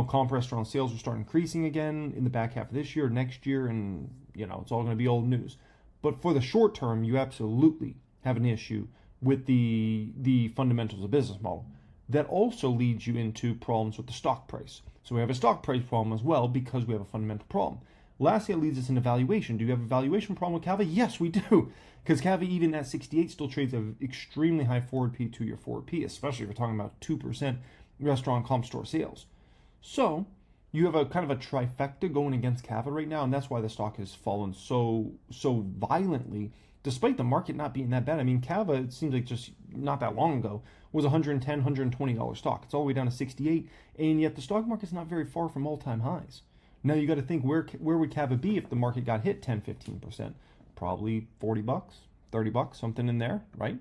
comp restaurant sales will start increasing again in the back half of this year, next year, and, it's all going to be old news. But for the short term, you absolutely have an issue with the fundamentals of the business model. that also leads you into problems with the stock price. So we have a stock price problem as well because we have a fundamental problem. Lastly, it leads us into valuation. Do you have a valuation problem with Cava? Yes, we do. Because Cava, even at 68, still trades at an extremely high forward P to your forward P, especially if you're talking about 2% restaurant comp store sales. So you have a kind of a trifecta going against Cava right now, and that's why the stock has fallen so violently, despite the market not being that bad. I mean, Cava, it seems like just not that long ago, was $110, $120 stock. It's all the way down to 68, and yet the stock market's not very far from all-time highs. Now you got to think, where would Cava be if the market got hit 10, 15%? Probably $40, $30, something in there, right?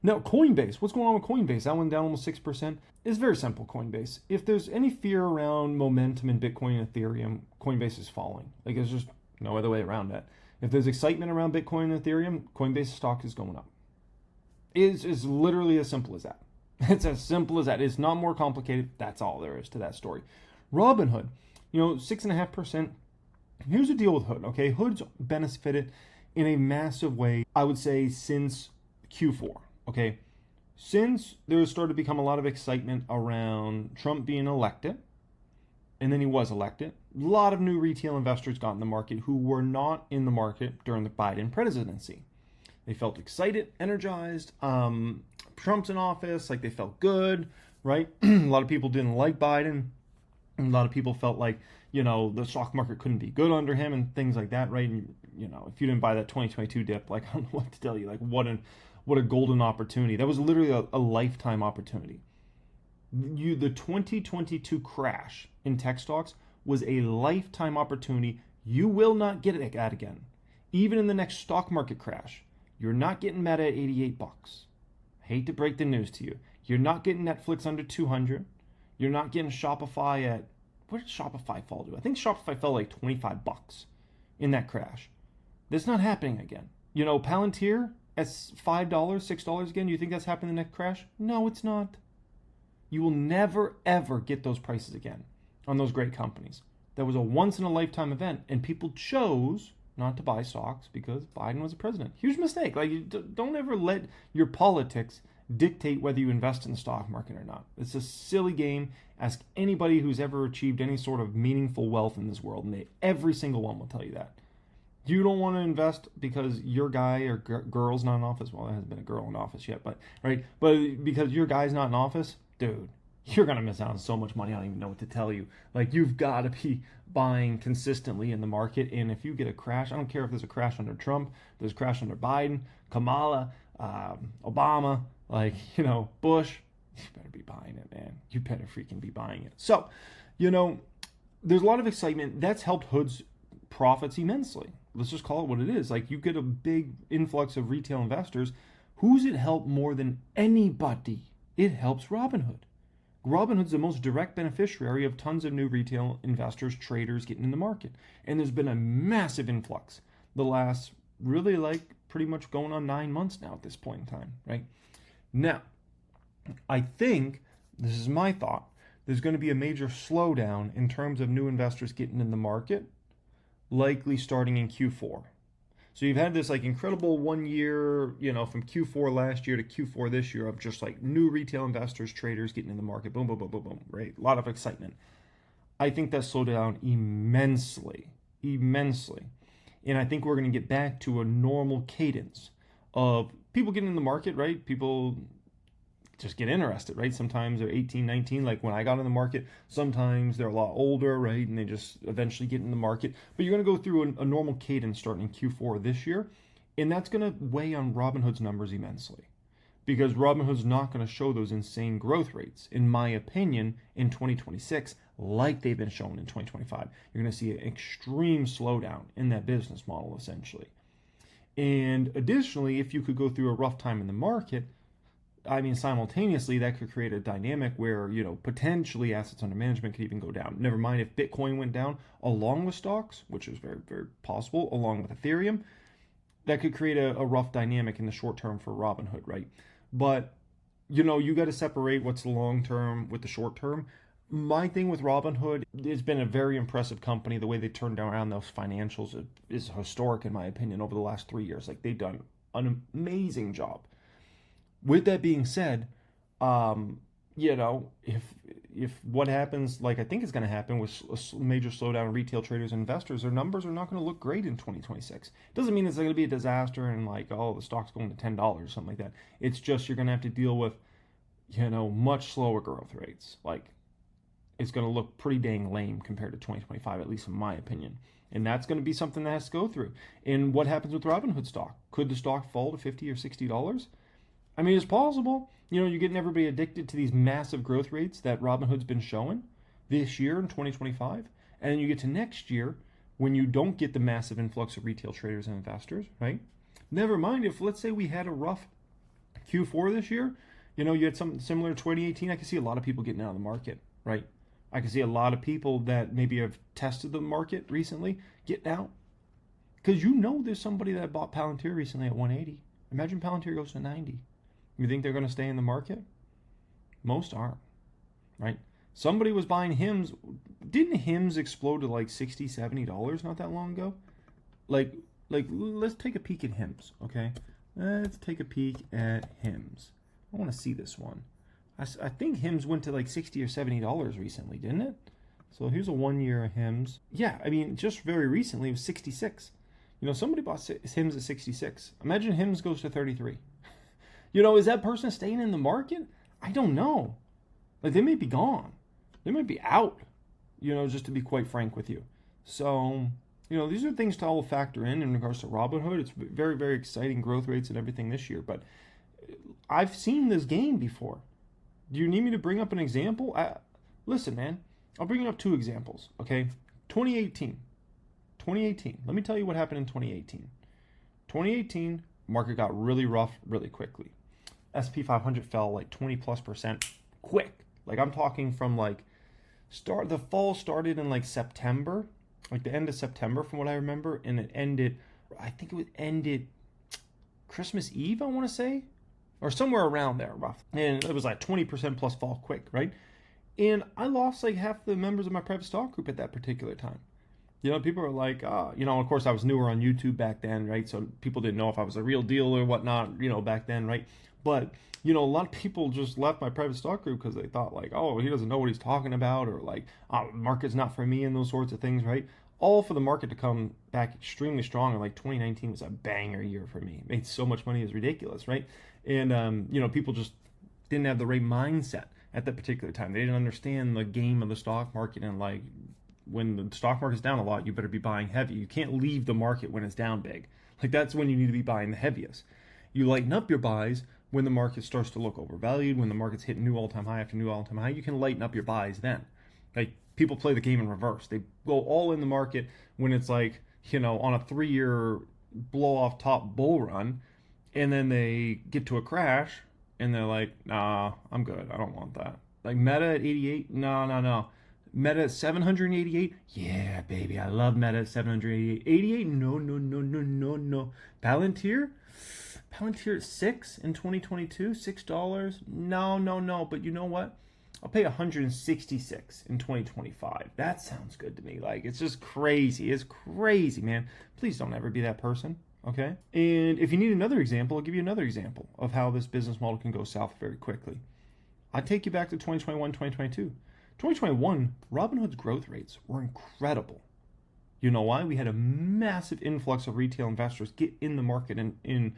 Now, Coinbase, what's going on with Coinbase? That one down almost 6%. It's very simple, Coinbase. If there's any fear around momentum in Bitcoin and Ethereum, Coinbase is falling. Like, there's just no other way around that. If there's excitement around Bitcoin and Ethereum, Coinbase stock is going up. It's literally as simple as that. It's as simple as that. It's not more complicated. That's all there is to that story. Robinhood, 6.5%. Here's the deal with Hood, okay? Hood's benefited in a massive way, I would say, since Q4, okay? Since there started to become a lot of excitement around Trump being elected, and then he was elected, a lot of new retail investors got in the market who were not in the market during the Biden presidency. They felt excited, energized. Trump's in office, like they felt good, right? A lot of people didn't like Biden. A lot of people felt like, the stock market couldn't be good under him and things like that, right? And, if you didn't buy that 2022 dip, like, I don't know what to tell you, like, what a golden opportunity. That was literally a lifetime opportunity. The 2022 crash in tech stocks was a lifetime opportunity. You will not get it at again. Even in the next stock market crash, you're not getting Meta at $88. Hate to break the news to you. You're not getting Netflix under 200. You're not getting Shopify at, what did Shopify fall to? I think Shopify fell like $25 in that crash. That's not happening again. Palantir at $5, $6 again. You think that's happening in the next crash? No, it's not. You will never, ever get those prices again on those great companies. That was a once-in-a-lifetime event, and people chose not to buy stocks because Biden was a president. Huge mistake. Like, don't ever let your politics dictate whether you invest in the stock market or not. It's a silly game. Ask anybody who's ever achieved any sort of meaningful wealth in this world, and every single one will tell you that. You don't want to invest because your guy or girl's not in office. Well, there hasn't been a girl in office yet, but because your guy's not in office, dude, you're going to miss out on so much money. I don't even know what to tell you. Like, you've got to be buying consistently in the market. And if you get a crash, I don't care if there's a crash under Trump, there's a crash under Biden, Kamala, Obama, Bush, you better be buying it, man. You better freaking be buying it. So, there's a lot of excitement. That's helped Hood's profits immensely. Let's just call it what it is. Like, you get a big influx of retail investors. Who's it helped more than anybody? It helps Robinhood. Robinhood's the most direct beneficiary of tons of new retail investors, traders getting in the market. And there's been a massive influx the last, really, pretty much going on 9 months now at this point in time, right? Now, I think, this is my thought, there's going to be a major slowdown in terms of new investors getting in the market, likely starting in Q4. So you've had this incredible 1 year, from Q4 last year to Q4 this year of just new retail investors, traders getting in the market, boom, boom, boom, boom, boom, right? A lot of excitement. I think that slowed down immensely. And I think we're going to get back to a normal cadence of people getting in the market, right? People just get interested, right? Sometimes they're 18, 19, like when I got in the market. Sometimes they're a lot older, right? And they just eventually get in the market. But you're going to go through a normal cadence starting in Q4 this year. And that's going to weigh on Robinhood's numbers immensely. Because Robinhood's not going to show those insane growth rates, in my opinion, in 2026, like they've been shown in 2025. You're going to see an extreme slowdown in that business model, essentially. And additionally, if you could go through a rough time in the market, simultaneously, that could create a dynamic where, potentially assets under management could even go down. Never mind if Bitcoin went down along with stocks, which is very, very possible, along with Ethereum, that could create a rough dynamic in the short term for Robinhood, right? But, you got to separate what's the long term with the short term. My thing with Robinhood, it's been a very impressive company. The way they turned around those financials is historic, in my opinion, over the last 3 years. Like, they've done an amazing job. With that being said, you know, if what happens, like I think is going to happen with a major slowdown in retail traders and investors, their numbers are not going to look great in 2026. Doesn't mean it's going to be a disaster and like, oh, the stock's going to $10 or something like that. It's just you're going to have to deal with, you know, much slower growth rates. Like, it's going to look pretty dang lame compared to 2025, at least in my opinion. And that's going to be something that has to go through. And what happens with Robinhood stock? Could the stock fall to $50 or $60? I mean, it's possible. You know, you're getting everybody addicted to these massive growth rates that Robinhood's been showing this year in 2025. And then you get to next year when you don't get the massive influx of retail traders and investors, right? Never mind if, let's say, we had a rough Q4 this year. You know, you had something similar to 2018. I can see a lot of people getting out of the market, right? I can see a lot of people that maybe have tested the market recently getting out. Because you know there's somebody that bought Palantir recently at 180. Imagine Palantir goes to 90. You think they're going to stay in the market? Most aren't, right? Somebody was buying HIMS. Didn't HIMS explode to like $60, $70 not that long ago? Like, let's take a peek at HIMS, okay? Let's take a peek at HIMS. I want to see this one. I think HIMS went to like $60 or $70 recently, didn't it? So here's a 1 year HIMS. Yeah, I mean, just very recently it was 66. You know, somebody bought HIMS at 66. Imagine HIMS goes to 33. You know, is that person staying in the market? I don't know. Like, they may be gone. They might be out, you know, just to be quite frank with you. So, you know, these are things to all factor in regards to Robinhood. It's very, very exciting growth rates and everything this year. But I've seen this game before. Do you need me to bring up an example? Listen, man, I'll bring up two examples, okay? 2018. Let me tell you what happened in 2018. 2018, market got really rough really quickly. S&P 500 fell like 20+% quick. Like, I'm talking from like the fall started in like September, like the end of September from what I remember, and it ended, I think it ended Christmas Eve, I want to say, or somewhere around there, rough. And it was like 20% plus fall quick, right? And I lost like half the members of my private stock group at that particular time. You know, people are like, you know, of course I was newer on YouTube back then, right? So people didn't know if I was a real deal or whatnot, you know, back then, right? But, you know, a lot of people just left my private stock group because they thought like, oh, he doesn't know what he's talking about, or like, oh, market's not for me and those sorts of things, right? All for the market to come back extremely strong. And like 2019 was a banger year for me. Made so much money, it was ridiculous, right? And, you know, people just didn't have the right mindset at that particular time. They didn't understand the game of the stock market, and like, when the stock market's down a lot, you better be buying heavy. You can't leave the market when it's down big. Like, that's when you need to be buying the heaviest. You lighten up your buys when the market starts to look overvalued, when the market's hitting new all-time high after new all-time high. You can lighten up your buys then. Like, people play the game in reverse. They go all in the market when it's like, you know, on a 3-year blow-off top bull run, and then they get to a crash, and they're like, nah, I'm good. I don't want that. Like, Meta at 88? No. Meta at 788? Yeah, baby. I love Meta at 788. 88? No. Palantir? Palantir at 6 in 2022? $6? No. But you know what? I'll pay 166 in 2025. That sounds good to me. Like, it's just crazy. It's crazy, man. Please don't ever be that person, okay? And if you need another example, I'll give you another example of how this business model can go south very quickly. I'll take you back to 2021, 2022. 2021, Robinhood's growth rates were incredible. You know why? We had a massive influx of retail investors get in the market in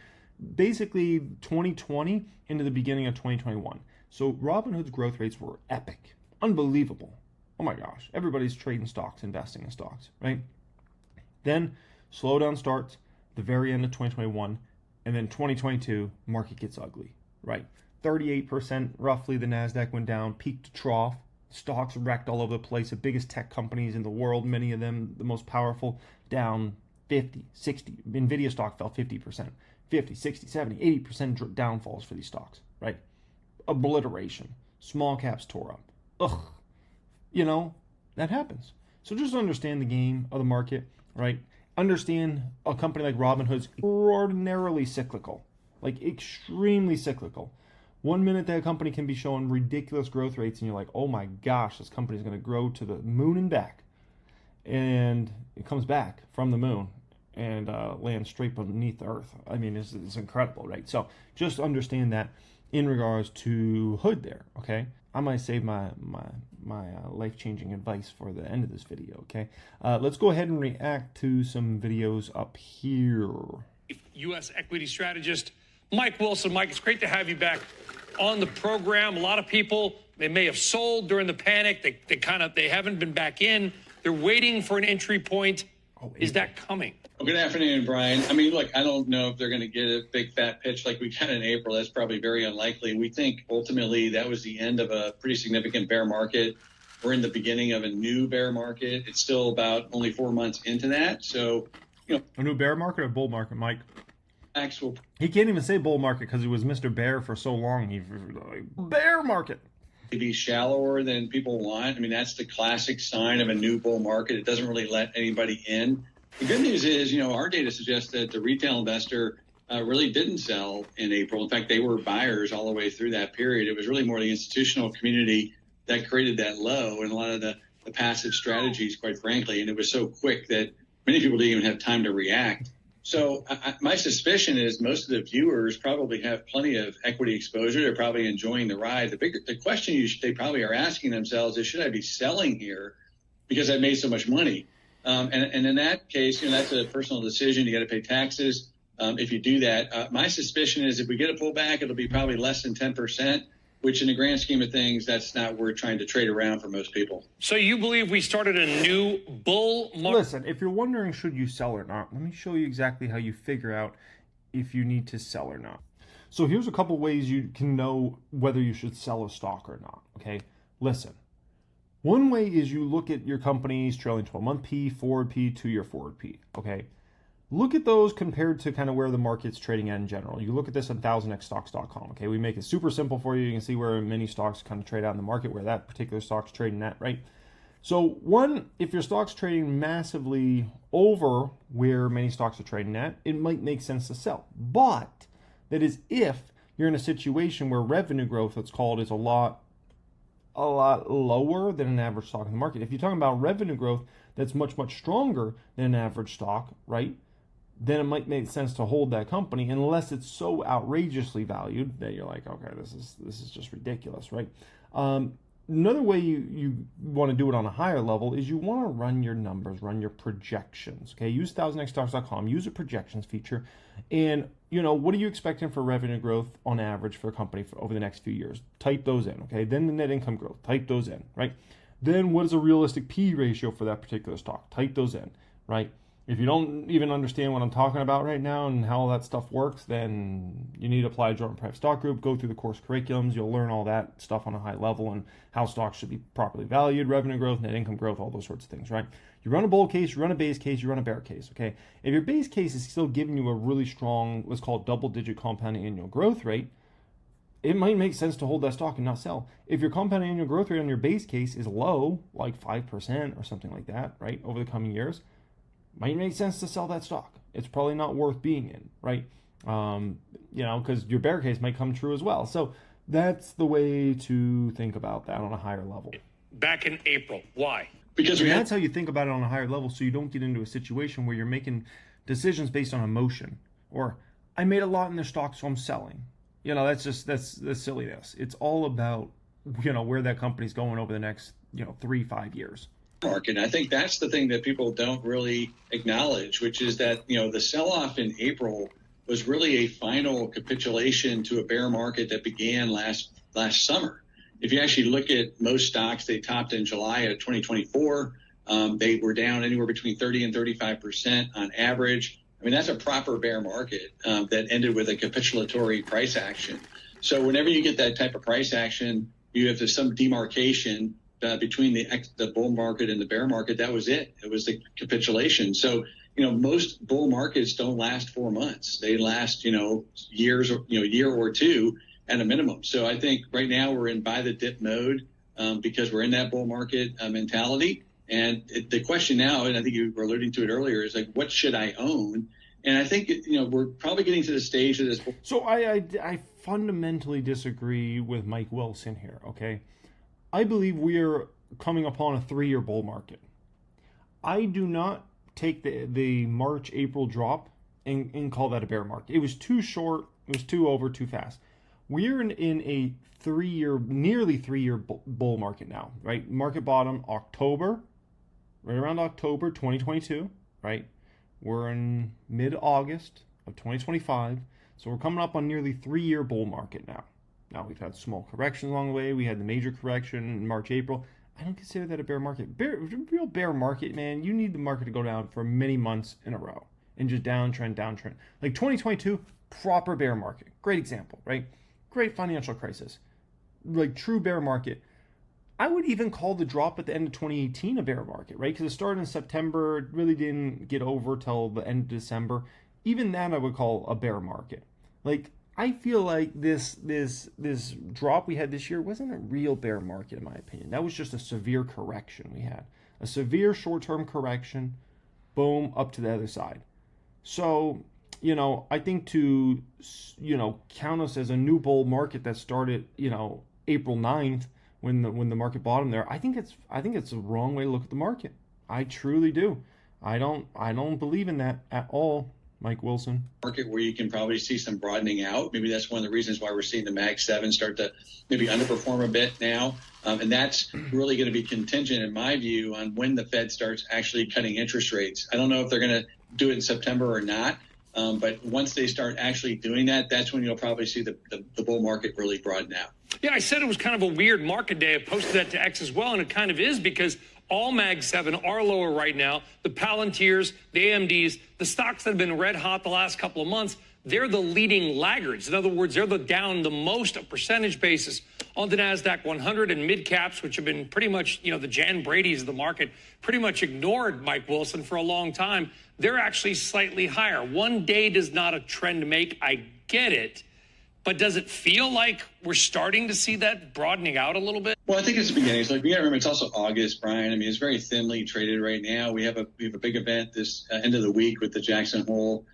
basically 2020 into the beginning of 2021. So Robinhood's growth rates were epic, unbelievable. Oh my gosh, everybody's trading stocks, investing in stocks, right? Then slowdown starts the very end of 2021, and then 2022, market gets ugly, right? 38% roughly the NASDAQ went down, peak to trough. Stocks wrecked all over the place. The biggest tech companies in the world, many of them the most powerful, down 50, 60. Nvidia stock fell 50%, 50, 60, 70, 80% downfalls for these stocks, right? Obliteration. Small caps tore up. Ugh. You know, that happens. So just understand the game of the market, right? Understand a company like Robinhood's extraordinarily cyclical, like extremely cyclical. 1 minute that company can be showing ridiculous growth rates, and you're like, oh my gosh, this company is going to grow to the moon and back. And it comes back from the moon and lands straight beneath the earth. I mean, it's incredible, right? So just understand that. in regards to Hood there, okay? I might save my life-changing advice for the end of this video, okay? Let's go ahead and react to some videos up here. U.S. equity strategist Mike Wilson. Mike, it's great to have you back on the program. A lot of people, they may have sold during the panic. They haven't been back in. They're waiting for an entry point. Is that coming? Well, good afternoon, Brian. I mean, look, I don't know if they're going to get a big fat pitch like we got in April. That's probably very unlikely. We think ultimately that was the end of a pretty significant bear market. We're in the beginning of a new bear market. It's still about only 4 months into that. So, a new bear market or bull market, Mike? Actual. He can't even say bull market because he was Mr. Bear for so long. He like, bear market. Be shallower than people want. I mean, that's the classic sign of a new bull market. It doesn't really let anybody in. The good news is, our data suggests that the retail investor really didn't sell in April. In fact, they were buyers all the way through that period. It was really more the institutional community that created that low and a lot of the passive strategies, quite frankly. And it was so quick that many people didn't even have time to react. So my suspicion is most of the viewers probably have plenty of equity exposure. They're probably enjoying the ride. The question they probably are asking themselves is, should I be selling here because I made so much money? And in that case, that's a personal decision. You got to pay taxes if you do that. My suspicion is if we get a pullback, it'll be probably less than 10%, which in the grand scheme of things, that's not worth trying to trade around for most people. So you believe we started a new bull market? Listen, if you're wondering should you sell or not, let me show you exactly how you figure out if you need to sell or not. So here's a couple ways you can know whether you should sell a stock or not, okay? Listen, one way is you look at your company's trailing 12-month P, forward P, 2-year forward P, okay? Look at those compared to kind of where the market's trading at in general. You look at this on 1000xstocks.com, okay? We make it super simple for you. You can see where many stocks kind of trade out in the market, where that particular stock's trading at, right? So one, if your stock's trading massively over where many stocks are trading at, it might make sense to sell. But that is if you're in a situation where revenue growth, let's call it, is a lot lower than an average stock in the market. If you're talking about revenue growth that's much, much stronger than an average stock, right? Then it might make sense to hold that company unless it's so outrageously valued that you're like, okay, this is just ridiculous, right? Another way you want to do it on a higher level is you want to run your numbers, run your projections, okay? Use 1000xstocks.com, use a projections feature, and, what are you expecting for revenue growth on average for a company over the next few years? Type those in, okay? Then the net income growth, type those in, right? Then what is a realistic P ratio for that particular stock? Type those in, right? If you don't even understand what I'm talking about right now and how that stuff works, then you need to apply Jordan Private Stock Group, go through the course curriculums. You'll learn all that stuff on a high level and how stocks should be properly valued, revenue growth, net income growth, all those sorts of things, right? You run a bull case, you run a base case, you run a bear case, okay? If your base case is still giving you a really strong, let's call it double-digit compounding annual growth rate, it might make sense to hold that stock and not sell. If your compounding annual growth rate on your base case is low, like 5% or something like that, right, over the coming years, might make sense to sell that stock. It's probably not worth being in, right? Because your bear case might come true as well. So that's the way to think about that on a higher level. Back in April. Why? Because that's how you think about it on a higher level, so you don't get into a situation where you're making decisions based on emotion. Or, I made a lot in their stock, so I'm selling. That's silliness. It's all about, where that company's going over the next, 3-5 years. Market. And I think that's the thing that people don't really acknowledge, which is that, the sell-off in April was really a final capitulation to a bear market that began last summer. If you actually look at most stocks, they topped in July of 2024. They were down anywhere between 30 and 35% on average. I mean, that's a proper bear market that ended with a capitulatory price action. So whenever you get that type of price action, you have some demarcation between the bull market and the bear market. That was it. It was the capitulation. So, most bull markets don't last 4 months. They last, years, year or two at a minimum. So I think right now we're in buy the dip mode because we're in that bull market mentality. And the question now, and I think you were alluding to it earlier, is like, what should I own? And I think, we're probably getting to the stage of this. So I fundamentally disagree with Mike Wilson here, okay? I believe we are coming upon a 3-year bull market. I do not take the March-April drop and call that a bear market. It was too short. It was too over, too fast. we're in a nearly 3-year bull market now, right? Market bottom October, right around October 2022, right? We're in mid-August of 2025, so we're coming up on nearly 3-year bull market now. Now, we've had small corrections along the way. We had the major correction in March, April. I don't consider that a bear market. Real bear market, man, you need the market to go down for many months in a row and just downtrend. Like 2022, proper bear market. Great example, right? Great financial crisis. Like true bear market. I would even call the drop at the end of 2018 a bear market, right? Because it started in September, it really didn't get over till the end of December. Even that I would call a bear market. Like, I feel like this drop we had this year wasn't a real bear market, in my opinion. That was just a severe correction we had. A severe short-term correction, boom, up to the other side. So, I think to, count us as a new bull market that started, April 9th when the market bottomed there, I think it's the wrong way to look at the market. I truly do. I don't believe in that at all. Mike Wilson. Market where you can probably see some broadening out. Maybe that's one of the reasons why we're seeing the Mag 7 start to maybe underperform a bit now. And that's really going to be contingent, in my view, on when the Fed starts actually cutting interest rates. I don't know if they're going to do it in September or not. But once they start actually doing that, that's when you'll probably see the bull market really broaden out. Yeah, I said it was kind of a weird market day. I posted that to X as well, and it kind of is because all Mag 7 are lower right now. The Palantirs, the AMDs, the stocks that have been red hot the last couple of months, they're the leading laggards. In other words, they're down the most a percentage basis on the NASDAQ 100 and mid caps, which have been pretty much, the Jan Brady's of the market, pretty much ignored Mike Wilson for a long time. They're actually slightly higher. One day does not a trend make. I get it. But does it feel like we're starting to see that broadening out a little bit? Well, I think it's the beginning. So, we got to remember it's also August, Brian. I mean, it's very thinly traded right now. We have a big event this end of the week with the Jackson Hole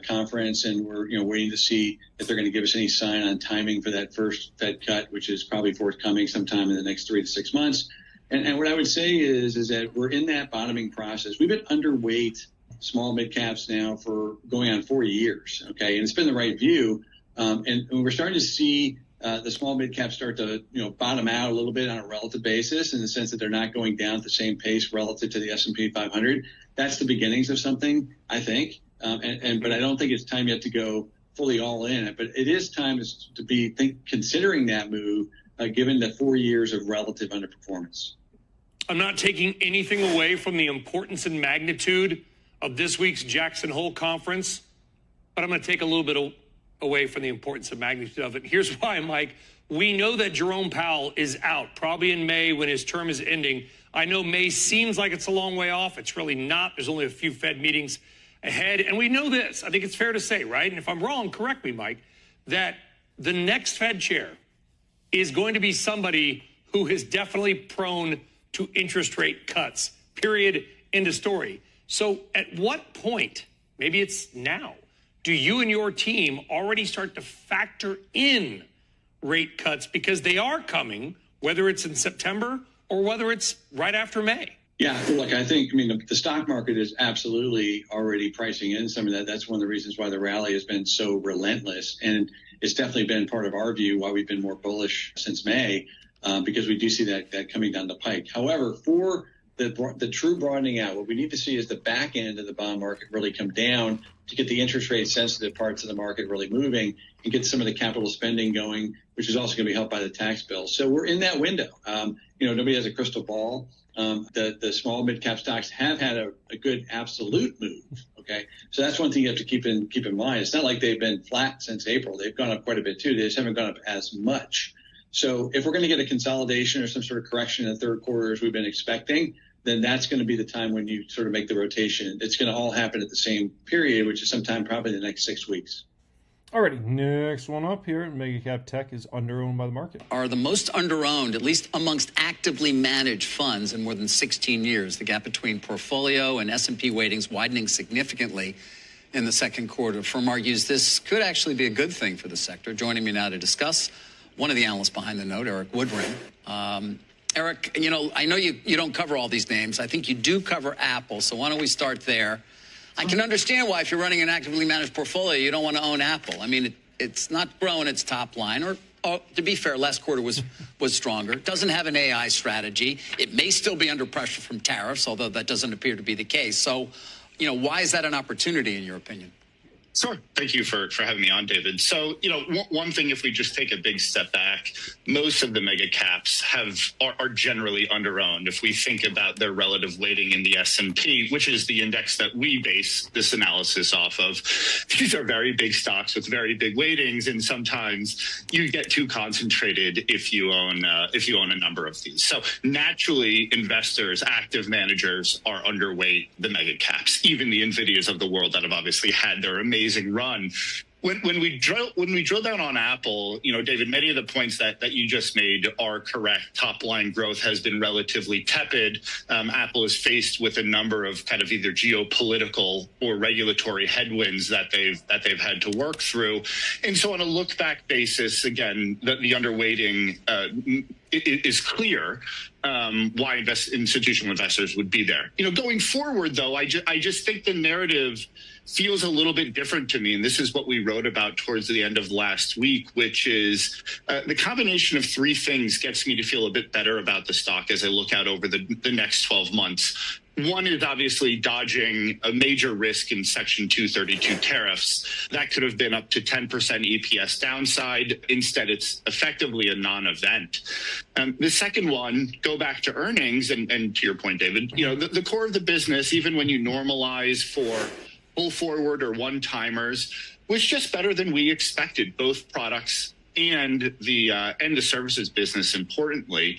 conference, and we're waiting to see if they're going to give us any sign on timing for that first Fed cut, which is probably forthcoming sometime in the next 3 to 6 months. And what I would say is that we're in that bottoming process. We've been underweight small mid caps now for going on 4 years. Okay, and it's been the right view. And we're starting to see the small mid caps start to bottom out a little bit on a relative basis, in the sense that they're not going down at the same pace relative to the S&P 500. That's the beginnings of something, I think. But I don't think it's time yet to go fully all in. But it is time to be considering that move, given the 4 years of relative underperformance. I'm not taking anything away from the importance and magnitude of this week's Jackson Hole conference, but I'm going to take a little bit away from the importance and magnitude of it. Here's why, Mike. We know that Jerome Powell is out, probably in May when his term is ending. I know May seems like it's a long way off. It's really not. There's only a few Fed meetings ahead. And we know this. I think it's fair to say, right? And if I'm wrong, correct me, Mike, that the next Fed chair is going to be somebody who is definitely prone to interest rate cuts, period, end of story. So at what point, maybe it's now, do you and your team already start to factor in rate cuts, because they are coming, whether it's in September or whether it's right after May? Yeah, look, I think, the stock market is absolutely already pricing in some of that. That's one of the reasons why the rally has been so relentless. And it's definitely been part of our view why we've been more bullish since May, because we do see that coming down the pike. However, for the true broadening out, what we need to see is the back end of the bond market really come down to get the interest rate sensitive parts of the market really moving and get some of the capital spending going, which is also going to be helped by the tax bill. So we're in that window. Nobody has a crystal ball. The small mid cap stocks have had a good absolute move. Okay, so that's one thing you have to keep in mind. It's not like they've been flat since April. They've gone up quite a bit too. They just haven't gone up as much. So if we're going to get a consolidation or some sort of correction in the third quarter as we've been expecting, then that's going to be the time when you sort of make the rotation. It's going to all happen at the same period, which is sometime probably the next 6 weeks. Alrighty, next one up here. Mega cap tech is underowned by the market. Are the most underowned, at least amongst actively managed funds, in more than 16 years. The gap between portfolio and S&P weightings widening significantly in the second quarter. Firm argues this could actually be a good thing for the sector. Joining me now to discuss, one of the analysts behind the note, Eric Woodring. Eric, I know you don't cover all these names. I think you do cover Apple, so why don't we start there? I can understand why, if you're running an actively managed portfolio, you don't want to own Apple. I mean, It's not growing its top line, or to be fair, last quarter was stronger. Doesn't have an AI strategy. It may still be under pressure from tariffs, although that doesn't appear to be the case. So, why is that an opportunity in your opinion? Sure. Thank you for having me on, David. So, one thing, if we just take a big step back, most of the mega caps are generally underowned. If we think about their relative weighting in the S&P, which is the index that we base this analysis off of, these are very big stocks with very big weightings, and sometimes you get too concentrated if you own a number of these. So naturally, investors, active managers are underweight the mega caps, even the NVIDIAs of the world that have obviously had their amazing run. When we drill down on Apple, David, many of the points that you just made are correct. Top line growth has been relatively tepid. Apple is faced with a number of kind of either geopolitical or regulatory headwinds that they've had to work through. And so on a look back basis, again, the underweighting is clear. Why institutional investors would be there. Going forward, though, I just think the narrative feels a little bit different to me. And this is what we wrote about towards the end of last week, which is the combination of three things gets me to feel a bit better about the stock as I look out over the next 12 months. One is obviously dodging a major risk in Section 232 tariffs. That could have been up to 10% EPS downside. Instead, it's effectively a non-event. The second one, go back to earnings, and to your point, David, the core of the business, even when you normalize for pull forward or one-timers, was just better than we expected, both products and the services business, importantly.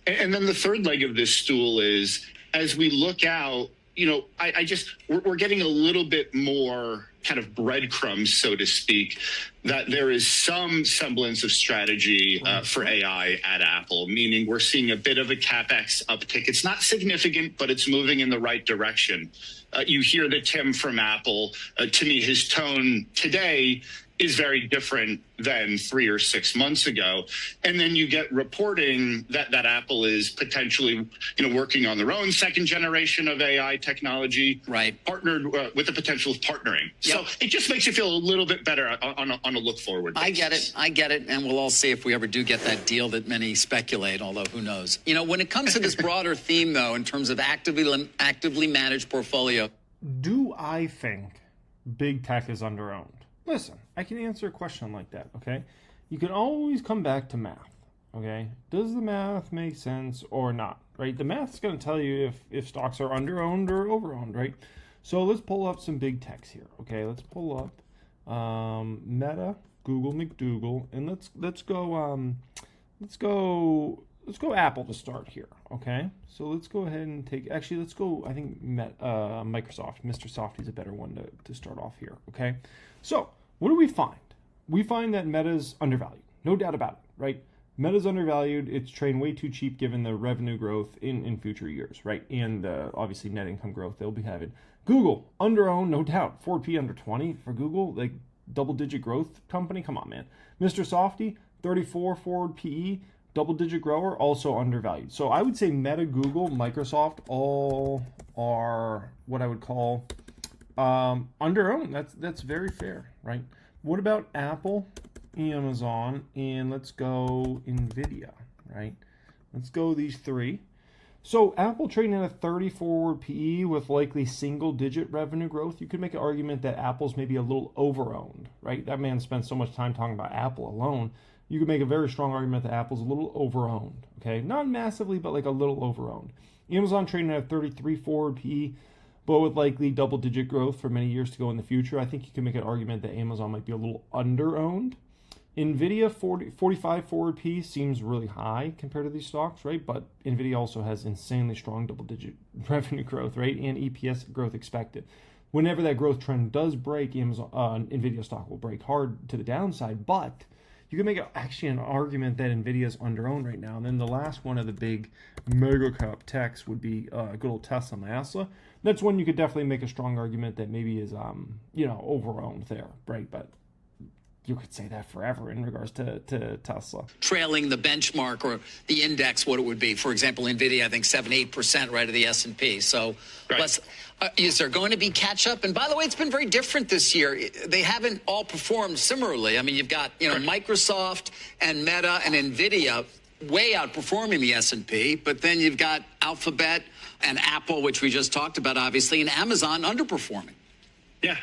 And then the third leg of this stool is, as we look out, we're getting a little bit more kind of breadcrumbs, so to speak, that there is some semblance of strategy for AI at Apple, meaning we're seeing a bit of a CapEx uptick. It's not significant, but it's moving in the right direction. You hear the Tim from Apple. To me, his tone today is very different than 3 or 6 months ago. And then you get reporting that Apple is potentially, working on their own second generation of AI technology, right? Partnered with the potential of partnering. Yep. So it just makes you feel a little bit better on a look forward basis. I get it. And we'll all see if we ever do get that deal that many speculate, although who knows. When it comes to this broader theme, though, in terms of actively managed portfolio. Do I think big tech is underowned? Listen, I can answer a question like that, okay? You can always come back to math, okay? Does the math make sense or not, right? The math's going to tell you if stocks are underowned or overowned, right? So let's pull up some big techs here, okay? Let's pull up Meta, Google, McDougal, and let's go Apple to start here, okay? So let's go ahead and let's go, I think Microsoft. Mr. Softy's a better one to start off here, okay? So what do we find? We find that Meta's undervalued, no doubt about it, right? Meta's undervalued. It's trading way too cheap given the revenue growth in future years, right? And obviously net income growth they'll be having. Google, underowned, no doubt. Forward P under 20 for Google, like double-digit growth company. Come on, man. Mr. Softy, 34 forward PE, double-digit grower, also undervalued. So I would say Meta, Google, Microsoft all are what I would call underowned. That's very fair, right? What about Apple, Amazon, and let's go NVIDIA, right? Let's go these three. So Apple trading at a 30 forward PE with likely single-digit revenue growth. You could make an argument that Apple's maybe a little overowned, right? That man spends so much time talking about Apple alone. You could make a very strong argument that Apple's a little overowned, okay? Not massively, but like a little overowned. Amazon trading at a 33 forward PE, but with likely double-digit growth for many years to go in the future. I think you can make an argument that Amazon might be a little underowned. NVIDIA, 45 forward P seems really high compared to these stocks, right? But NVIDIA also has insanely strong double-digit revenue growth, right? And EPS growth expected. Whenever that growth trend does break, NVIDIA stock will break hard to the downside. But you can make actually an argument that NVIDIA is underowned right now. And then the last one of the big mega cap techs would be good old Tesla and Tesla. That's one you could definitely make a strong argument that maybe is, overowned there, right? But you could say that forever in regards to Tesla. Trailing the benchmark or the index, what it would be. For example, NVIDIA, I think 7-8% right of the S&P. So let's, is there going to be catch up? And by the way, it's been very different this year. They haven't all performed similarly. I mean, you've got, Microsoft and Meta and NVIDIA way outperforming the S&P, but then you've got Alphabet and Apple, which we just talked about, obviously, and Amazon underperforming.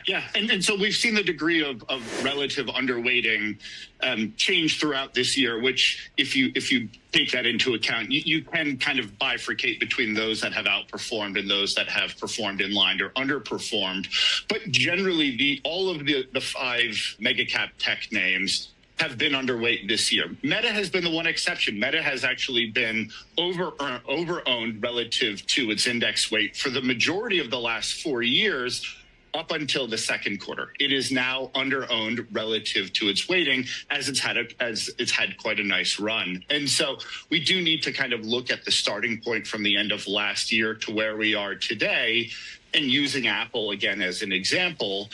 Yeah. And so we've seen the degree of relative underweighting change throughout this year, which if you take that into account, you can kind of bifurcate between those that have outperformed and those that have performed in line or underperformed. But generally, all of the 5 mega cap tech names have been underweight this year. Meta has been the one exception. Meta has actually been over-owned relative to its index weight for the majority of the last 4 years, up until the second quarter. It is now under-owned relative to its weighting, as it's had quite a nice run. And so we do need to kind of look at the starting point from the end of last year to where we are today. And using Apple again as an example,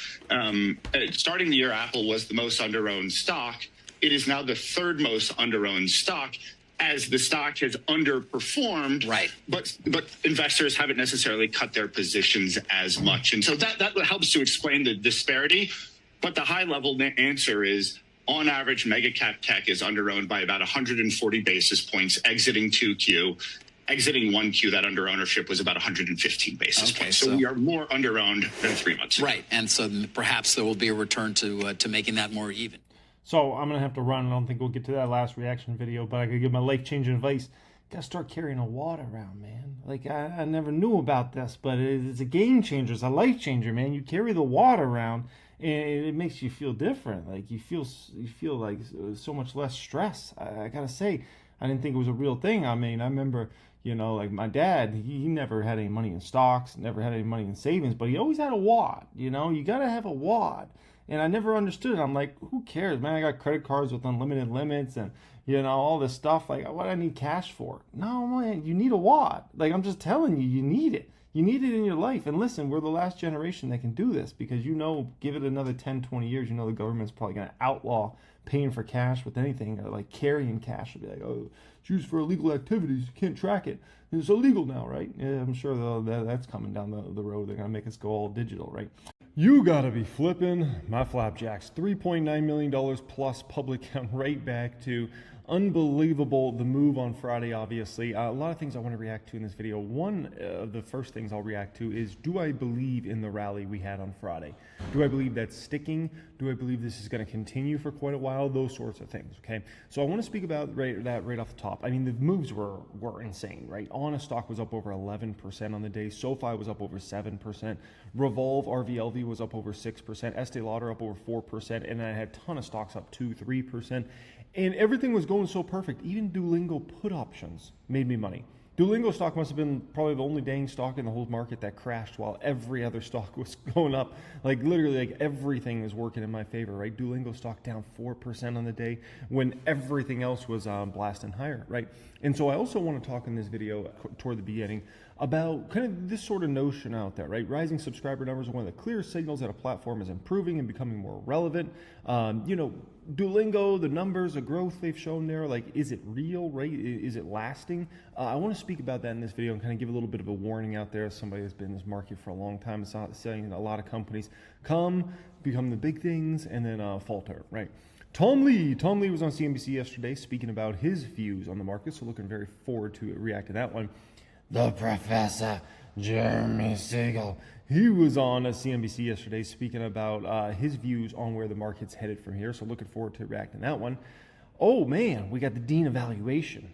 starting the year, Apple was the most under-owned stock. It is now the 3rd most under-owned stock, as the stock has underperformed, right? But investors haven't necessarily cut their positions as much, and so that helps to explain the disparity. But the high level answer is, on average, mega cap tech is underowned by about 140 basis points exiting 2Q. Exiting 1Q, that under ownership was about 115 basis points. So we are more underowned than 3 months ago. Right, and so perhaps there will be a return to making that more even. So I'm going to have to run. I don't think we'll get to that last reaction video, but I could give my life-changing advice. Got to start carrying a wad around, man. Like, I never knew about this, but it's a game changer. It's a life changer, man. You carry the wad around, and it makes you feel different. Like, you feel like so much less stress. I got to say, I didn't think it was a real thing. I mean, I remember, like my dad, he never had any money in stocks, never had any money in savings, but he always had a wad. You got to have a wad. And I never understood it. I'm like, who cares, man? I got credit cards with unlimited limits and, all this stuff. Like, what do I need cash for? No, man, you need a wad. Like, I'm just telling you, you need it. You need it in your life. And listen, we're the last generation that can do this because, give it another 10, 20 years, the government's probably going to outlaw paying for cash with anything, or like carrying cash. It'll be like, oh, it's used for illegal activities. You can't track it. It's illegal now, right? Yeah, I'm sure that's coming down the road. They're going to make us go all digital, right? You gotta be flipping my flapjacks. $3.9 million plus public count right back to unbelievable. The move on Friday, obviously. A lot of things I want to react to in this video. One of the first things I'll react to is, do I believe in the rally we had on Friday? Do I believe that's sticking? Do I believe this is going to continue for quite a while? Those sorts of things, okay? So I want to speak about that right off the top. I mean, the moves were insane, right? Honest stock was up over 11% on the day. SoFi was up over 7%. Revolve RVLV was up over 6%. Estee Lauder up over 4%. And I had a ton of stocks up 2-3%. And everything was going so perfect. Even Duolingo put options made me money. Duolingo stock must have been probably the only dang stock in the whole market that crashed while every other stock was going up. Like literally, like everything is working in my favor, right? Duolingo stock down 4% on the day when everything else was blasting higher, right? And so I also want to talk in this video toward the beginning about kind of this sort of notion out there, right? Rising subscriber numbers are one of the clear signals that a platform is improving and becoming more relevant. Duolingo, the numbers, the growth they've shown there, like, is it real, right? Is it lasting? I want to speak about that in this video and kind of give a little bit of a warning out there as somebody that's been in this market for a long time. It's not saying a lot of companies become the big things and then falter, right? Tom Lee was on CNBC yesterday speaking about his views on the market, so looking very forward to react to that one. The Professor Jeremy Siegel, he was on CNBC yesterday speaking about his views on where the market's headed from here, so looking forward to reacting to that one. Oh man, we got the Dean Evaluation,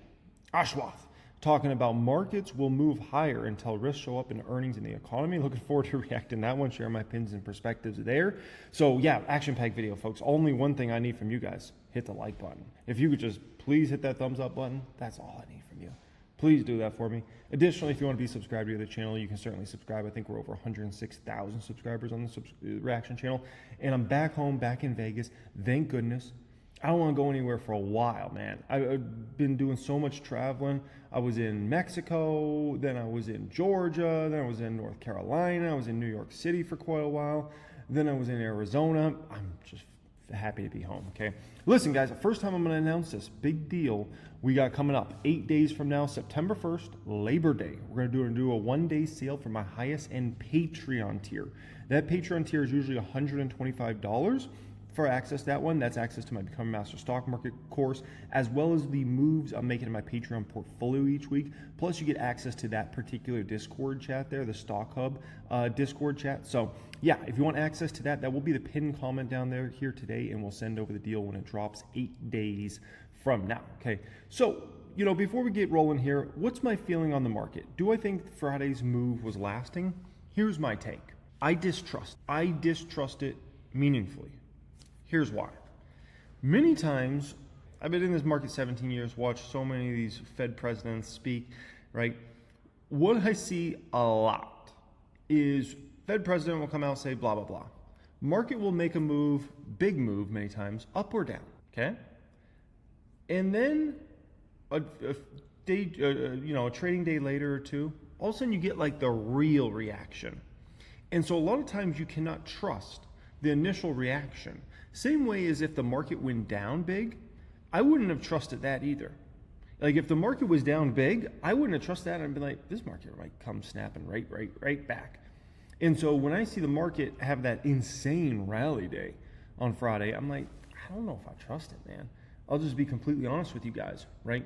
Ashwath, talking about markets will move higher until risks show up in earnings in the economy. Looking forward to reacting to that one, sharing my opinions and perspectives there. So yeah, action-packed video, folks. Only one thing I need from you guys, hit the like button. If you could just please hit that thumbs up button, that's all I need from you. Please do that for me. Additionally, if you want to be subscribed to the channel, you can certainly subscribe. I think we're over 106,000 subscribers on the reaction channel. And I'm back home, back in Vegas. Thank goodness. I don't want to go anywhere for a while, man. I've been doing so much traveling. I was in Mexico, then I was in Georgia, then I was in North Carolina, I was in New York City for quite a while, then I was in Arizona. I'm just happy to be home, okay? Listen, guys, the first time I'm going to announce this big deal we got coming up 8 days from now, September 1st, Labor Day. We're going to do a one-day sale for my highest end Patreon tier. That Patreon tier is usually $125 for access to that one. That's access to my Become a Master Stock Market course, as well as the moves I'm making in my Patreon portfolio each week. Plus, you get access to that particular Discord chat there, the Stock Hub Discord chat. So, yeah, if you want access to that, that will be the pinned comment down there here today, and we'll send over the deal when it drops 8 days from now, okay? So, you know, before we get rolling here, what's my feeling on the market? Do I think Friday's move was lasting? Here's my take. I distrust it meaningfully. Here's why. Many times, I've been in this market 17 years, watched so many of these Fed presidents speak, right? What I see a lot is Fed president will come out and say blah, blah, blah. Market will make a move, big move many times, up or down, okay? And then a trading day later or two, all of a sudden you get like the real reaction. And so a lot of times you cannot trust the initial reaction. Same way as if the market went down big, I wouldn't have trusted that either. Like if the market was down big, I wouldn't have trusted that. I'd be like, this market might come snapping right back. And so when I see the market have that insane rally day on Friday, I'm like, I don't know if I trust it, man. I'll just be completely honest with you guys, right?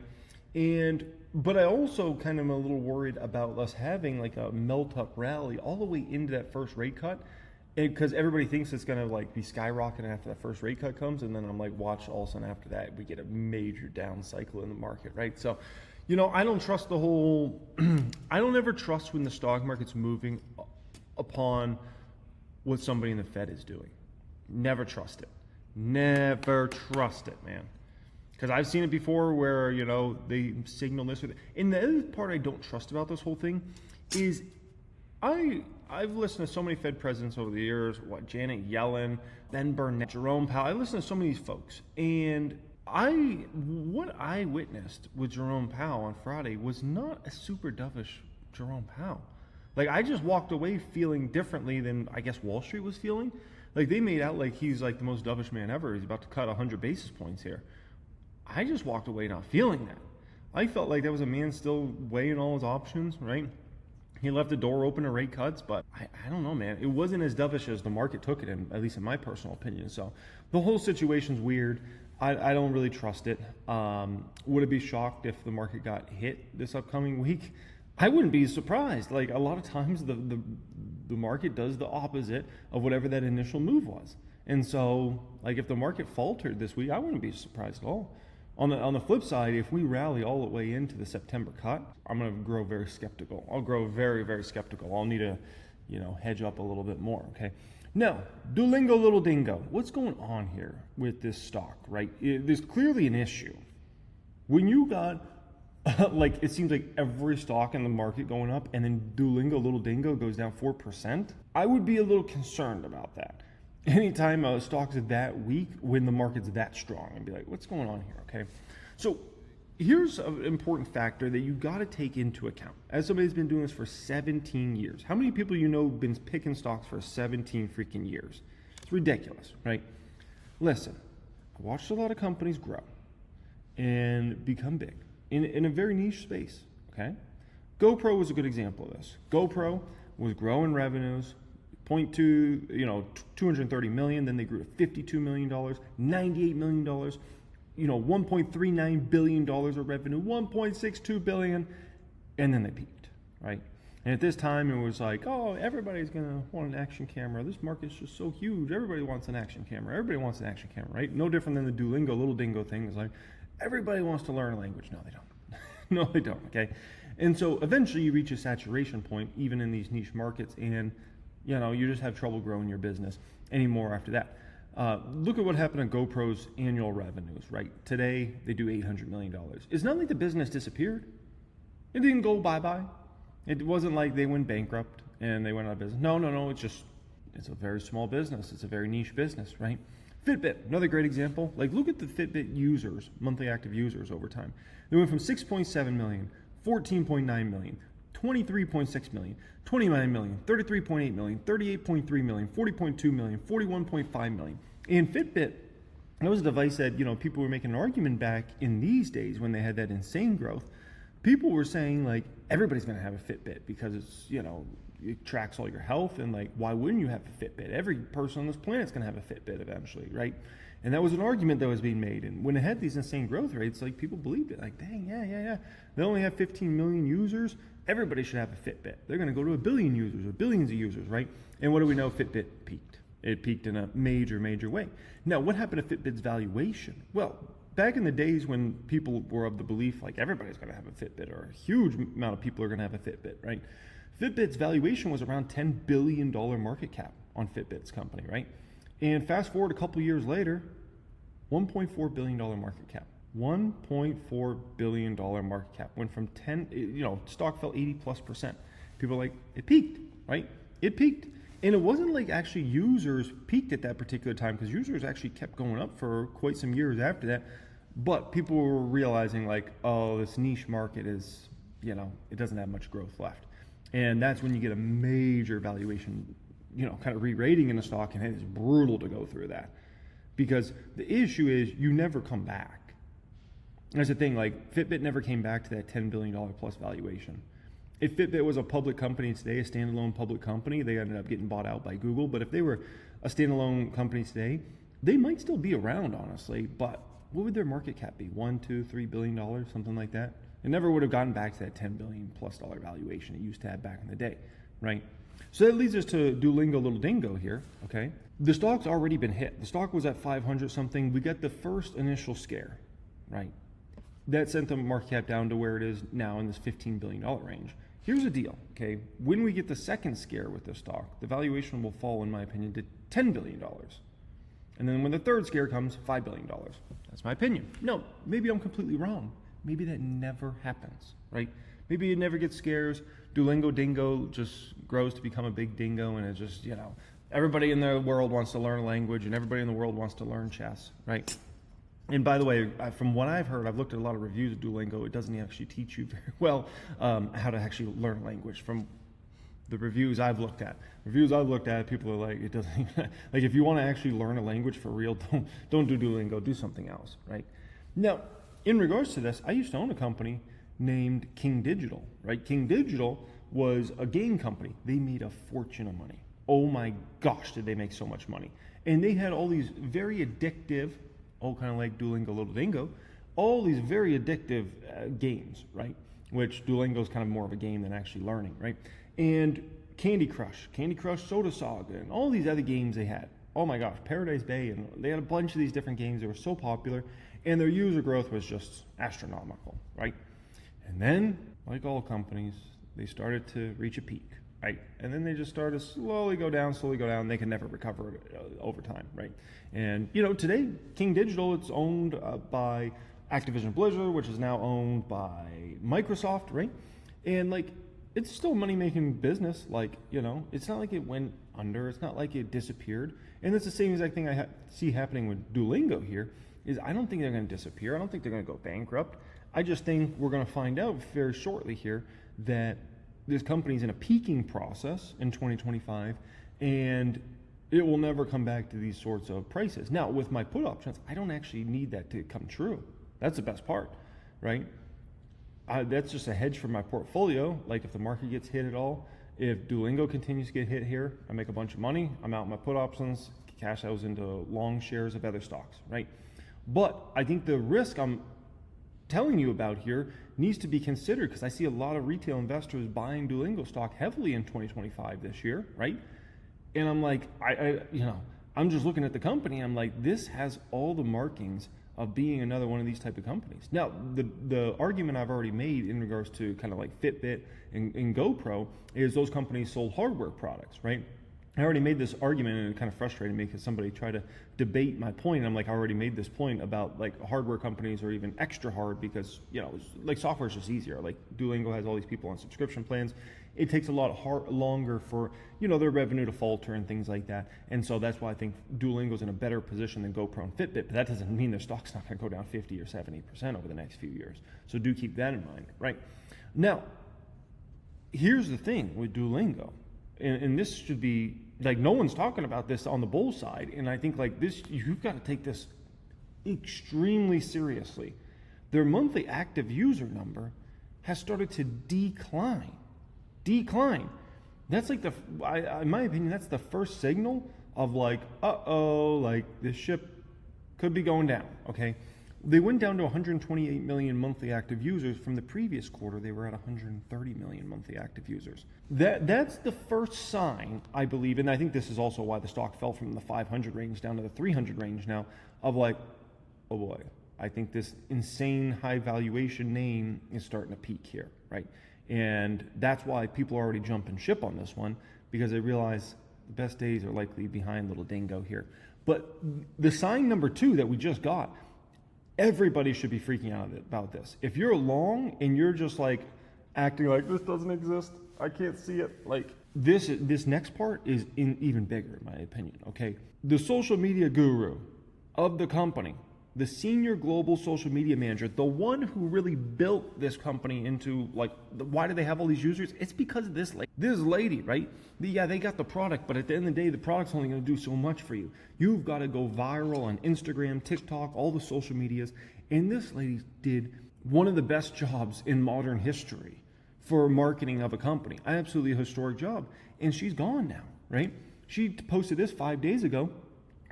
But I also kind of am a little worried about us having like a melt up rally all the way into that first rate cut, because everybody thinks it's going to like be skyrocketing after that first rate cut comes, and then I'm like, watch, all of a sudden after that we get a major down cycle in the market, right? So, you know, I don't trust the whole. I don't ever trust when the stock market's moving upon what somebody in the Fed is doing. Never trust it. Never trust it, man. Because I've seen it before where, you know, they signal this. And the other part I don't trust about this whole thing is I've listened to so many Fed presidents over the years, Janet Yellen, Ben Bernanke, Jerome Powell. I listened to so many of these folks. And what I witnessed with Jerome Powell on Friday was not a super dovish Jerome Powell. Like, I just walked away feeling differently than I guess Wall Street was feeling. Like, they made out like he's like the most dovish man ever. He's about to cut 100 basis points here. I just walked away not feeling that. I felt like that was a man still weighing all his options, right? He left the door open to rate cuts, but I don't know, man. It wasn't as dovish as the market took it, in, at least in my personal opinion. So the whole situation's weird. I don't really trust it. Would I be shocked if the market got hit this upcoming week? I wouldn't be surprised. Like, a lot of times the market does the opposite of whatever that initial move was. And so, like, if the market faltered this week, I wouldn't be surprised at all. On the flip side, if we rally all the way into the September cut, I'm going to grow very skeptical. I'll grow very, very skeptical. I'll need to, hedge up a little bit more, okay? Now, Duolingo Little Dingo. What's going on here with this stock, right? There's clearly an issue. When you got, like, it seems like every stock in the market going up, and then Duolingo Little Dingo goes down 4%, I would be a little concerned about that. Anytime a stock's that weak when the market's that strong, and be like, what's going on here, okay? So here's an important factor that you got to take into account. As somebody who's been doing this for 17 years, how many people you know have been picking stocks for 17 freaking years? It's ridiculous, right? Listen, I watched a lot of companies grow and become big in a very niche space, okay? GoPro was a good example of this. GoPro was growing revenues, 230 million, then they grew to $52 million, $98 million, $1.39 billion of revenue, $1.62 billion, and then they peaked, right? And at this time, it was like, oh, everybody's gonna want an action camera. This market's just so huge. Everybody wants an action camera. Everybody wants an action camera, right? No different than the Duolingo Little Dingo thing. It's like, everybody wants to learn a language. No, they don't. No, they don't, okay? And so eventually you reach a saturation point, even in these niche markets, and you just have trouble growing your business anymore after that. Look at what happened to GoPro's annual revenues, right? Today, they do $800 million. It's not like the business disappeared. It didn't go bye-bye. It wasn't like they went bankrupt and they went out of business. No, it's a very small business. It's a very niche business, right? Fitbit, another great example. Like, look at the Fitbit users, monthly active users over time. They went from 6.7 million, 14.9 million, 23.6 million, 29 million, 33.8 million, 38.3 million, 40.2 million, 41.5 million. And Fitbit That was a device that, people were making an argument back in these days when they had that insane growth. People were saying, like, everybody's going to have a Fitbit because it's, it tracks all your health, and, like, why wouldn't you have a Fitbit? Every person on this planet's going to have a Fitbit eventually, right? And that was an argument that was being made. And when it had these insane growth rates, like, people believed it. Like, dang, yeah. They only have 15 million users. Everybody should have a Fitbit. They're going to go to a billion users or billions of users, right? And what do we know? Fitbit peaked. It peaked in a major, major way. Now, what happened to Fitbit's valuation? Well, back in the days when people were of the belief, like, everybody's going to have a Fitbit, or a huge amount of people are going to have a Fitbit, right? Fitbit's valuation was around $10 billion market cap on Fitbit's company, right? And fast forward a couple years later, $1.4 billion market cap. $1.4 billion market cap. Went from 10, stock fell 80+%. People are like, it peaked, right? It peaked. And it wasn't like actually users peaked at that particular time, because users actually kept going up for quite some years after that. But people were realizing, like, oh, this niche market is, it doesn't have much growth left. And that's when you get a major valuation, kind of re-rating in the stock, and it's brutal to go through that. Because the issue is you never come back. That's the thing, like, Fitbit never came back to that $10 billion plus valuation. If Fitbit was a public company today, a standalone public company, they ended up getting bought out by Google. But if they were a standalone company today, they might still be around, honestly. But what would their market cap be? $1, $2, $3 billion, something like that? It never would have gotten back to that $10 billion plus valuation it used to have back in the day, right? So that leads us to Duolingo Little Dingo here, okay? The stock's already been hit. The stock was at 500 something. We got the first initial scare, right? That sent the market cap down to where it is now in this $15 billion range. Here's the deal, okay? When we get the second scare with this stock, the valuation will fall, in my opinion, to $10 billion. And then when the third scare comes, $5 billion. That's my opinion. No, maybe I'm completely wrong. Maybe that never happens, right? Maybe it never gets scares. Duolingo Dingo just grows to become a big dingo, and it just, everybody in the world wants to learn a language, and everybody in the world wants to learn chess, right? And by the way, from what I've heard, I've looked at a lot of reviews of Duolingo. It doesn't actually teach you very well how to actually learn language. From the reviews I've looked at, people are like, it doesn't even, like, if you want to actually learn a language for real, don't do Duolingo, do something else, right? Now, in regards to this, I used to own a company named King Digital, right? King Digital was a game company. They made a fortune of money. Oh my gosh, did they make so much money. And they had all these very addictive, kind of like Duolingo Little Dingo, all these very addictive games, right? Which Duolingo is kind of more of a game than actually learning, right? And Candy Crush, Soda Saga, and all these other games they had. Oh my gosh, Paradise Bay, and they had a bunch of these different games that were so popular, and their user growth was just astronomical, right? And then, like all companies, they started to reach a peak, right? And then they just started to slowly go down, they can never recover over time, right? And, today, King Digital, it's owned by Activision Blizzard, which is now owned by Microsoft, right? And, like, it's still a money-making business. Like, it's not like it went under. It's not like it disappeared. And it's the same exact thing I see happening with Duolingo here, is I don't think they're going to disappear. I don't think they're going to go bankrupt. I just think we're going to find out very shortly here that this company's in a peaking process in 2025, and it will never come back to these sorts of prices. Now, with my put options, I don't actually need that to come true. That's the best part, right? That's just a hedge for my portfolio. Like, if the market gets hit at all, if Duolingo continues to get hit here, I make a bunch of money, I'm out my put options, cash those into long shares of other stocks, right? But I think the risk I'm telling you about here needs to be considered, because I see a lot of retail investors buying Duolingo stock heavily in 2025 this year, right? And I'm like, I'm just looking at the company. I'm like, this has all the markings of being another one of these type of companies. Now, the argument I've already made in regards to kind of like Fitbit and GoPro is those companies sold hardware products, right? I already made this argument, and it kind of frustrated me because somebody tried to debate my point. And I'm like, I already made this point about like hardware companies are even extra hard because, like software is just easier. Like Duolingo has all these people on subscription plans. It takes a lot longer for, their revenue to falter and things like that. And so that's why I think Duolingo's in a better position than GoPro and Fitbit, but that doesn't mean their stock's not going to go down 50 or 70% over the next few years. So do keep that in mind, right? Now, here's the thing with Duolingo, and this should be, like, no one's talking about this on the bull side, and I think like this, you've got to take this extremely seriously. Their monthly active user number has started to decline. That's like in my opinion, that's the first signal of like, like the ship could be going down, okay? They went down to 128 million monthly active users. From the previous quarter, they were at 130 million monthly active users. That's the first sign, I believe, and I think this is also why the stock fell from the 500 range down to the 300 range now, of like, oh boy, I think this insane high valuation name is starting to peak here, right? And that's why people are already jumping ship on this one, because they realize the best days are likely behind little dingo here. But the sign number 2 that we just got, everybody should be freaking out about this. If you're long and you're just like acting like this doesn't exist, I can't see it, like this next part is even bigger in my opinion, okay? The social media guru of the company, the senior global social media manager, the one who really built this company into like, why do they have all these users? It's because of this lady, right? They got the product, but at the end of the day, the product's only going to do so much for you. You've got to go viral on Instagram, TikTok, all the social medias. And this lady did one of the best jobs in modern history for marketing of a company. Absolutely a historic job. And she's gone now, right? She posted this 5 days ago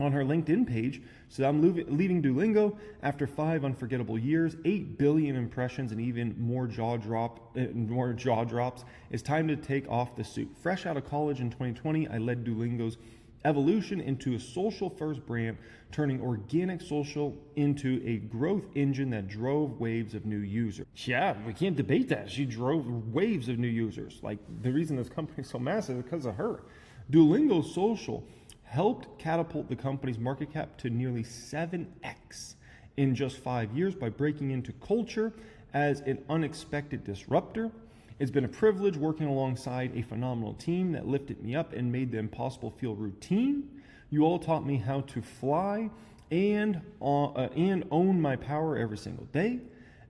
on her LinkedIn page. So I'm leaving Duolingo after 5 unforgettable years, 8 billion impressions, and even more jaw drops. It's time to take off the suit. Fresh out of college in 2020, I led Duolingo's evolution into a social-first brand, turning organic social into a growth engine that drove waves of new users. Yeah, we can't debate that. She drove waves of new users. Like, the reason this company is so massive is because of her. Duolingo Social helped catapult the company's market cap to nearly 7x in just 5 years by breaking into culture as an unexpected disruptor. It's been a privilege working alongside a phenomenal team that lifted me up and made the impossible feel routine. You all taught me how to fly and own my power every single day.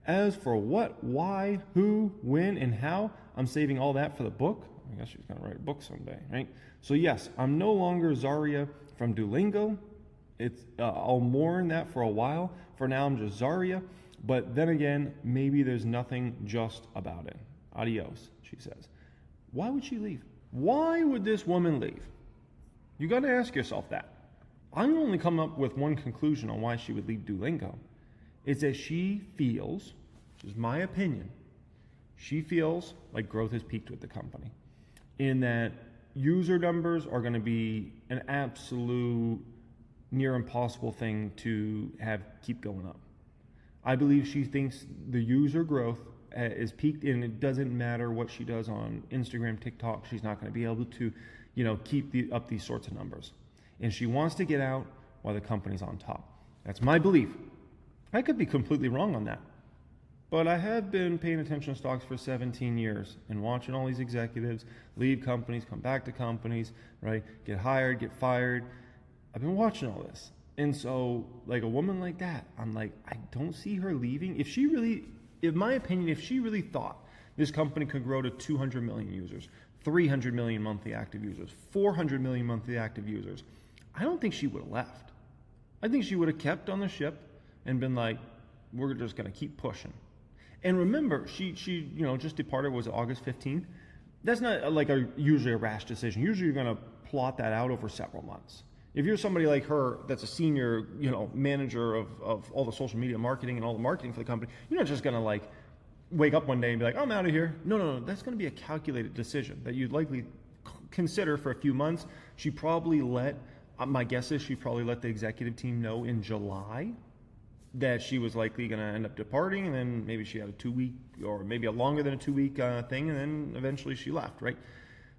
As for what, why, who, when, and how, I'm saving all that for the book. I guess she's going to write a book someday, right? So yes, I'm no longer Zarya from Duolingo. I'll mourn that for a while. For now, I'm just Zarya. But then again, maybe there's nothing just about it. Adios, she says. Why would she leave? Why would this woman leave? You got to ask yourself that. I'm only come up with one conclusion on why she would leave Duolingo. It's that she feels, this is my opinion, she feels like growth has peaked with the company, in that user numbers are going to be an absolute near impossible thing to keep going up. I believe she thinks the user growth is peaked, and it doesn't matter what she does on Instagram, TikTok, she's not going to be able to, keep up these sorts of numbers. And she wants to get out while the company's on top. That's my belief. I could be completely wrong on that. But I have been paying attention to stocks for 17 years and watching all these executives leave companies, come back to companies, right? Get hired, get fired. I've been watching all this. And so, like a woman like that, I'm like, I don't see her leaving. In my opinion, if she really thought this company could grow to 200 million users, 300 million monthly active users, 400 million monthly active users, I don't think she would have left. I think she would have kept on the ship and been like, we're just going to keep pushing. And remember, she just departed, was it August 15th? That's not usually a rash decision. Usually you're going to plot that out over several months. If you're somebody like her that's a senior, manager of all the social media marketing and all the marketing for the company, you're not just going to wake up one day and be like, I'm out of here. No. That's going to be a calculated decision that you'd likely consider for a few months. My guess is she probably let the executive team know in July that she was likely going to end up departing, and then maybe she had a 2-week or maybe a longer than a 2-week thing, and then eventually she left, right?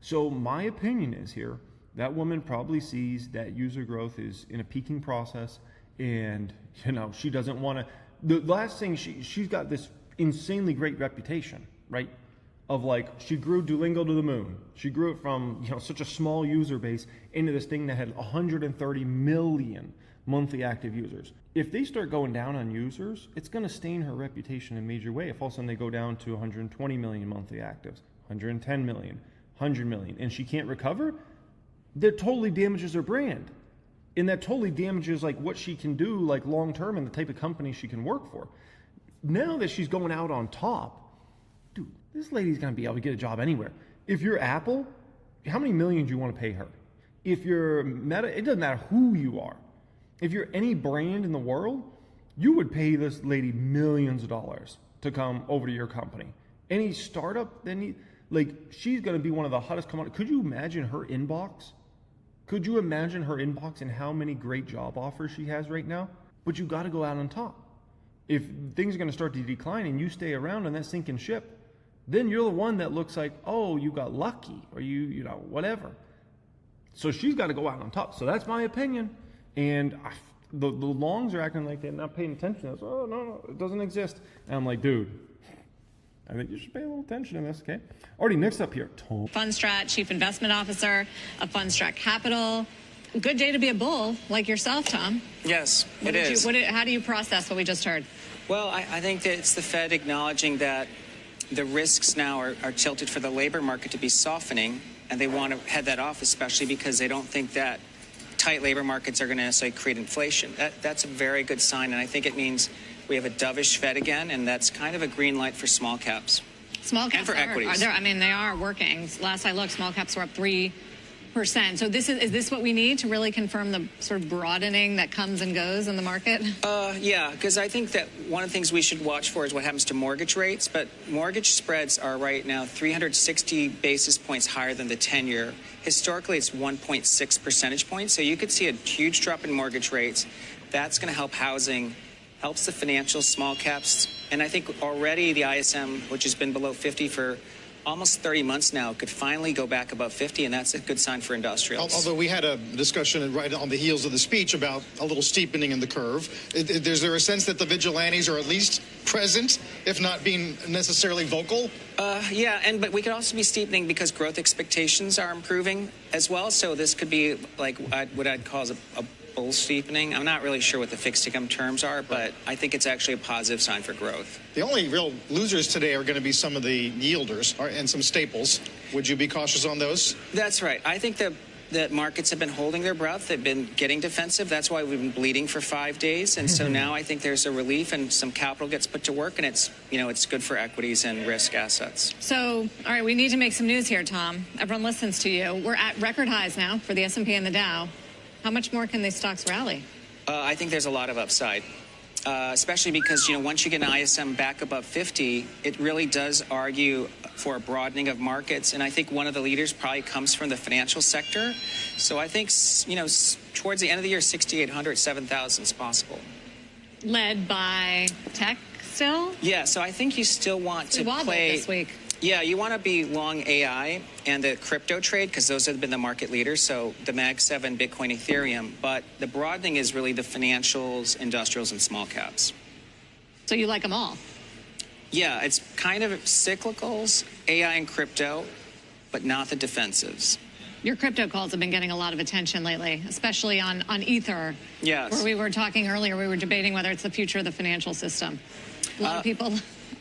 So my opinion is here, that woman probably sees that user growth is in a peaking process, and she doesn't want to. The last thing, she's got this insanely great reputation, right? Of she grew Duolingo to the moon. She grew it from such a small user base into this thing that had 130 million monthly active users. If they start going down on users, it's going to stain her reputation in a major way. If all of a sudden they go down to 120 million monthly actives, 110 million, 100 million, and she can't recover, that totally damages her brand. And that totally damages like what she can do like long term and the type of company she can work for. Now that she's going out on top, dude, this lady's gonna be able to get a job anywhere. If you're Apple, how many millions do you want to pay her? If you're Meta, it doesn't matter who you are. If you're any brand in the world, you would pay this lady millions of dollars to come over to your company. Any startup, then like she's gonna be one of the hottest commodities. Could you imagine her inbox? Could you imagine her inbox and how many great job offers she has right now? But you got to go out on top. If things are going to start to decline and you stay around on that sinking ship, then you're the one that looks like, oh, you got lucky or you know, whatever. So she's got to go out on top. So that's my opinion. And the longs are acting like they're not paying attention. It's, oh, no, it doesn't exist. And I'm like, dude, I think you should pay a little attention to this, okay? Already next up here, Tom. Fundstrat, Chief Investment Officer of Fundstrat Capital. Good day to be a bull like yourself, Tom. Yes, it is. How do you process what we just heard? Well, I think that it's the Fed acknowledging that the risks now are tilted for the labor market to be softening, and they want to head that off, especially because they don't think that tight labor markets are going to necessarily create inflation. That's a very good sign, and I think it means we have a dovish Fed again, and that's kind of a green light for small caps. Small caps and for equities. They are working. Last I looked, small caps were up 3%. So is this what we need to really confirm the sort of broadening that comes and goes in the market? Yeah, because I think that one of the things we should watch for is what happens to mortgage rates. But mortgage spreads are right now 360 basis points higher than the 10-year. Historically, it's 1.6 percentage points. So you could see a huge drop in mortgage rates. That's going to help housing, helps the financial small caps. And I think already the ISM, which has been below 50 for almost 30 months now, could finally go back above 50, and that's a good sign for industrials. Although we had a discussion right on the heels of the speech about a little steepening in the curve. Is there a sense that the vigilantes are at least present, if not being necessarily vocal? Yeah, but we could also be steepening because growth expectations are improving as well. So this could be like what I'd call a bull steepening. I'm not really sure what the fixed income terms are, but I think it's actually a positive sign for growth. The only real losers today are going to be some of the yielders and some staples. Would you be cautious on those? That's right. I think that markets have been holding their breath. They've been getting defensive. That's why we've been bleeding for 5 days. And so now I think there's a relief and some capital gets put to work, and it's good for equities and risk assets. So, all right, we need to make some news here, Tom. Everyone listens to you. We're at record highs now for the S&P and the Dow. How much more can these stocks rally? I think there's a lot of upside, especially because, once you get an ISM back above 50, it really does argue for a broadening of markets. And I think one of the leaders probably comes from the financial sector. So I think, towards the end of the year, 6,800, 7,000 is possible. Led by tech still? Yeah, so I think you still want to play this week. Yeah, you want to be long AI and the crypto trade because those have been the market leaders. So the Mag 7, Bitcoin, Ethereum. But the broadening is really the financials, industrials, and small caps. So you like them all? Yeah, it's kind of cyclicals, AI and crypto, but not the defensives. Your crypto calls have been getting a lot of attention lately, especially on Ether. Yes. Where we were talking earlier, we were debating whether it's the future of the financial system. A lot of people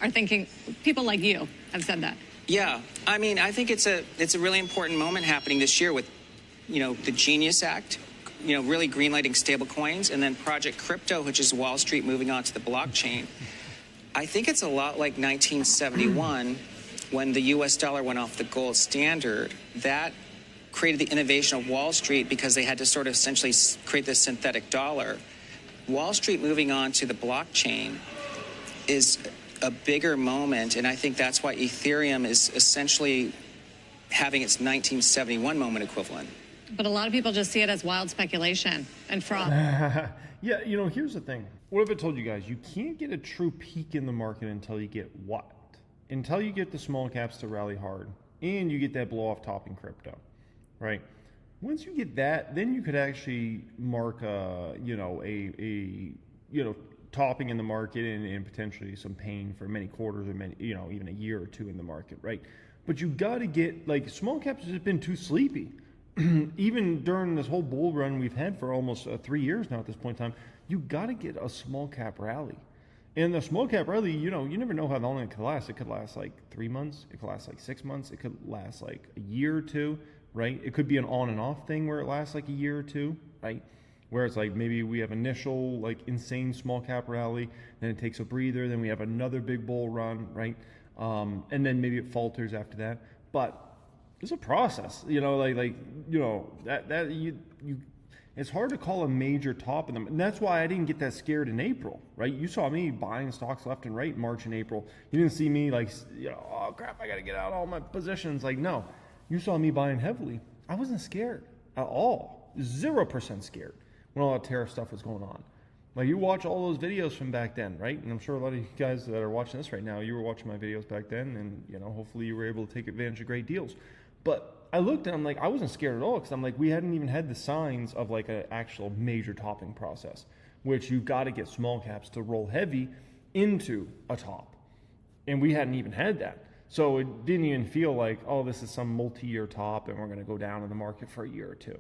are thinking, people like you have said that. Yeah, I mean, I think it's a really important moment happening this year with, the Genius Act, really greenlighting stable coins, and then Project Crypto, which is Wall Street moving on to the blockchain. I think it's a lot like 1971 when the U.S. dollar went off the gold standard. That created the innovation of Wall Street because they had to sort of essentially create this synthetic dollar. Wall Street moving on to the blockchain is a bigger moment, and I think that's why Ethereum is essentially having its 1971 moment equivalent. But a lot of people just see it as wild speculation and fraud. Yeah, here's the thing. What if I told you guys, you can't get a true peak in the market until you get what? Until you get the small caps to rally hard and you get that blow off top in crypto, right? Once you get that, then you could actually mark a topping in the market and potentially some pain for many quarters or even a year or two in the market, right? But you got to get, small caps has just been too sleepy. Even during this whole bull run we've had for almost 3 years now at this point in time, you got to get a small cap rally. And the small cap rally, you never know how long it could last. It could last 3 months. It could last 6 months. It could last a year or two, right? It could be an on and off thing where it lasts a year or two, right? where it's like maybe we have initial like insane small cap rally, then it takes a breather, then we have another big bull run, right? And then maybe it falters after that. But it's a process, it's hard to call a major top in them. And that's why I didn't get that scared in April, right? You saw me buying stocks left and right in March and April. You didn't see me like, oh crap, I got to get out all my positions. Like, no, you saw me buying heavily. I wasn't scared at all. 0% scared when all that tariff stuff was going on. Like, you watch all those videos from back then, right? And I'm sure a lot of you guys that are watching this right now, you were watching my videos back then, and hopefully you were able to take advantage of great deals. But I looked and I'm like, I wasn't scared at all, because I'm like, we hadn't even had the signs of like an actual major topping process, which you got to get small caps to roll heavy into a top. And we hadn't even had that. So it didn't even feel like, oh, this is some multi-year top and we're going to go down in the market for a year or two.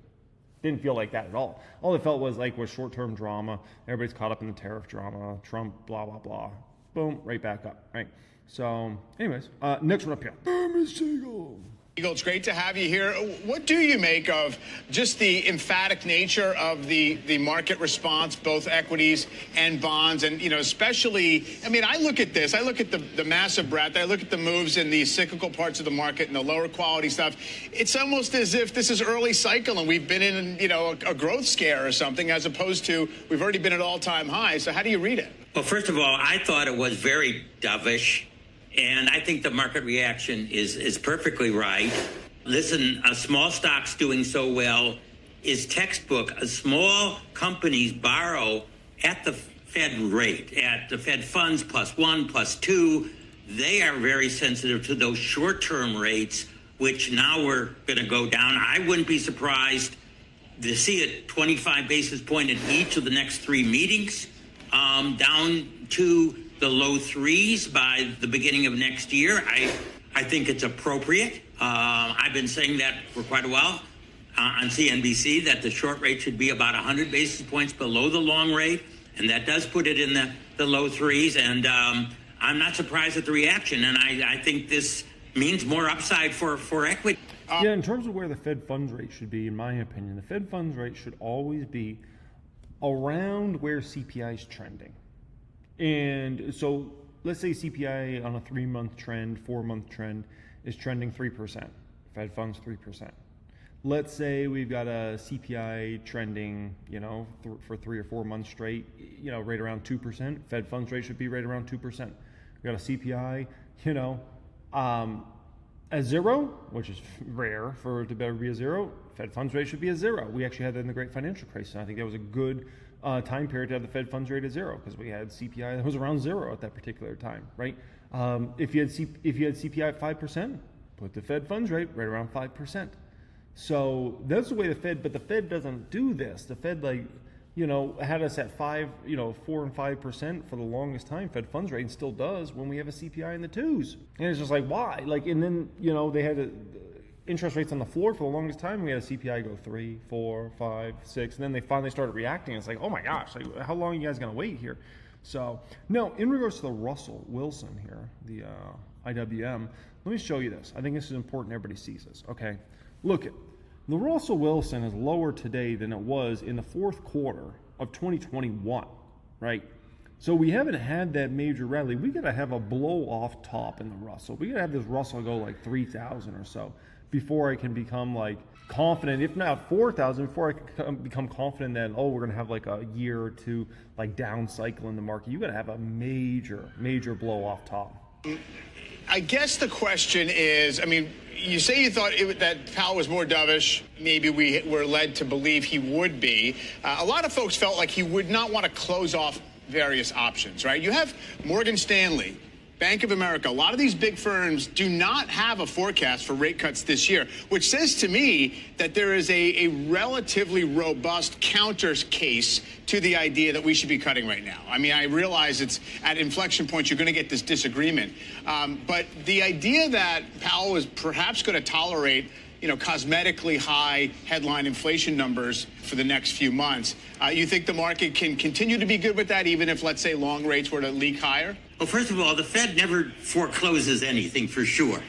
Didn't feel like that at all. All it felt was short-term drama. Everybody's caught up in the tariff drama, Trump, blah, blah, blah. Boom, right back up, right? So anyways, next one up here. Eagle, it's great to have you here. What do you make of just the emphatic nature of the market response, both equities and bonds? And, especially, I look at this, I look at the massive breadth, I look at the moves in the cyclical parts of the market and the lower quality stuff. It's almost as if this is early cycle and we've been in, a growth scare or something, as opposed to we've already been at all-time highs. So how do you read it? Well, first of all, I thought it was very dovish. And I think the market reaction is perfectly right. Listen, a small stock's doing so well is textbook. Small companies borrow at the Fed rate, at the Fed funds +1, +2. They are very sensitive to those short-term rates, which now we're going to go down. I wouldn't be surprised to see a 25 basis point in each of the next 3 meetings, down to the low 3s by the beginning of next year. I think it's appropriate. I've been saying that for quite a while on CNBC, that the short rate should be about 100 basis points below the long rate, and that does put it in the low 3s, and I'm not surprised at the reaction, and I think this means more upside for equity. Yeah, in terms of where the Fed funds rate should be, in my opinion, the Fed funds rate should always be around where CPI is trending. And so let's say CPI on a 3-month trend, 4-month trend is trending 3%, Fed funds 3%. Let's say we've got a CPI trending, for 3 or 4 months straight, right around 2%. Fed funds rate should be right around 2%. We've got a CPI, a 0, which is rare for it to better be a 0. Fed funds rate should be a 0. We actually had that in the Great Financial Crisis. And I think that was a good time period to have the Fed funds rate at 0, because we had CPI that was around 0 at that particular time, right? If you had CPI at 5%, put the Fed funds rate right around 5%. So that's the way the Fed, but the Fed doesn't do this. The Fed had us at 4 and 5% for the longest time, Fed funds rate, and still does when we have a CPI in the 2s. And it's just like, why? And then, they had interest rates on the floor for the longest time. We had a CPI go 3, 4, 5, 6, and then they finally started reacting. It's like, oh my gosh, how long are you guys going to wait here? So, no, in regards to the Russell Wilson here, the IWM, let me show you this. I think this is important everybody sees this, okay? Look, the Russell Wilson is lower today than it was in the 4th quarter of 2021, right? So we haven't had that major rally. We got to have a blow-off top in the Russell. We got to have this Russell go like 3,000 or so before I can become confident, if not 4,000, before I can become confident that, we're going to have a year or two down cycle in the market. You got to have a major blow-off top. I guess the question is, you say you thought that Powell was more dovish. Maybe we were led to believe he would be. A lot of folks felt like he would not want to close off various options, right? You have Morgan Stanley, Bank of America. A lot of these big firms do not have a forecast for rate cuts this year, which says to me that there is a relatively robust counter case to the idea that we should be cutting right now. I realize it's at inflection points you're going to get this disagreement. But the idea that Powell is perhaps going to tolerate cosmetically high headline inflation numbers for the next few months. You think the market can continue to be good with that, even if, let's say, long rates were to leak higher? Well, first of all, the Fed never forecloses anything for sure.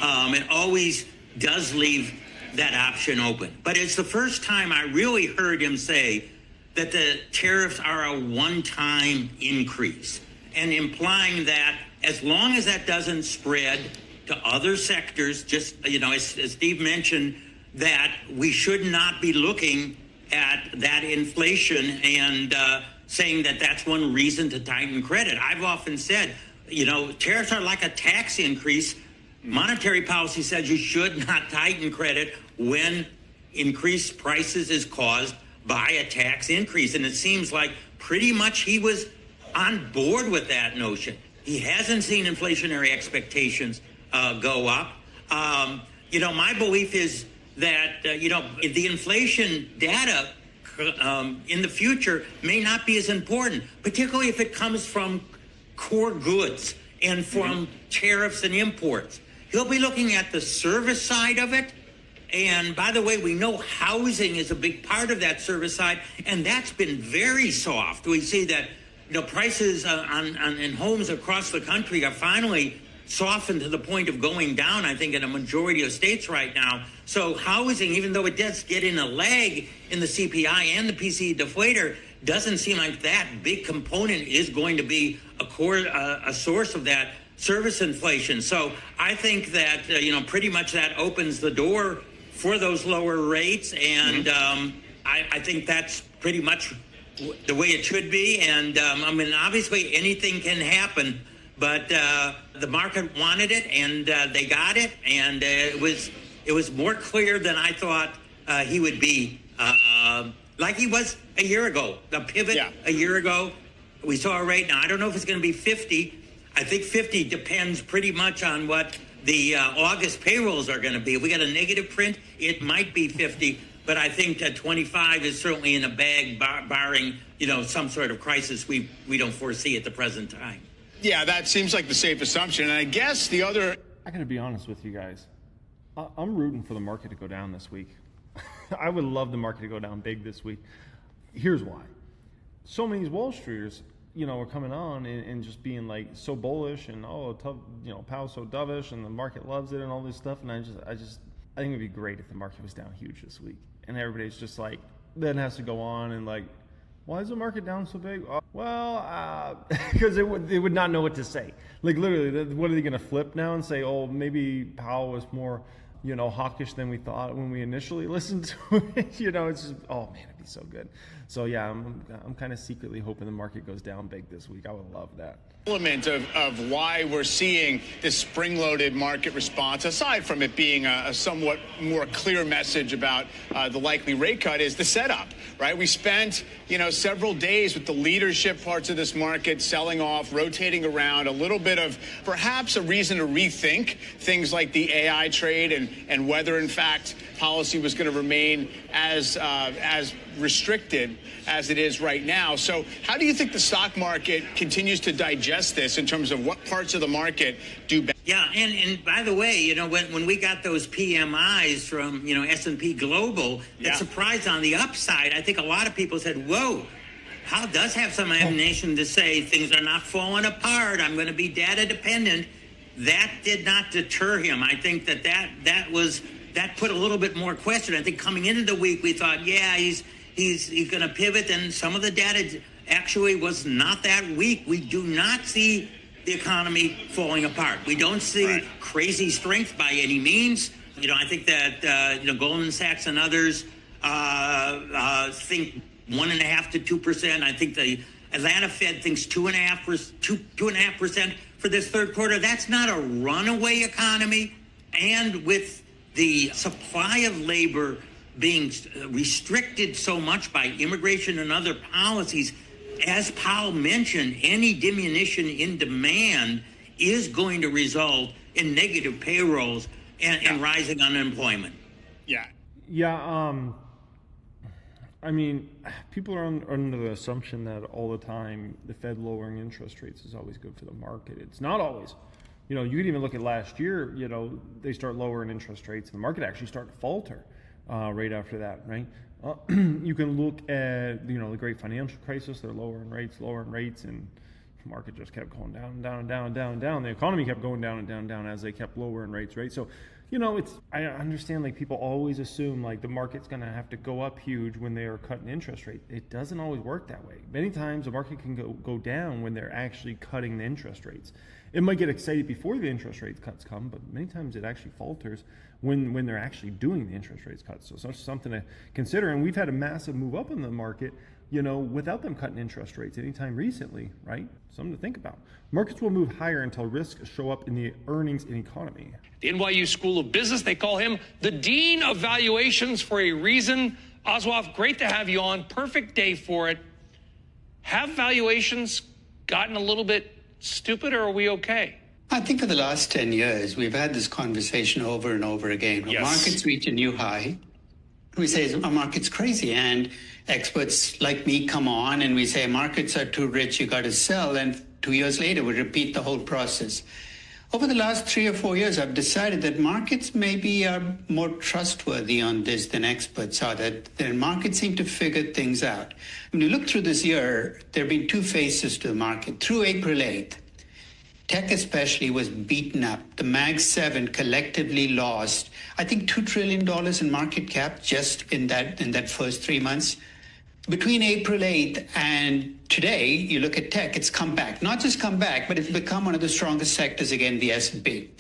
It always does leave that option open. But it's the first time I really heard him say that the tariffs are a one-time increase, and implying that as long as that doesn't spread to other sectors, just, as Steve mentioned, that we should not be looking at that inflation and saying that that's one reason to tighten credit. I've often said, tariffs are like a tax increase. Monetary policy says you should not tighten credit when increased prices is caused by a tax increase. And it seems like pretty much he was on board with that notion. He hasn't seen inflationary expectations go up. My belief is that, the inflation data in the future may not be as important, particularly if it comes from core goods and from tariffs and imports. He'll be looking at the service side of it. And by the way, we know housing is a big part of that service side, and that's been very soft. We see that prices in homes across the country are finally softened to the point of going down, I think, in a majority of states right now. So housing, even though it does get in a lag in the CPI and the PCE deflator, doesn't seem like that big component is going to be a source of that service inflation. So I think that, pretty much that opens the door for those lower rates. And I think that's pretty much the way it should be. And obviously anything can happen, but the market wanted it, and they got it. And it was more clear than I thought he would be, like he was a year ago. The pivot a year ago, we saw a rate. Now, I don't know if it's going to be 50. I think 50 depends pretty much on what the August payrolls are going to be. If we got a negative print, it might be 50. But I think that 25 is certainly in a bag, barring, some sort of crisis we don't foresee at the present time. Yeah, that seems like the safe assumption. And I guess the other... I got to be honest with you guys. I'm rooting for the market to go down this week. I would love the market to go down big this week. Here's why. So many Wall Streeters, are coming on and just being like so bullish and Powell's so dovish and the market loves it and all this stuff. And I think it'd be great if the market was down huge this week. And everybody's just like, then has to go on and like, why is the market down so big? Because they would not know what to say. Like literally, what are they going to flip now and say, oh, maybe Powell was more, hawkish than we thought when we initially listened to it. It's just, oh man, it'd be so good. So yeah, I'm kind of secretly hoping the market goes down big this week. I would love that. Element of why we're seeing this spring-loaded market response, aside from it being a somewhat more clear message about the likely rate cut, is the setup, right? We spent, several days with the leadership parts of this market selling off, rotating around, a little bit of perhaps a reason to rethink things like the AI trade and whether, in fact, policy was going to remain as restricted as it is right now. So how do you think the stock market continues to digest this in terms of what parts of the market do better? Yeah, and by the way, when we got those PMIs from, S&P Global, that surprised on the upside. I think a lot of people said, whoa, Powell does have some ammunition to say things are not falling apart. I'm going to be data dependent. That did not deter him. I think that put a little bit more question. I think coming into the week, we thought, he's going to pivot, and some of the data actually was not that weak. We do not see the economy falling apart. We don't see crazy strength by any means. I think that Goldman Sachs and others think 1.5% to 2%. I think the Atlanta Fed thinks 2.5% for this third quarter. That's not a runaway economy, and with the supply of labor being restricted so much by immigration and other policies, as Powell mentioned, any diminution in demand is going to result in negative payrolls and rising unemployment. Yeah. I mean, people are under the assumption that all the time the Fed lowering interest rates is always good for the market. It's not always. You could even look at last year, they start lowering interest rates and the market actually started to falter right after that, right? You can look at, the great financial crisis, they're lowering rates, and market just kept going down and down and down and down and down. The economy kept going down and down and down as they kept lowering rates, right? So, I understand, like, people always assume like the market's going to have to go up huge when they are cutting interest rate. It doesn't always work that way. Many times the market can go down when they're actually cutting the interest rates. It might get excited before the interest rate cuts come, but many times it actually falters when they're actually doing the interest rates cuts. So it's something to consider. And we've had a massive move up in the market, without them cutting interest rates anytime recently, right? Something to think about. Markets will move higher until risks show up in the earnings and economy. The NYU School of Business, they call him the Dean of Valuations for a reason. Oswath, great to have you on. Perfect day for it. Have valuations gotten a little bit stupid, or are we okay? I think for the last 10 years, we've had this conversation over and over again. When markets reach a new high, we say, our market's crazy. And experts like me come on and we say, markets are too rich, you got to sell. And 2 years later, we repeat the whole process. Over the last 3 or 4 years, I've decided that markets maybe are more trustworthy on this than experts are, that the markets seem to figure things out. When you look through this year, there have been two phases to the market. Through April 8th, tech especially was beaten up. The Mag 7 collectively lost, I think, $2 trillion in market cap just in that first 3 months. Between April 8th and today, you look at tech, it's come back. Not just come back, but it's become one of the strongest sectors again, the S&P.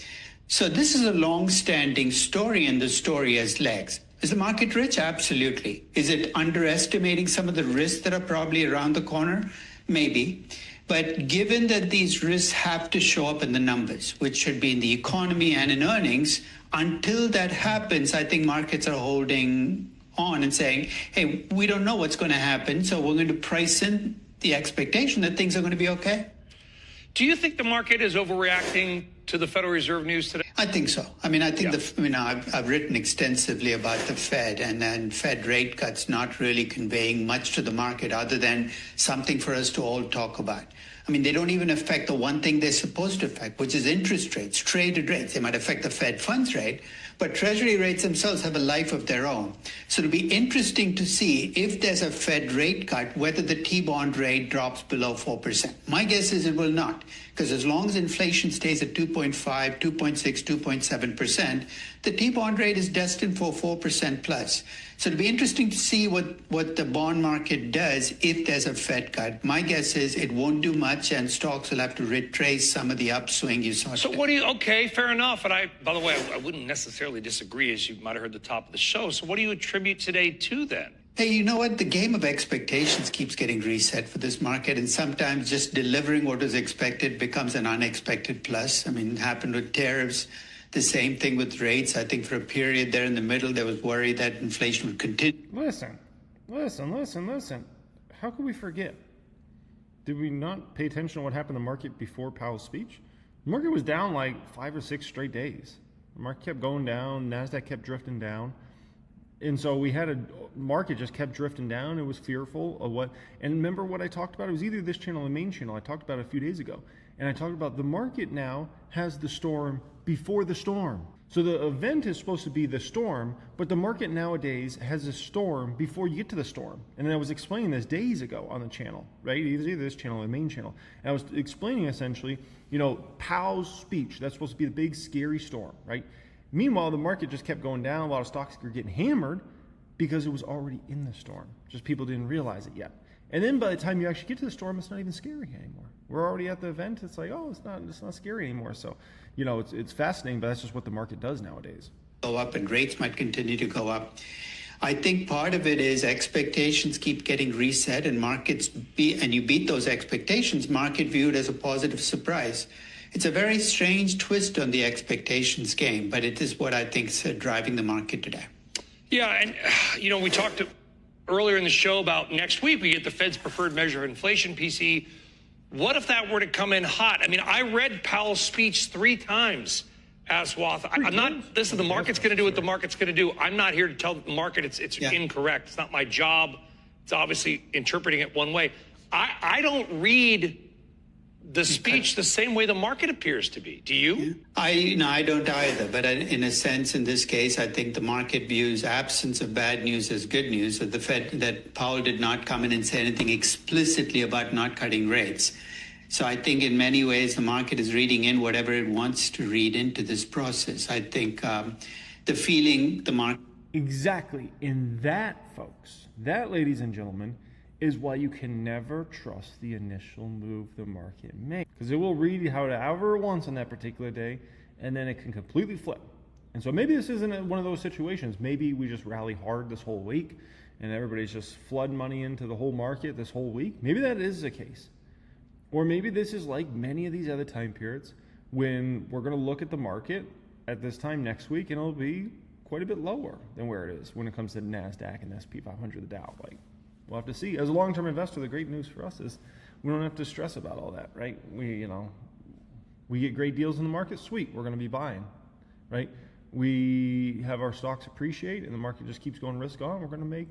So this is a long-standing story, and the story has legs. Is the market rich? Absolutely. Is it underestimating some of the risks that are probably around the corner? Maybe. But given that these risks have to show up in the numbers, which should be in the economy and in earnings, until that happens, I think markets are holding on and saying, hey, we don't know what's going to happen, so we're going to price in the expectation that things are going to be okay. Do you think the market is overreacting to the Federal Reserve news today? I think so. I mean, I think I've written extensively about the Fed and Fed rate cuts not really conveying much to the market other than something for us to all talk about. I mean, they don't even affect the one thing they're supposed to affect, which is interest rates, traded rates. They might affect the Fed funds rate, but Treasury rates themselves have a life of their own. So it'll be interesting to see if there's a Fed rate cut, whether the T-bond rate drops below 4%. My guess is it will not, because as long as inflation stays at 2.5, 2.6, 2.7%, the T-bond rate is destined for 4% plus. So it'll be interesting to see what the bond market does if there's a Fed cut. My guess is it won't do much, and stocks will have to retrace some of the upswing you saw. So what do you, okay, fair enough. And by the way, I wouldn't necessarily disagree, as you might have heard at the top of the show. So what do you attribute today to then? Hey, you know what? The game of expectations keeps getting reset for this market, and sometimes just delivering what was expected becomes an unexpected plus. I mean, it happened with tariffs. The same thing with rates. I think for a period there in the middle, there was worry that inflation would continue. Listen. How could we forget? Did we not pay attention to what happened in the market before Powell's speech? The market was down like 5 or 6 straight days. The market kept going down. NASDAQ kept drifting down. And so we had a market just kept drifting down. It was fearful of what. And remember what I talked about? It was either this channel or the main channel. I talked about it a few days ago. And I talked about the market now has the storm before the storm. So the event is supposed to be the storm, but the market nowadays has a storm before you get to the storm. And I was explaining this days ago on the channel, right? Either this channel or the main channel. And I was explaining essentially, Powell's speech, that's supposed to be the big scary storm, right? Meanwhile, the market just kept going down. A lot of stocks were getting hammered because it was already in the storm. Just people didn't realize it yet. And then by the time you actually get to the storm, it's not even scary anymore. We're already at the event. It's like, oh, it's not scary anymore. So, it's fascinating, but that's just what the market does nowadays. Go up and rates might continue to go up. I think part of it is expectations keep getting reset, and and you beat those expectations, market viewed as a positive surprise. It's a very strange twist on the expectations game, but it is what I think is driving the market today. Yeah, and, we talked earlier in the show about next week we get the Fed's preferred measure of inflation, PCE. What if that were to come in hot? I mean, I read Powell's speech 3 times, Aswath. I'm not, the market's going to do what the market's going to do. I'm not here to tell the market it's incorrect. It's not my job. It's obviously interpreting it one way. I don't read the speech the same way the market appears to be. Do you? I don't either. But in a sense, in this case, I think the market views absence of bad news as good news. That Powell did not come in and say anything explicitly about not cutting rates. So I think in many ways the market is reading in whatever it wants to read into this process. I think the feeling the market... Exactly. And that, folks, that, ladies and gentlemen, is why you can never trust the initial move the market makes. Because it will read however it wants on that particular day, and then it can completely flip. And so maybe this isn't one of those situations. Maybe we just rally hard this whole week, and everybody's just flooding money into the whole market this whole week. Maybe that is the case. Or maybe this is like many of these other time periods when we're going to look at the market at this time next week, and it'll be quite a bit lower than where it is when it comes to NASDAQ and SP 500, the Dow. Like, we'll have to see. As a long-term investor, the great news for us is we don't have to stress about all that, right? We get great deals in the market, sweet, we're going to be buying, right? We have our stocks appreciate and the market just keeps going risk on, we're going to make,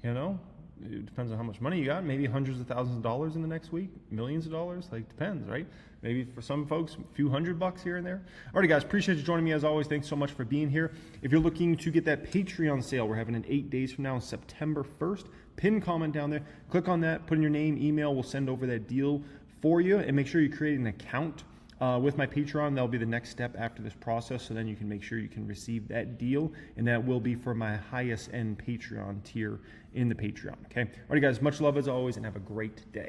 it depends on how much money you got, maybe hundreds of thousands of dollars in the next week, millions of dollars, like depends, right? Maybe for some folks, a few $100 here and there. Alrighty guys, appreciate you joining me as always. Thanks so much for being here. If you're looking to get that Patreon sale, we're having it 8 days from now on September 1st. Pin comment down there, click on that, put in your name, email, we'll send over that deal for you, and make sure you create an account with my Patreon. That'll be the next step after this process, so then you can make sure you can receive that deal, and that will be for my highest end Patreon tier in the Patreon, okay? Alrighty guys, much love as always, and have a great day.